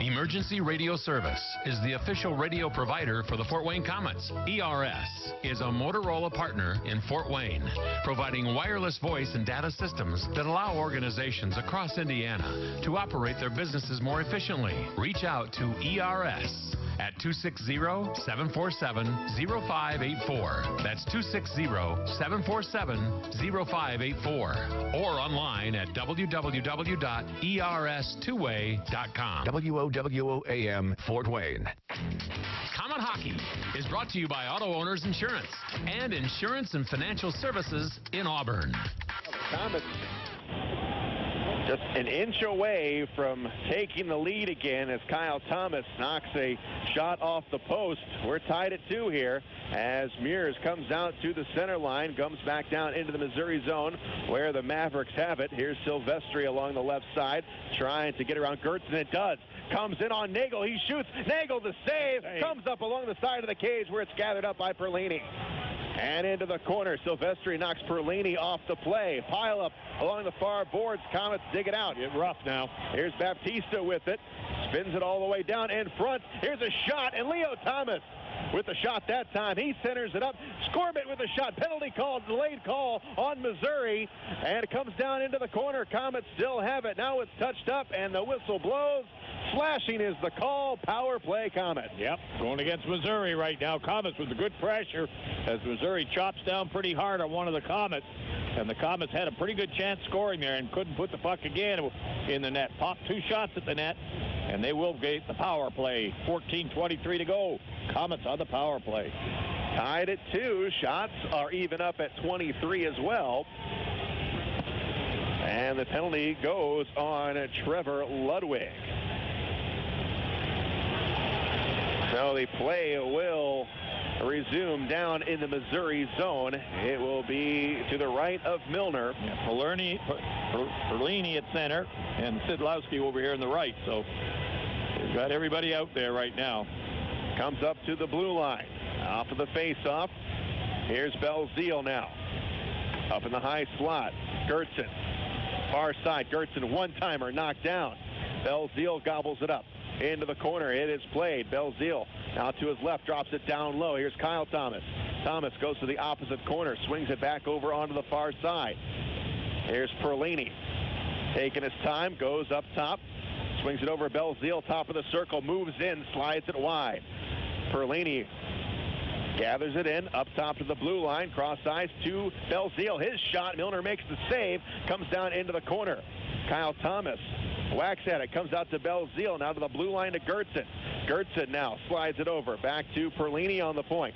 Emergency Radio Service is the official radio provider for the Fort Wayne Komets. ERS is a Motorola partner in Fort Wayne, providing wireless voice and data systems that allow organizations across Indiana to operate their businesses more efficiently. Reach out to ERS at 260-747-0584. That's 260-747-0584. Or online at www.ers2way.com. WOWOAM Fort Wayne. Komet Hockey is brought to you by Auto Owners Insurance and Insurance and Financial Services in Auburn. Komets just an inch away from taking the lead again as Kyle Thomas knocks a shot off the post. We're tied at 2 here as Meurs comes out to the center line, comes back down into the Missouri zone where the Mavericks have it. Here's Szydlowski along the left side trying to get around Geertsen. It does. Comes in on Nagle. He shoots. Nagle the save. Comes up along the side of the cage where it's gathered up by Perlini. And into the corner. Szydlowski knocks Perlini off the play. Pile up along the far boards. Komets dig it out. Get rough now. Here's Baptista with it. Spins it all the way down in front. Here's a shot, and Leo Thomas with the shot that time. He centers it up. Corbett with a shot. Penalty call, delayed call on Missouri. And it comes down into the corner. Komets still have it. Now it's touched up, and the whistle blows. Slashing is the call. Power play Komets. Yep, going against Missouri right now. Komets with the good pressure as Missouri chops down pretty hard on one of the Komets. And the Komets had a pretty good chance scoring there and couldn't put the puck again in the net. Popped 2 shots at the net, and they will get the power play. 14:23 to go. Komets on the power play. Tied at 2. Shots are even up at 23 as well. And the penalty goes on Trevor Ludwig. So the play will resume down in the Missouri zone. It will be to the right of Milner. Yeah, Perlini at center and Szydlowski over here on the right. So they've got everybody out there right now. Comes up to the blue line. Off of the face-off. Here's Belzile now. Up in the high slot. Geertsen. Far side. Geertsen one-timer knocked down. Belzile gobbles it up. Into the corner. It is played. Belzile now to his left. Drops it down low. Here's Kyle Thomas. Thomas goes to the opposite corner, swings it back over onto the far side. Here's Perlini. Taking his time, goes up top, swings it over Belzile, top of the circle, moves in, slides it wide. Perlini gathers it in, up top to the blue line, cross ice to Belzile. His shot, Milner makes the save, comes down into the corner. Kyle Thomas whacks at it, comes out to Belzile, now to the blue line to Geertsen. Geertsen now slides it over, back to Perlini on the point.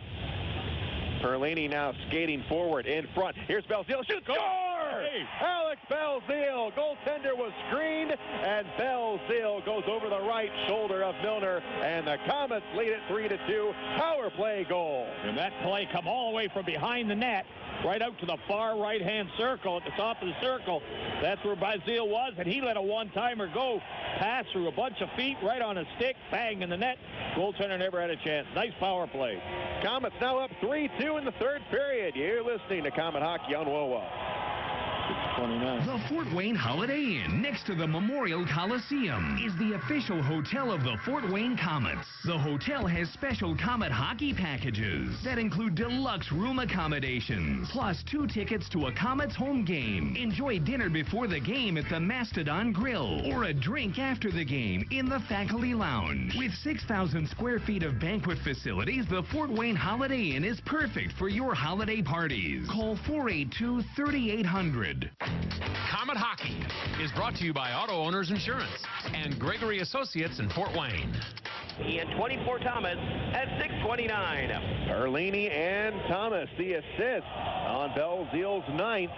Perlini now skating forward in front. Here's Belzile, shoots, score! Hey. Alex Belzile, goaltender was screened, and Belzile goes over the right shoulder of Milner, and the Komets lead it 3-2. Power play goal. And that play come all the way from behind the net, right out to the far right-hand circle, at the top of the circle. That's where Belzile was, and he let a one-timer go. Pass through a bunch of feet, right on a stick, bang in the net. Goaltender never had a chance. Nice power play. Komets now up 3-2 in the third period. You're listening to Komet Hockey on WOWO. The Fort Wayne Holiday Inn, next to the Memorial Coliseum, is the official hotel of the Fort Wayne Komets. The hotel has special Komet hockey packages that include deluxe room accommodations, plus 2 tickets to a Komets home game. Enjoy dinner before the game at the Mastodon Grill, or a drink after the game in the Faculty Lounge. With 6,000 square feet of banquet facilities, the Fort Wayne Holiday Inn is perfect for your holiday parties. Call 482-3800. Komet Hockey is brought to you by Auto Owners Insurance and Gregory Associates in Fort Wayne. And 24 Thomas at 6:29. Perlini and Thomas, the assist on Belzile's 9th.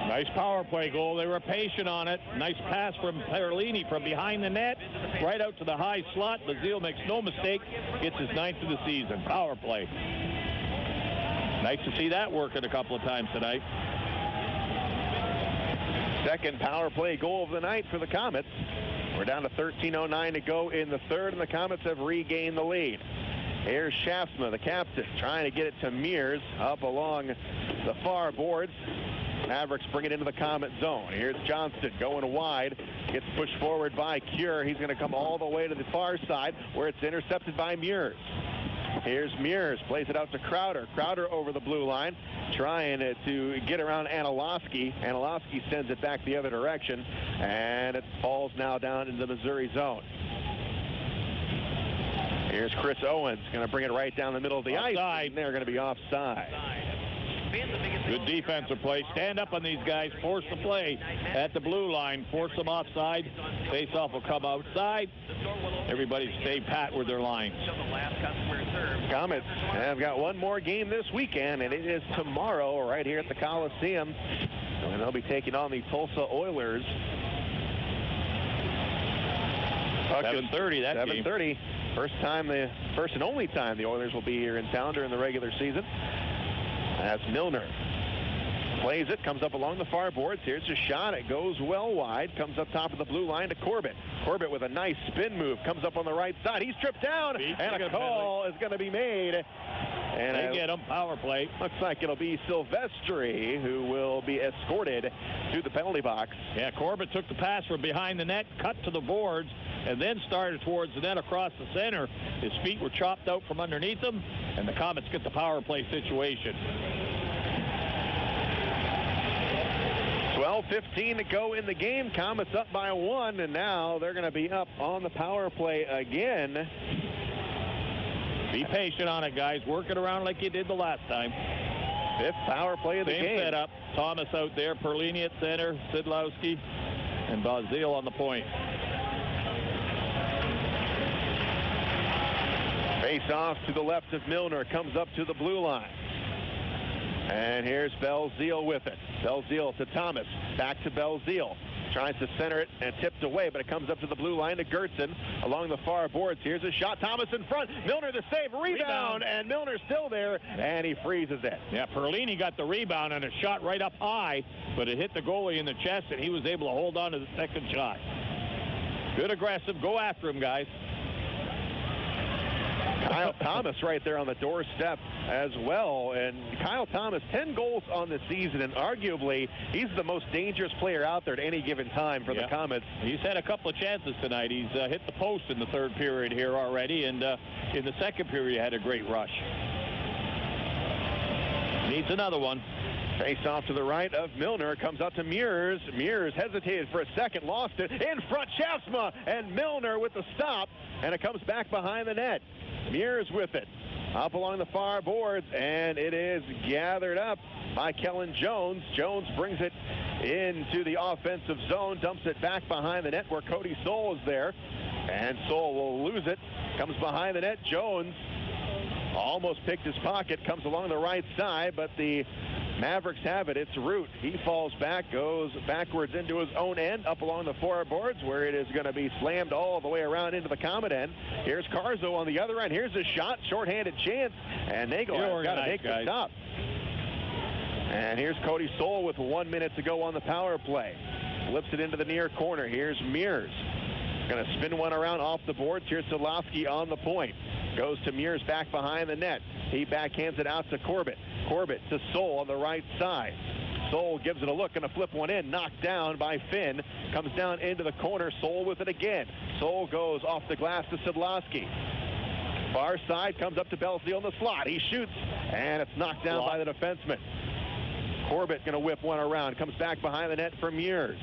Nice power play goal. They were patient on it. Nice pass from Perlini from behind the net, right out to the high slot. Belzile makes no mistake, gets his 9th of the season. Power play. Nice to see that working a couple of times tonight. Second power play goal of the night for the Komets. We're down to 13:09 to go in the third, and the Komets have regained the lead. Here's Schaafsma, the captain, trying to get it to Meurs up along the far boards. Mavericks bring it into the Komet zone. Here's Johnston going wide. Gets pushed forward by Cure. He's going to come all the way to the far side where it's intercepted by Meurs. Here's Meurs, plays it out to Crowder. Crowder over the blue line, trying to get around Anilowski. Anilowski sends it back the other direction, and it falls now down into the Missouri zone. Here's Chris Owens, going to bring it right down the middle of the ice, and they're going to be offside. Good defensive play. Stand up on these guys. Force the play at the blue line. Force them offside. Face-off will come outside. Everybody stay pat with their lines. Komets have got one more game this weekend, and it is tomorrow right here at the Coliseum. And they'll be taking on the Tulsa Oilers. 7:30 that 7:30. game. First and only time the Oilers will be here in town during the regular season. As Milner plays it, comes up along the far boards. Here's a shot. It goes well wide. Comes up top of the blue line to Corbett. Corbett with a nice spin move. Comes up on the right side. He's tripped down, and a call is going to be made. And they get him. Power play. Looks like it'll be Szydlowski who will be escorted to the penalty box. Yeah, Corbett took the pass from behind the net, cut to the boards, and then started towards the net across the center. His feet were chopped out from underneath him, and the Komets get the power play situation. 12:15 to go in the game. Komets up by 1, and now they're going to be up on the power play again. Be patient on it, guys. Work it around like you did the last time. 5th power play of the game. Same setup. Thomas out there, Perlini at center, Szydlowski, and Belzile on the point. Face off to the left of Milner. Comes up to the blue line. And here's Belzile with it. Belzile to Thomas. Back to Belzile. Tries to center it and tipped away, but it comes up to the blue line to Geertsen along the far boards. Here's a shot. Thomas in front. Milner the save. Rebound. And Milner's still there, and he freezes it. Yeah, Perlini got the rebound and a shot right up high, but it hit the goalie in the chest, and he was able to hold on to the second shot. Good aggressive. Go after him, guys. Kyle Thomas right there on the doorstep as well. And Kyle Thomas, 10 goals on the season, and arguably he's the most dangerous player out there at any given time for the Komets. He's had a couple of chances tonight. He's hit the post in the third period here already, and in the second period he had a great rush. Needs another one. Face off to the right of Milner. Comes out to Meurs. Meurs hesitated for a second. Lost it. In front, Schaafsma. And Milner with the stop. And it comes back behind the net. Meurs with it. Up along the far boards. And it is gathered up by Kellen Jones. Jones brings it into the offensive zone. Dumps it back behind the net where Cody Soul is there. And Soul will lose it. Comes behind the net. Jones almost picked his pocket. Comes along the right side. But the Mavericks have it. It's Root. He falls back, goes backwards into his own end, up along the forboards, where it is going to be slammed all the way around into the Comet end. Here's Carzo on the other end. Here's a shot, shorthanded chance, and Nagle has got to make the stop. And here's Cody Soul with 1 minute to go on the power play. Flips it into the near corner. Here's Meurs. Going to spin one around off the boards. Here's Szydlowski on the point. Goes to Meurs back behind the net. He backhands it out to Corbett. Corbett to Soul on the right side. Soul gives it a look, going to flip one in. Knocked down by Finn. Comes down into the corner. Soul with it again. Soul goes off the glass to Szydlowski. Far side comes up to Belzile in the slot. He shoots, and it's knocked down by the defenseman. Corbett going to whip one around. Comes back behind the net for Meurs.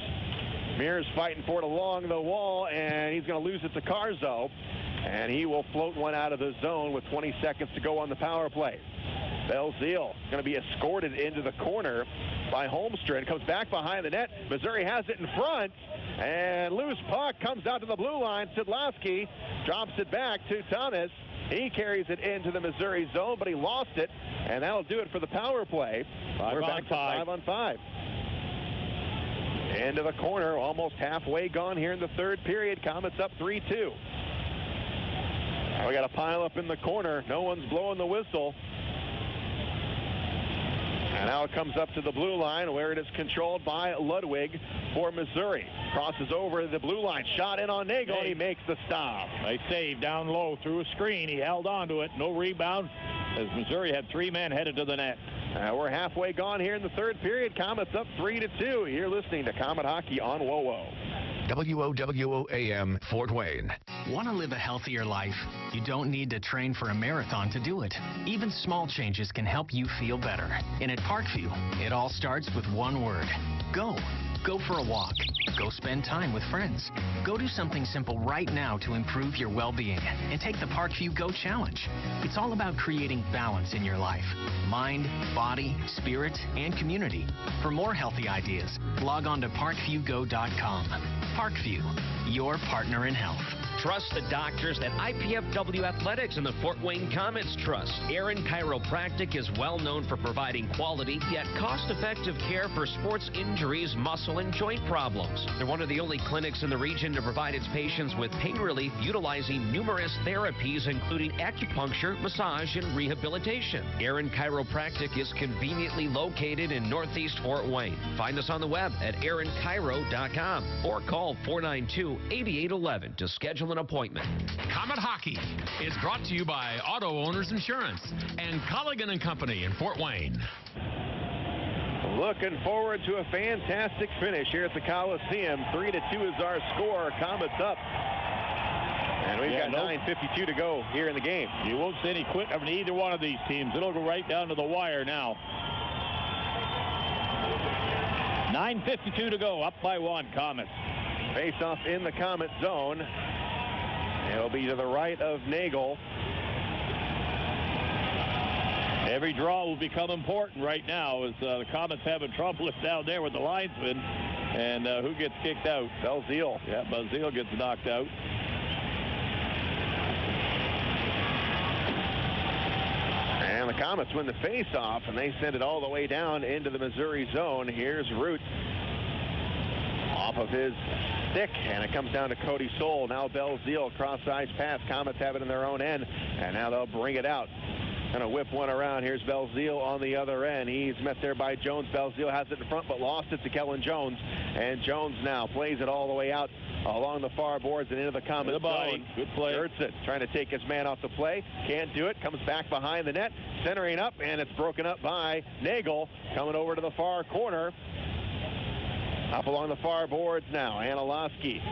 Meurs fighting for it along the wall, and he's going to lose it to Carzo. And he will float one out of the zone with 20 seconds to go on the power play. Belzile going to be escorted into the corner by Holmstrom. Comes back behind the net. Missouri has it in front. And loose puck comes out to the blue line. Szydlowski drops it back to Thomas. He carries it into the Missouri zone, but he lost it. And that'll do it for the power play. We're back to 5 on 5. Into the corner, almost halfway gone here in the third period. Komets up 3-2. We got a pile up in the corner. No one's blowing the whistle. And now it comes up to the blue line where it is controlled by Ludwig for Missouri. Crosses over the blue line. Shot in on Nagle, and he makes the stop. Nice save down low through a screen. He held on to it. No rebound as Missouri had 3 men headed to the net. We're halfway gone here in the third period. Komets up 3-2. You're listening to Comet Hockey on WOWO. WOWO-AM, Fort Wayne. Want to live a healthier life? You don't need to train for a marathon to do it. Even small changes can help you feel better. And at Parkview, it all starts with one word. Go. Go for a walk. Go spend time with friends. Go do something simple right now to improve your well-being and take the Parkview Go Challenge. It's all about creating balance in your life. Mind, body, spirit, and community. For more healthy ideas, log on to parkviewgo.com. Parkview, your partner in health. Trust the doctors at IPFW Athletics and the Fort Wayne Komets Trust. Aaron Chiropractic is well known for providing quality yet cost-effective care for sports injuries, muscle, and joint problems. They're one of the only clinics in the region to provide its patients with pain relief utilizing numerous therapies, including acupuncture, massage, and rehabilitation. Aaron Chiropractic is conveniently located in Northeast Fort Wayne. Find us on the web at aaronchiro.com or call 492-8811 to schedule an appointment. Comet Hockey is brought to you by Auto Owners Insurance and Colligan & Company in Fort Wayne. Looking forward to a fantastic finish here at the Coliseum. 3-2 is our score. Komets up. And we've got 9:52 to go here in the game. You won't see any quit of either one of these teams. It'll go right down to the wire now. 9:52 to go. Up by 1, Komets. Face off in the Comet zone. It'll be to the right of Nagle. Every draw will become important right now as the Komets having trouble down there with the linesman. And who gets kicked out? Belzile. Yeah, Belzile gets knocked out. And the Komets win the face-off, and they send it all the way down into the Missouri zone. Here's Root off of his stick, and it comes down to Cody Soul. Now Belzile, cross-ice pass. Komets have it in their own end, and now they'll bring it out. Gonna whip one around. Here's Belzile on the other end. He's met there by Jones. Belzile has it in front, but lost it to Kellen Jones. And Jones now plays it all the way out along the far boards and into the Komets zone. Good play. Geertsen trying to take his man off the play. Can't do it. Comes back behind the net. Centering up, and it's broken up by Nagle. Coming over to the far corner. Up along the far boards now. Szydlowski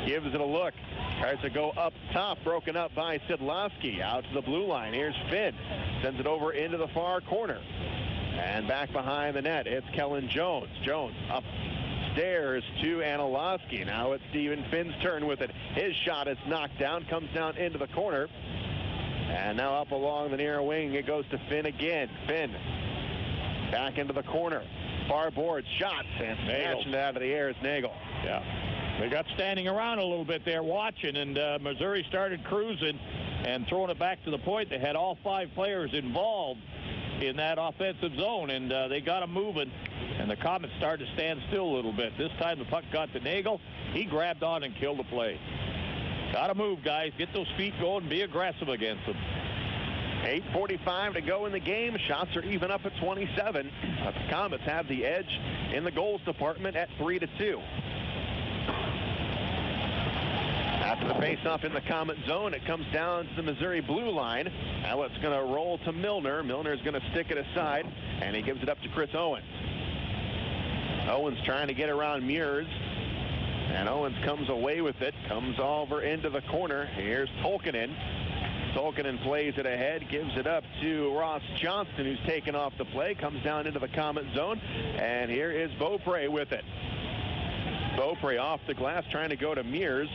gives it a look. Tries to go up top. Broken up by Szydlowski. Out to the blue line. Here's Finn. Sends it over into the far corner. And back behind the net, it's Kellen Jones. Jones upstairs to Szydlowski. Now it's Stephen Finn's turn with it. His shot is knocked down, comes down into the corner. And now up along the near wing, it goes to Finn again. Finn back into the corner. Far board, shots, and snatching it out of the air is Nagle. Yeah. They got standing around a little bit there watching, and Missouri started cruising and throwing it back to the point. They had all 5 players involved in that offensive zone, and they got them moving, and the Komets started to stand still a little bit. This time the puck got to Nagle. He grabbed on and killed the play. Got to move, guys. Get those feet going and be aggressive against them. 8:45 to go in the game. Shots are even up at 27. But the Komets have the edge in the goals department at 3-2. After the faceoff in the Komet zone, it comes down to the Missouri blue line. Now it's going to roll to Milner. Milner's going to stick it aside, and he gives it up to Chris Owens. Owens trying to get around Meurs, and Owens comes away with it. Comes over into the corner. Here's Tolkinen. Tolkinen plays it ahead, gives it up to Ross Johnston, who's taken off the play. Comes down into the Komet zone, and here is Beaupre with it. Beaupre off the glass, trying to go to Meurs.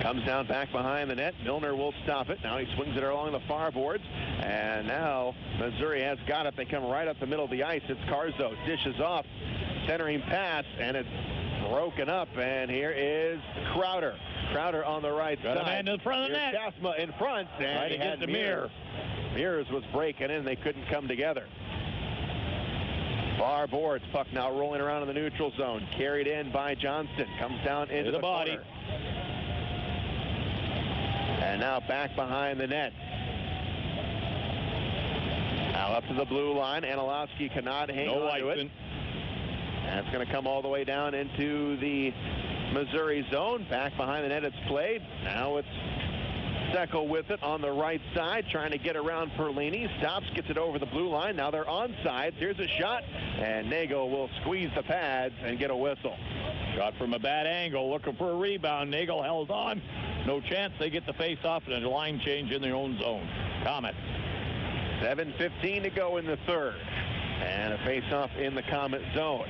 Comes down back behind the net. Milner will stop it. Now he swings it along the far boards. And now Missouri has got it. They come right up the middle of the ice. It's Carzo. Dishes off. Centering pass. And it's broken up. And here is Crowder. Crowder on the right side. Got a man in front of the net. Schaafsma in front. And right he had the Meurs. Meurs was breaking in. They couldn't come together. Far boards. Puck now rolling around in the neutral zone. Carried in by Johnston. Comes down into the body. Corner. And now back behind the net. Now up to the blue line. Szydlowski cannot hang on to it. And it's going to come all the way down into the Missouri zone. Back behind the net it's played. Now it's Steckel with it on the right side, trying to get around Perlini. Stops, gets it over the blue line. Now they're onside. Here's a shot, and Nagle will squeeze the pads and get a whistle. Shot from a bad angle, looking for a rebound. Nagle held on. No chance. They get the face-off and a line change in their own zone. Komets. 7:15 to go in the third. And a face-off in the Komet zone.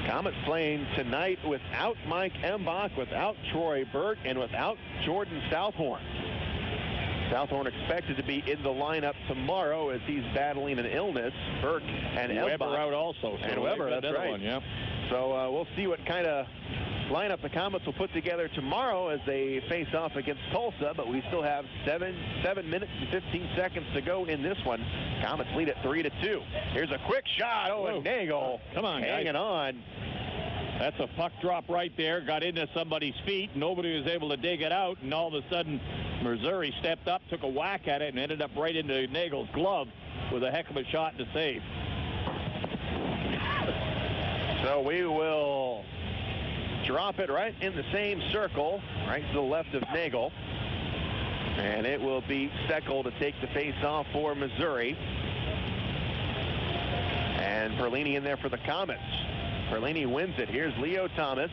Komets playing tonight without Mike Embach, without Troy Berg, and without Jordan Southhorn. Southhorn expected to be in the lineup tomorrow as he's battling an illness. Burke and Weber Embach out also. So and Weber, that's right. One, yeah. So we'll see what kind of lineup the Komets will put together tomorrow as they face off against Tulsa, but we still have 7 minutes and 15 seconds to go in this one. Komets lead at 3-2. Here's a quick shot. Oh, and Nagle come on, hanging guys. on. That's a puck drop right there. Got into somebody's feet. Nobody was able to dig it out, and all of a sudden Missouri stepped up, took a whack at it, and ended up right into Nagle's glove with a heck of a shot to save. So we will drop it right in the same circle, right to the left of Nagle. And it will be Steckel to take the face-off for Missouri. And Perlini in there for the Komets. Perlini wins it. Here's Leo Thomas.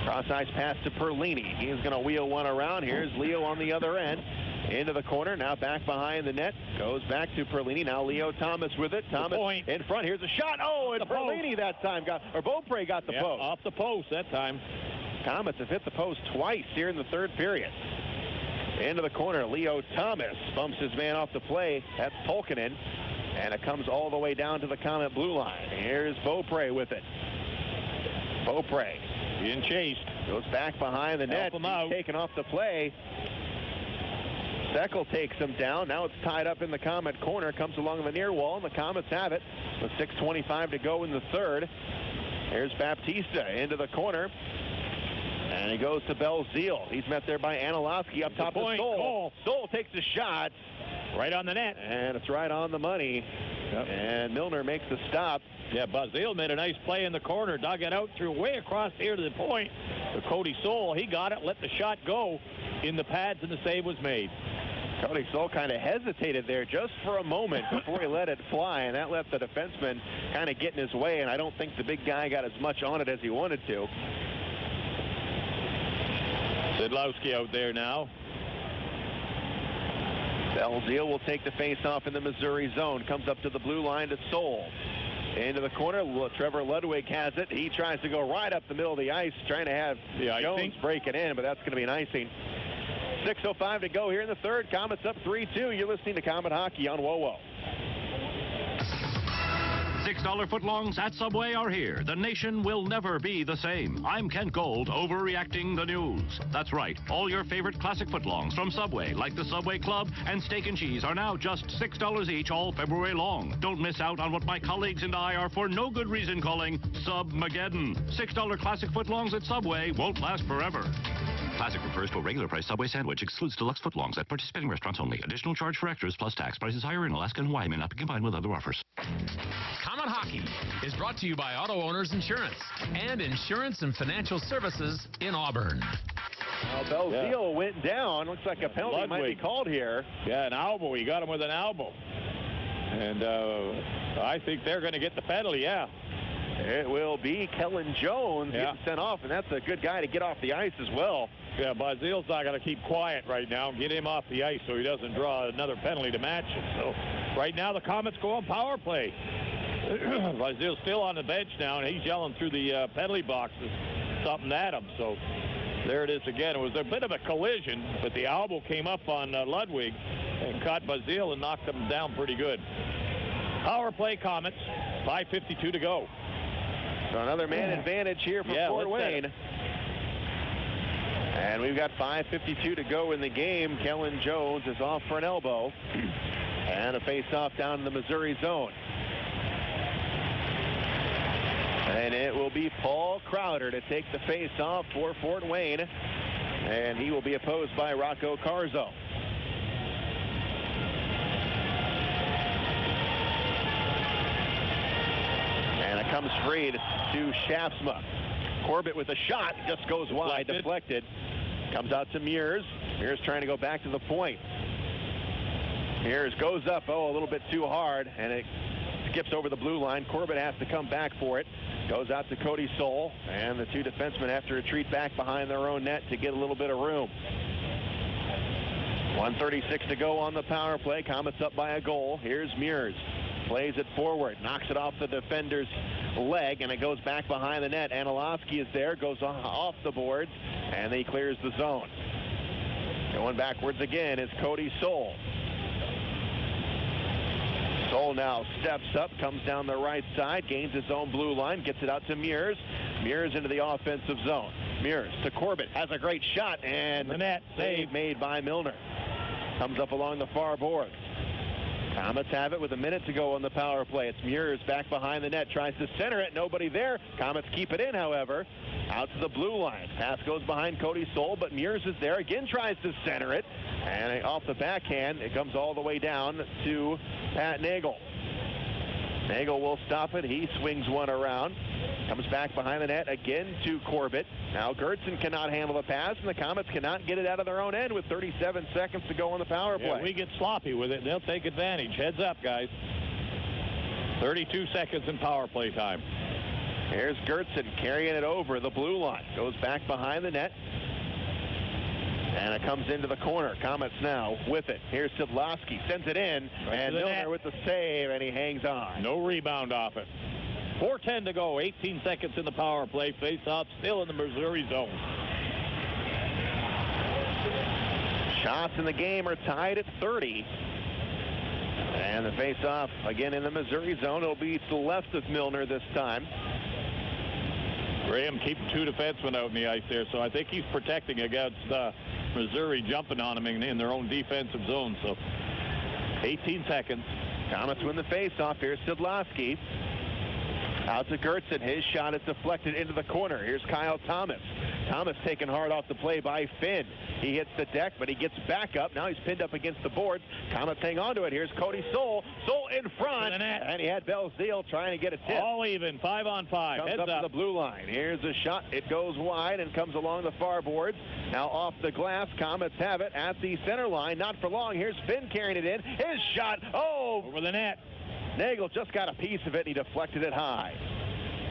Cross-ice pass to Perlini. He is going to wheel one around. Here's Leo on the other end. Into the corner. Now back behind the net. Goes back to Perlini. Now Leo Thomas with it. Thomas in front. Here's a shot. Oh, and Perlini that time Beaupre got the post. Off the post that time. Komets have hit the post twice here in the third period. Into the corner. Leo Thomas bumps his man off the play. That's Tolkinen. And it comes all the way down to the Komet blue line. Here's Beaupre with it. Beaupre being chased. Goes back behind the net. He's taken off the play. Steckel takes him down. Now it's tied up in the Komet corner. Comes along the near wall, and the Komets have it with 6:25 to go in the third. Here's Baptista into the corner. And he goes to Belzile. He's met there by Szydlowski up top of Stoll. Stoll takes a shot. Right on the net. And it's right on the money. Yep. And Milner makes the stop. Yeah, Belzile made a nice play in the corner. Dug it out, threw way across here to the point. But Cody Stoll, he got it, let the shot go in the pads, and the save was made. Cody Stoll kind of hesitated there just for a moment before he let it fly, and that left the defenseman kind of get in his way, and I don't think the big guy got as much on it as he wanted to. Szydlowski out there now. Belzile will take the face-off in the Missouri zone. Comes up to the blue line to Soul. Into the corner, Trevor Ludwig has it. He tries to go right up the middle of the ice, trying to have Jones break it in, but that's going to be an icing. 6:05 to go here in the third. Komets up 3-2. You're listening to Komet Hockey on WoWo. $6 footlongs at Subway are here. The nation will never be the same. I'm Kent Gold, overreacting the news. That's right. All your favorite classic footlongs from Subway, like the Subway Club and Steak and Cheese, are now just $6 each all February long. Don't miss out on what my colleagues and I are for no good reason calling Submageddon. $6 classic footlongs at Subway won't last forever. Classic refers to a regular price Subway sandwich. Excludes deluxe footlongs at participating restaurants only. Additional charge for extras plus tax. Prices higher in Alaska and Hawaii. May not be combined with other offers. Komet Hockey is brought to you by Auto Owners Insurance and Insurance and Financial Services in Auburn. Belzile went down. Looks like a penalty might be called here. Yeah, an elbow. He got him with an elbow. And I think they're going to get the penalty, yeah. It will be Kellen Jones getting sent off, and that's a good guy to get off the ice as well. Yeah, Bazile's not going to keep quiet right now and get him off the ice so he doesn't draw another penalty to match it. So right now the Komets go on power play. Bazile's still on the bench now, and he's yelling through the penalty boxes something at him. So there it is again. It was a bit of a collision, but the elbow came up on Ludwig and caught Belzile and knocked him down pretty good. Power play Komets, 5:52 to go. So another man advantage here for Fort Wayne. And we've got 5:52 to go in the game. Kellen Jones is off for an elbow. And a face-off down in the Missouri zone. And it will be Paul Crowder to take the face-off for Fort Wayne. And he will be opposed by Rocco Carzo. And it comes free to Schaafsma. Corbett with a shot, just goes wide, deflected. Comes out to Meurs. Meurs trying to go back to the point. Meurs goes up, a little bit too hard, and it skips over the blue line. Corbett has to come back for it. Goes out to Cody Soul, and the two defensemen have to retreat back behind their own net to get a little bit of room. 1:36 to go on the power play. Komets up by a goal. Here's Meurs. Plays it forward, knocks it off the defender's leg, and it goes back behind the net. Szydlowski is there, goes off the boards, and he clears the zone. Going backwards again is Cody Soul. Soul now steps up, comes down the right side, gains his own blue line, gets it out to Meurs. Meurs into the offensive zone. Meurs to Corbett, has a great shot, and the net save made by Milner. Comes up along the far board. Komets have it with a minute to go on the power play. It's Meurs back behind the net, tries to center it, nobody there. Komets keep it in, however, out to the blue line. Pass goes behind Cody Soul, but Meurs is there, again tries to center it, and off the backhand, it comes all the way down to Pat Nagle. Nagle will stop it, he swings one around. Comes back behind the net again to Corbett. Now Geertsen cannot handle the pass, and the Komets cannot get it out of their own end with 37 seconds to go on the power play. Yeah, we get sloppy with it, and they'll take advantage. Heads up, guys. 32 seconds in power play time. Here's Geertsen carrying it over the blue line. Goes back behind the net. And it comes into the corner. Komets now with it. Here's Szydlowski, sends it in, and Milner with the save, and he hangs on. No rebound off it. 4:10 to go, 18 seconds in the power play. Face-off still in the Missouri zone. Shots in the game are tied at 30. And the face-off again in the Missouri zone. It'll be to the left of Milner this time. Graham keeping two defensemen out in the ice there, so I think he's protecting against Missouri jumping on him in their own defensive zone. So 18 seconds. Komets win the face-off. Here's Szydlowski. Out to Geertsen. His shot is deflected into the corner. Here's Kyle Thomas. Thomas taken hard off the play by Finn. He hits the deck, but he gets back up. Now he's pinned up against the boards. Komets hang on to it. Here's Cody Soul. Soul in front. And he had Belzile trying to get a tip. All even, 5-on-5. Comes Heads up to the blue line. Here's a shot. It goes wide and comes along the far boards. Now off the glass. Komets have it at the center line. Not for long. Here's Finn carrying it in. His shot. Over the net. Nagle just got a piece of it, and he deflected it high.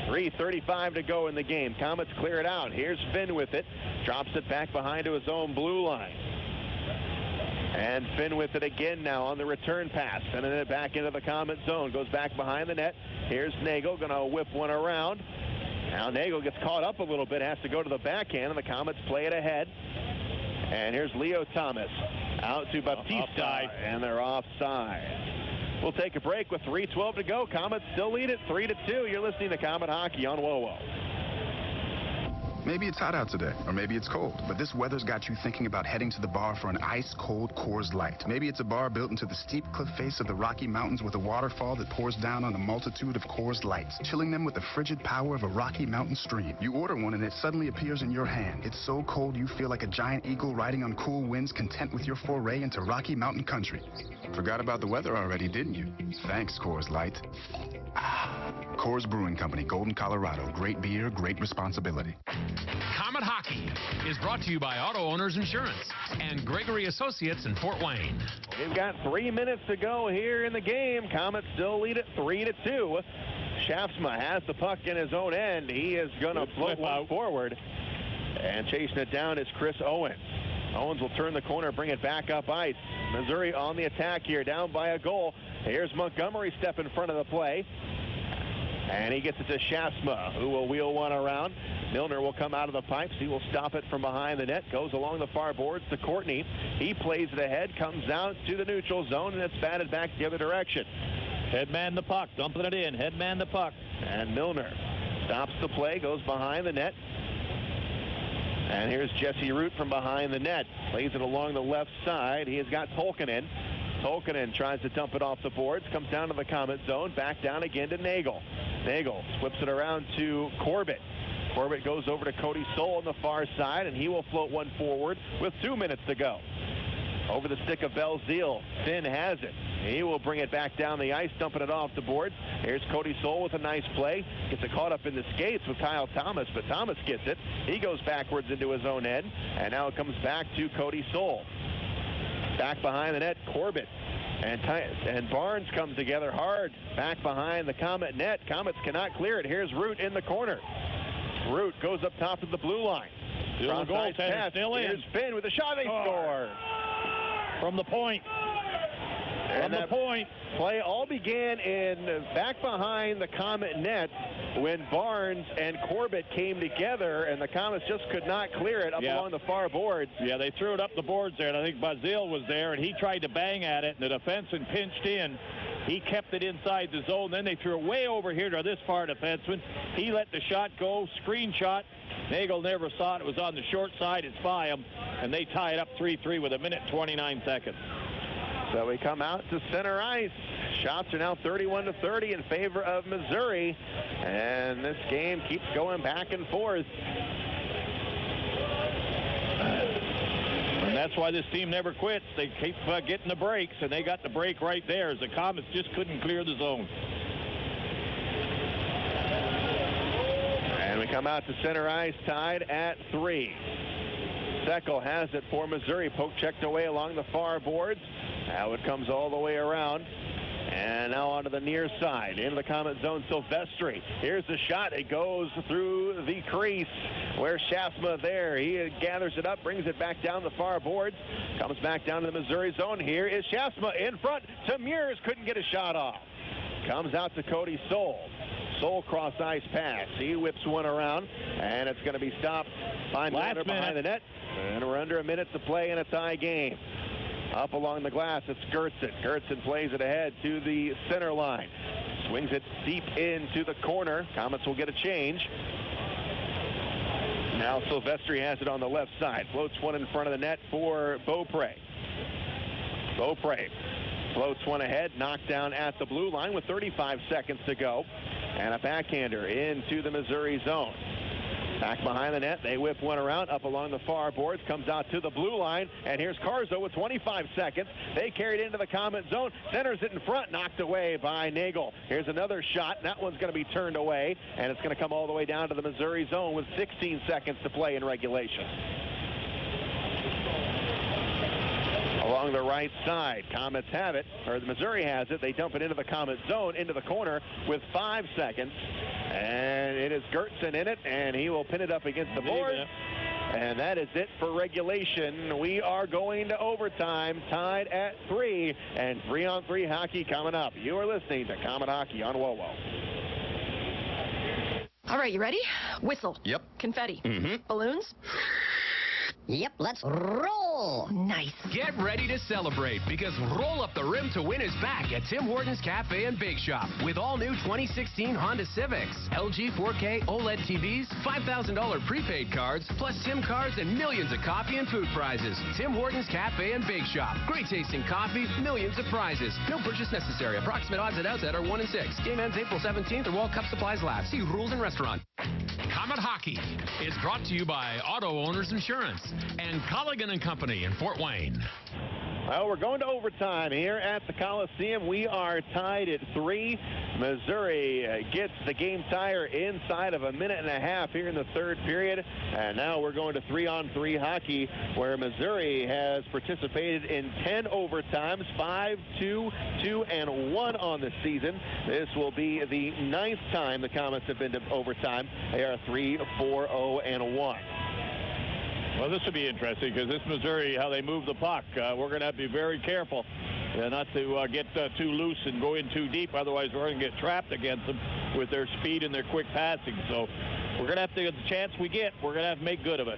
3:35 to go in the game. Komets clear it out. Here's Finn with it. Drops it back behind to his own blue line. And Finn with it again now on the return pass. Sending it back into the Comet zone. Goes back behind the net. Here's Nagle. Going to whip one around. Now Nagle gets caught up a little bit. Has to go to the backhand. And the Comets play it ahead. And here's Leo Thomas. Out to Baptista. And they're offside. We'll take a break with 3:12 to go. Comets still lead it 3-2. You're listening to Comet Hockey on WOWO. Maybe it's hot out today, or maybe it's cold, but this weather's got you thinking about heading to the bar for an ice-cold Coors Light. Maybe it's a bar built into the steep cliff face of the Rocky Mountains with a waterfall that pours down on a multitude of Coors Lights, chilling them with the frigid power of a Rocky Mountain stream. You order one and it suddenly appears in your hand. It's so cold you feel like a giant eagle riding on cool winds, content with your foray into Rocky Mountain country. Forgot about the weather already, didn't you? Thanks, Coors Light. Coors Brewing Company, Golden, Colorado. Great beer, great responsibility. Comet Hockey is brought to you by Auto Owners Insurance and Gregory Associates in Fort Wayne. We've got 3 minutes to go here in the game. Comets still lead it 3-2. Schaafsma has the puck in his own end. He is going to float one forward. And chasing it down is Chris Owens. Owens will turn the corner, bring it back up ice. Missouri on the attack here, down by a goal. Here's Montgomery step in front of the play. And he gets it to Schaafsma, who will wheel one around. Milner will come out of the pipes. He will stop it from behind the net. Goes along the far boards to Courtney. He plays it ahead, comes out to the neutral zone, and it's batted back the other direction. Headman the puck, dumping it in. Headman the puck. And Milner stops the play, goes behind the net. And here's Jesse Root from behind the net. Plays it along the left side. He has got Tolkinen. Tolkinen tries to dump it off the boards. Comes down to the Comet zone. Back down again to Nagle. Nagle flips it around to Corbett. Corbett goes over to Cody Soul on the far side, and he will float one forward with 2 minutes to go. Over the stick of Belzile. Finn has it. He will bring it back down the ice, dumping it off the boards. Here's Cody Soul with a nice play. Gets it caught up in the skates with Kyle Thomas, but Thomas gets it. He goes backwards into his own end, and now it comes back to Cody Soul. Back behind the net, Corbett and Barnes come together hard. Back behind the Comet net. Comets cannot clear it. Here's Root in the corner. Root goes up top of the blue line. Still the goaltender, still in. Here's Finn with a shot. They score. From the point. From the point. Play all began in back behind the Comet net when Barnes and Corbett came together, and the Comets just could not clear it up along the far boards. Yeah, they threw it up the boards there, and I think Belzile was there, and he tried to bang at it, and the defenseman pinched in. He kept it inside the zone. Then they threw it way over here to this far defenseman. He let the shot go. Screen shot. Nagle never saw it. It was on the short side. It's by him, and they tie it up 3-3 with 1:29 seconds. So we come out to center ice. Shots are now 31-30 in favor of Missouri. And this game keeps going back and forth. And that's why this team never quits. They keep getting the breaks, and they got the break right there as the Comets just couldn't clear the zone. And we come out to center ice tied at 3. Seckel has it for Missouri. Poke checked away along the far boards. Now it comes all the way around. And now onto the near side. Into the Comet zone, Szydlowski. Here's the shot. It goes through the crease. Where's Schaafsma there? He gathers it up, brings it back down the far boards. Comes back down to the Missouri zone. Here is Schaafsma in front to Meurs. Couldn't get a shot off. Comes out to Cody Soul. Soul cross ice pass. He whips one around, and it's going to be stopped by Milner behind the net. And we're under a minute to play in a tie game. Up along the glass, it's Geertsen. Geertsen plays it ahead to the center line. Swings it deep into the corner. Comets will get a change. Now Szydlowski has it on the left side. Floats one in front of the net for Beaupre. Beaupre floats one ahead, knocked down at the blue line with 35 seconds to go. And a backhander into the Missouri zone. Back behind the net, they whip one around, up along the far boards, comes out to the blue line, and here's Carzo with 25 seconds. They carry it into the Comet zone, centers it in front, knocked away by Nagle. Here's another shot, that one's going to be turned away, and it's going to come all the way down to the Missouri zone with 16 seconds to play in regulation. Along the right side, Comets have it, or the Missouri has it. They dump it into the Comet zone, into the corner with 5 seconds. And it is Geertsen in it, and he will pin it up against the board. And that is it for regulation. We are going to overtime, tied at 3, and 3-on-3 hockey coming up. You are listening to Comet Hockey on WOWO. All right, you ready? Whistle. Yep. Confetti. Balloons. Yep, let's roll. Nice. Get ready to celebrate because Roll Up the Rim to Win is back at Tim Hortons Cafe and Bake Shop with all new 2016 Honda Civics, LG 4K OLED TVs, $5,000 prepaid cards, plus SIM cards and millions of coffee and food prizes. Tim Hortons Cafe and Bake Shop. Great tasting coffee, millions of prizes. No purchase necessary. Approximate odds at outset are 1 in 6. Game ends April 17th or while cup supplies last. See rules and restaurant. Comet Hockey is brought to you by Auto Owners Insurance and Colligan & Company in Fort Wayne. Well, we're going to overtime here at the Coliseum. We are tied at 3. Missouri gets the game tire inside of a minute and a half here in the third period. And now we're going to 3-on-3 hockey, where Missouri has participated in 10 overtimes, 5, 2, 2, and 1 on the season. This will be the 9th time the Komets have been to overtime. They are 3, 4, 0, and 1. Well, this will be interesting because this Missouri, how they move the puck, we're going to have to be very careful not to get too loose and go in too deep. Otherwise, we're going to get trapped against them with their speed and their quick passing. So we're going to have to get the chance we get. We're going to have to make good of it.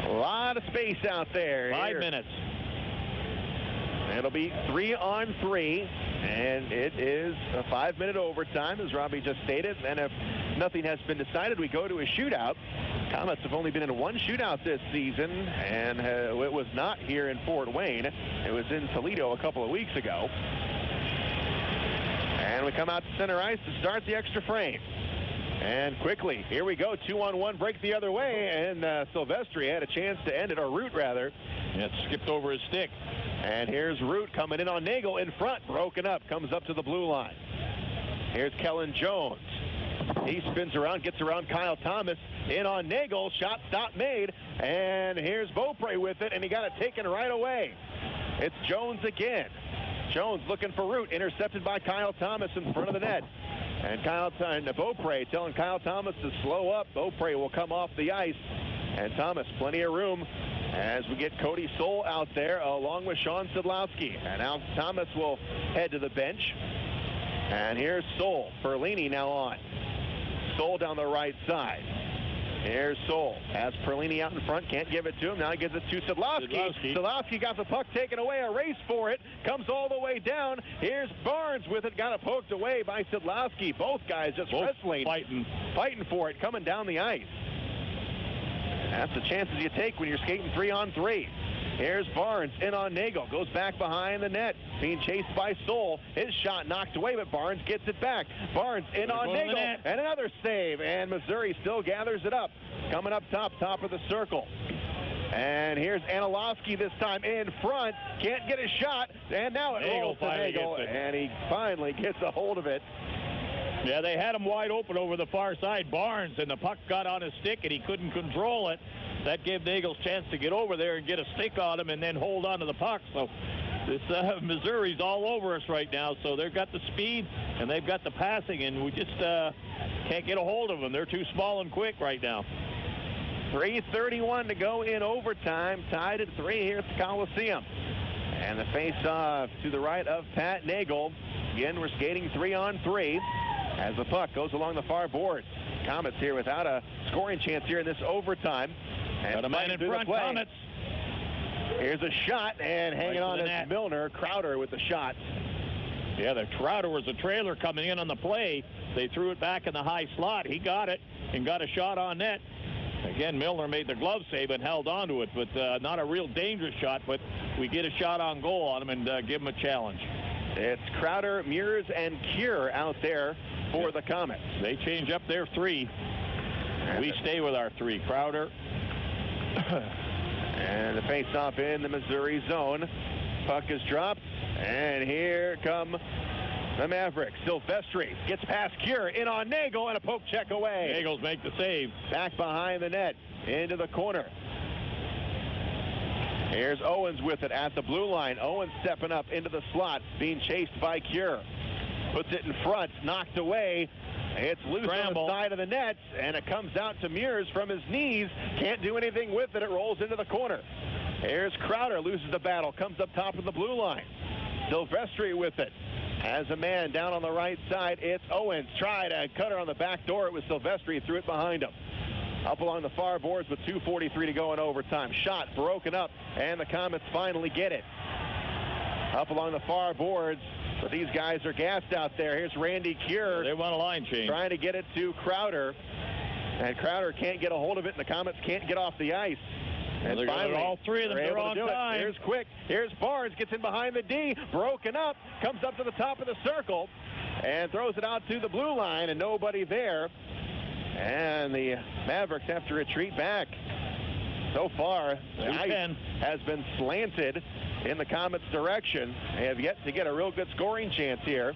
A lot of space out there. 5 minutes. It'll be 3-on-3, and it is a 5-minute overtime, as Robbie just stated. And if nothing has been decided, we go to a shootout. Komets have only been in 1 shootout this season, and it was not here in Fort Wayne. It was in Toledo a couple of weeks ago. And we come out to center ice to start the extra frame. And quickly, here we go, 2-on-1 break the other way, and Szydlowski had a chance to end it, or Root rather. It skipped over his stick. And here's Root coming in on Nagle in front, broken up, comes up to the blue line. Here's Kellen Jones. He spins around, gets around Kyle Thomas, in on Nagle, shot stop made, and here's Beaupre with it, and he got it taken right away. It's Jones again. Jones looking for Root, intercepted by Kyle Thomas in front of the net. And Beaupre telling Kyle Thomas to slow up. Beaupre will come off the ice, and Thomas, plenty of room as we get Cody Soul out there along with Sean Szydlowski. And now Thomas will head to the bench. And here's Soul. Perlini now on. Soul down the right side. Here's Soul. Has Perlini out in front. Can't give it to him. Now he gives it to Szydlowski. Szydlowski got the puck taken away. A race for it. Comes all the way down. Here's Barnes with it. Got it poked away by Szydlowski. Both guys just wrestling. Fighting for it. Coming down the ice. That's the chances you take when you're skating 3-on-3. Here's Barnes in on Nagle. Goes back behind the net. Being chased by Soul. His shot knocked away, but Barnes gets it back. Barnes in on Nagle. And another save. And Missouri still gathers it up. Coming up top of the circle. And here's Anilowski this time in front. Can't get a shot. And now it rolls to Nagle. And he finally gets a hold of it. Yeah, they had him wide open over the far side, Barnes, and the puck got on his stick, and he couldn't control it. That gave Nagle's chance to get over there and get a stick on him and then hold on to the puck. So this Missouri's all over us right now. So they've got the speed, and they've got the passing, and we just can't get a hold of them. They're too small and quick right now. 3:31 to go in overtime. Tied at 3 here at the Coliseum. And the face-off to the right of Pat Nagle. Again, we're skating 3-on-3 as the puck goes along the far boards. Komets here without a scoring chance here in this overtime. And got a man in front, Komets. Here's a shot, and hanging on is Milner. Crowder with the shot. Yeah, the Crowder was a trailer coming in on the play. They threw it back in the high slot. He got it and got a shot on net. Again, Milner made the glove save and held on to it, but not a real dangerous shot, but we get a shot on goal on him and give him a challenge. It's Crowder, Meurs, and Cure out there for the Komets. They change up their 3. We stay with our 3. Crowder. And the face-off in the Missouri zone. Puck is dropped, and here come the Mavericks. Szydlowski gets past Cure, in on Nagle, and a poke check away. Nagle's make the save. Back behind the net, into the corner. Here's Owens with it at the blue line. Owens stepping up into the slot, being chased by Cure. Puts it in front, knocked away, It's loose on the side of the net, and it comes out to Meurs from his knees. Can't do anything with it. It rolls into the corner. Here's Crowder, loses the battle, comes up top of the blue line. Szydlowski with it. Has a man down on the right side. It's Owens. Tried a cutter on the back door. It was Szydlowski. Threw it behind him. Up along the far boards with 2:43 to go in overtime. Shot broken up, and the Komets finally get it. Up along the far boards, but these guys are gassed out there. Here's Randy Cure. They want a line change. Trying to get it to Crowder, and Crowder can't get a hold of it, and the Komets can't get off the ice. And finally, all three of them they're are able on to do time. it. Here's Quick. Here's Barnes. Gets in behind the D. Broken up. Comes up to the top of the circle and throws it out to the blue line, and nobody there. And the Mavericks have to retreat back. So far, the ice has been slanted in the Komets' direction. They have yet to get a real good scoring chance here.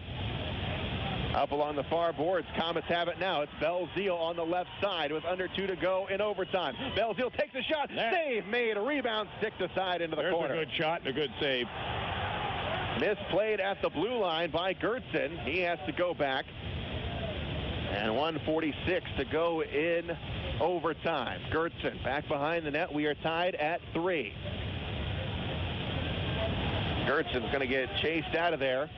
Up along the far boards, Komets have it now. It's Belzile on the left side with under 2 to go in overtime. Belzile takes a shot. Save made. A rebound sticked aside into the corner. There's a good shot and a good save. Misplayed at the blue line by Geertsen. He has to go back. And 1:46 to go in overtime. Geertsen back behind the net. We are tied at 3. Geertsen's going to get chased out of there.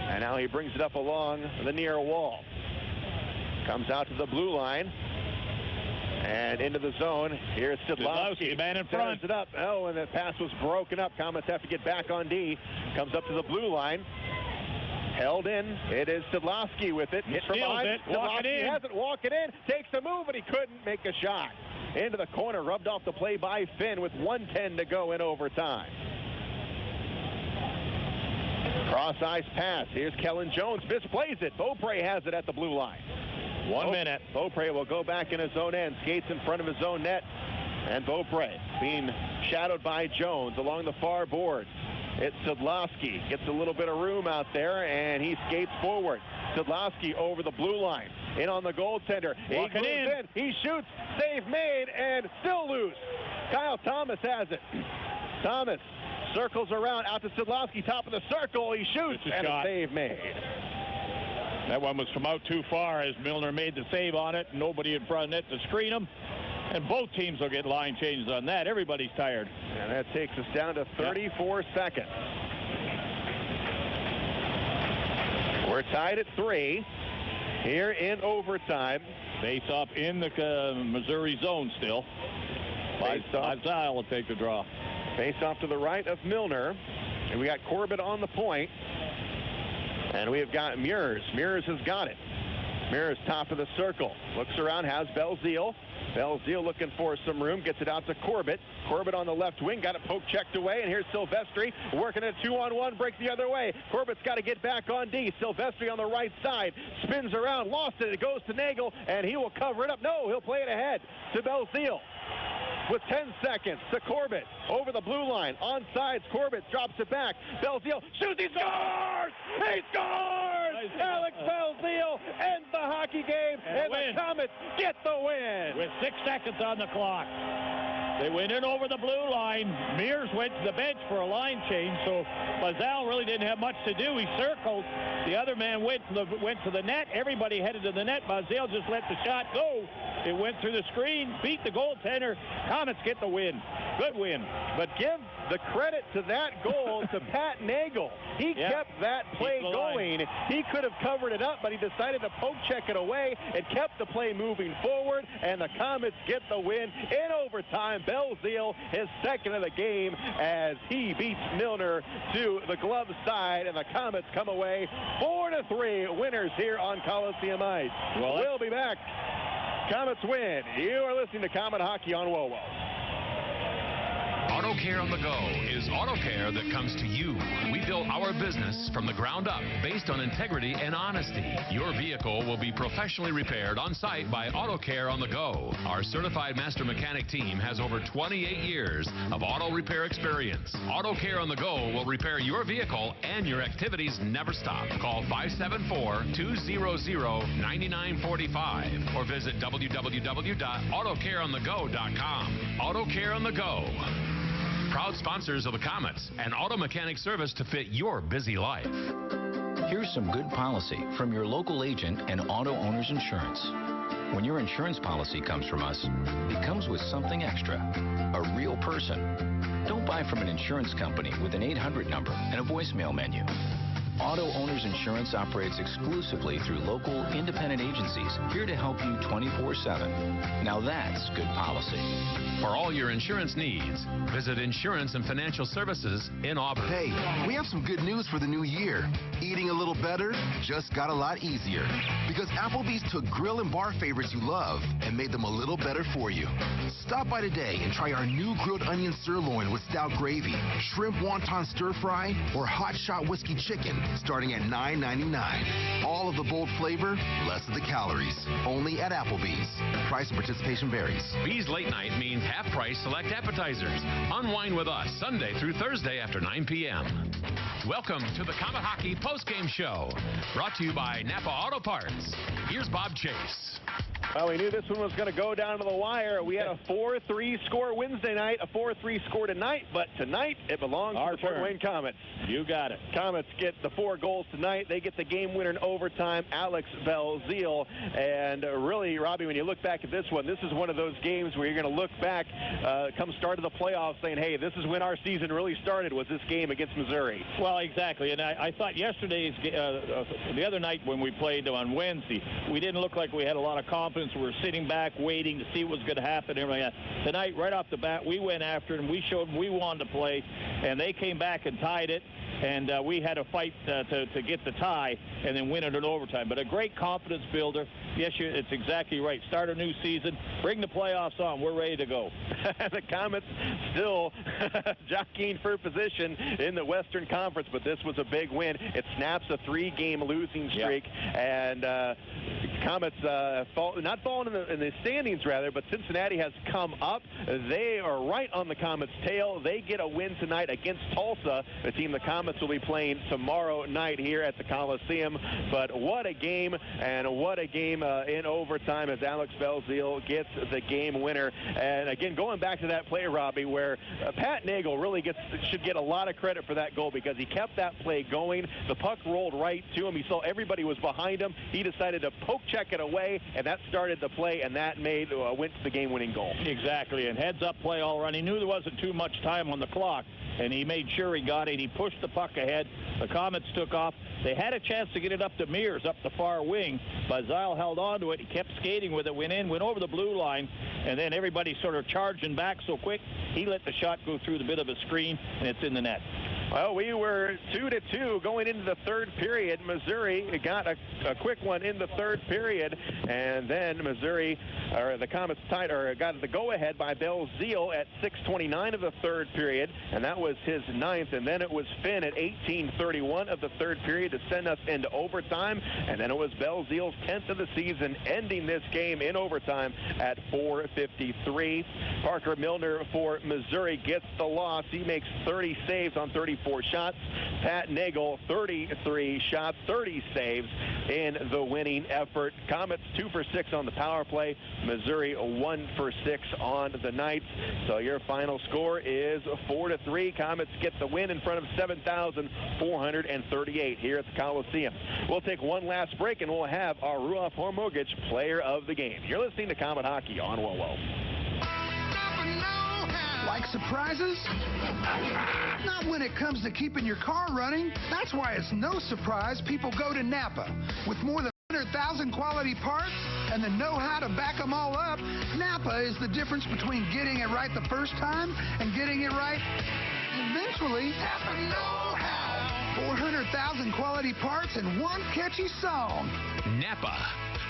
And now he brings it up along the near wall. Comes out to the blue line. And into the zone. Here's Szydlowski. Man in front. Turns it up. Oh, and the pass was broken up. Komets have to get back on D. Comes up to the blue line. Held in. It is Szydlowski with it. Hit from behind. Szydlowski has it. Walking in. Takes the move, but he couldn't make a shot. Into the corner. Rubbed off the play by Finn with 1:10 to go in overtime. Cross ice pass. Here's Kellen Jones. Misplays it. Beaupre has it at the blue line. 1 minute. Beaupre will go back in his own end. Skates in front of his own net. And Beaupre being shadowed by Jones along the far boards. It's Szydlowski. Gets a little bit of room out there, and he skates forward. Szydlowski over the blue line. In on the goaltender. He moves in. He shoots. Save made, and still loose. Kyle Thomas has it. Thomas circles around out to Szydlowski, top of the circle. He shoots, and a save made. That one was from out too far as Milner made the save on it. Nobody in front of it to screen him. And both teams will get line changes on that. Everybody's tired. And that takes us down to 34 seconds. We're tied at 3 here in overtime. Face off in the Missouri zone still. Belzile will take the draw. Face off to the right of Milner. And we got Corbett on the point. And we have got Meurs. Meurs has got it. Meurs top of the circle. Looks around, has Belzile. Belzile looking for some room. Gets it out to Corbett. Corbett on the left wing. Got it poke checked away. And here's Szydlowski working a 2-on-1. Break the other way. Corbett's got to get back on D. Szydlowski on the right side. Spins around. Lost it. It goes to Nagle. And he will cover it up. No, he'll play it ahead to Belzile. With 10 seconds to Corbett over the blue line. Onsides, Corbett drops it back. Belzile shoots, he scores! He scores! Alex Belzile ends the hockey game, and the Komets get the win. With 6 seconds on the clock. They went in over the blue line. Meurs went to the bench for a line change, so Belzile really didn't have much to do. He circled. The other man went to the net. Everybody headed to the net. Belzile just let the shot go. It went through the screen, beat the goaltender. Komets get the win. Good win. But give the credit to that goal to Pat Nagle. He kept that play going. He could have covered it up, but he decided to poke check it away and kept the play moving forward, and the Komets get the win in overtime. Belzile, his second of the game, as he beats Milner to the glove side, and the Komets come away 4-3 winners here on Coliseum Ice. We'll be back. Komets win. You are listening to Comet Hockey on WOWO. Auto Care on the Go is auto care that comes to you. We built our business from the ground up based on integrity and honesty. Your vehicle will be professionally repaired on site by Auto Care on the Go. Our certified master mechanic team has over 28 years of auto repair experience. Auto Care on the Go will repair your vehicle and your activities never stop. Call 574-200-9945 or visit www.autocareonthego.com. Auto Care on the Go. Proud sponsors of the Komets and auto mechanic service to fit your busy life. Here's some good policy from your local agent and Auto Owners Insurance. When your insurance policy comes from us, it comes with something extra, a real person. Don't buy from an insurance company with an 800 number and a voicemail menu. Auto Owners Insurance operates exclusively through local, independent agencies here to help you 24/7. Now that's good policy. For all your insurance needs, visit Insurance and Financial Services in Auburn. Hey, we have some good news for the new year. Eating a little better just got a lot easier because Applebee's took grill and bar favorites you love and made them a little better for you. Stop by today and try our new grilled onion sirloin with stout gravy, shrimp wonton stir fry, or hot shot whiskey chicken, starting at $9.99. All of the bold flavor, less of the calories. Only at Applebee's. Price and participation varies. Bees Late Night means half-price select appetizers. Unwind with us Sunday through Thursday after 9 p.m. Welcome to the Comet Hockey postgame show, brought to you by Napa Auto Parts. Here's Bob Chase. Well, we knew this one was going to go down to the wire. We had a 4-3 score Wednesday night, a 4-3 score tonight, but tonight it belongs to the Fort Wayne Komets. You got it. Komets get the 4 goals tonight. They get the game winner in overtime, Alex Belzile. And really, Robbie, when you look back at this one, this is one of those games where you're going to look back come start of the playoffs saying, hey, this is when our season really started, was this game against Missouri. Well, exactly. And I thought yesterday's, the other night when we played on Wednesday, we didn't look like we had a lot of confidence. We were sitting back waiting to see what was going to happen. Tonight, right off the bat, we went after it, and we showed them we wanted to play, and they came back and tied it. And we had a fight to get the tie and then win it in overtime. But a great confidence builder. Yes, it's exactly right. Start a new season. Bring the playoffs on. We're ready to go. The Komets still jockeying for position in the Western Conference, but this was a big win. It snaps a 3-game losing streak. Yeah. And Komets not fallen in the standings, rather, but Cincinnati has come up. They are right on the Komets' tail. They get a win tonight against Tulsa, the team the Komets will be playing tomorrow night here at the Coliseum. But what a game, and what a game in overtime as Alex Belzile gets the game winner. And again, going back to that play, Robbie, where Pat Nagle really should get a lot of credit for that goal because he kept that play going. The puck rolled right to him. He saw everybody was behind him. He decided to poke check it away, and that started the play, and that went to the game-winning goal. Exactly, and heads-up play all around. He knew there wasn't too much time on the clock, and he made sure he got it. He pushed the puck ahead. The Komets took off. They had a chance to get it up to Meurs, up the far wing, but Zile held on to it. He kept skating with it, went over the blue line, and then everybody sort of charging back so quick. He let the shot go through the bit of a screen, and it's in the net. Well, we were 2-2 going into the third period. Missouri got a quick one in the third period, and then the Komets got the go-ahead by Belzile at 6:29 of the third period, and that was his 9th. And then it was Finn at 18:31 of the third period to send us into overtime, and then it was Belzile's 10th of the season, ending this game in overtime at 4:53. Parker Milner for Missouri gets the loss. He makes 30 saves on 34 shots. Pat Nagle, 33 shots, 30 saves in the winning effort. Komets 2 for 6 on the power play. Missouri 1 for 6 on the night. So your final score is 4-3. Komets get the win in front of 7,438 here at the Coliseum. We'll take one last break, and we'll have our Ruoff Home Mortgage Player of the Game. You're listening to Comet Hockey on WOWO. Like surprises? Not when it comes to keeping your car running. That's why it's no surprise people go to Napa. With more than 100,000 quality parts and the know-how to back them all up, Napa is the difference between getting it right the first time and getting it right eventually. Napa know-how. 400,000 quality parts and one catchy song. Napa,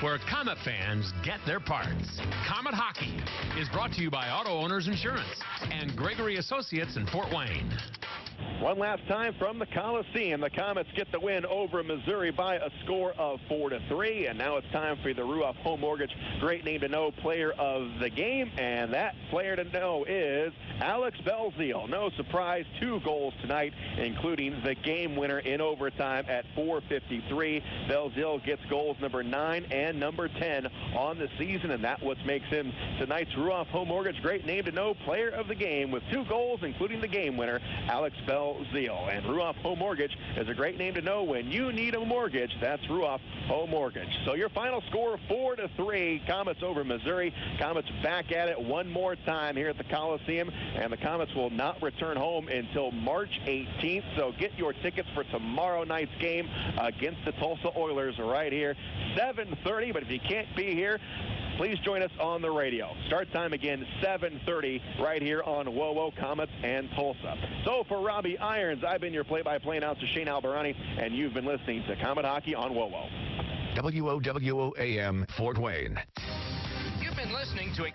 where Comet fans get their parts. Comet Hockey is brought to you by Auto Owners Insurance and Gregory Associates in Fort Wayne. One last time from the Coliseum. The Komets get the win over Missouri by a score of 4-3. And now it's time for the Ruoff Home Mortgage Great Name to Know Player of the Game. And that player to know is Alex Belzile. No surprise, 2 goals tonight, including the game winner in overtime at 4:53. Belzile gets goals number 9 and number 10 on the season. And that's what makes him tonight's Ruoff Home Mortgage Great Name to Know Player of the Game with 2 goals, including the game winner, Alex Belzile. And Ruoff Home Mortgage is a great name to know when you need a mortgage. That's Ruoff Home Mortgage. So your final score, 4-3, Komets over Missouri. Komets back at it one more time here at the Coliseum, and the Komets will not return home until March 18th. So get your tickets for tomorrow night's game against the Tulsa Oilers right here, 7:30. But if you can't be here, please join us on the radio. Start time again, 7:30, right here on WOWO, Komets and Tulsa. So for Robbie Irons, I've been your play-by-play announcer, Shane Albarani, and you've been listening to Komet Hockey on WOWO. WOWO AM, Fort Wayne. You've been listening to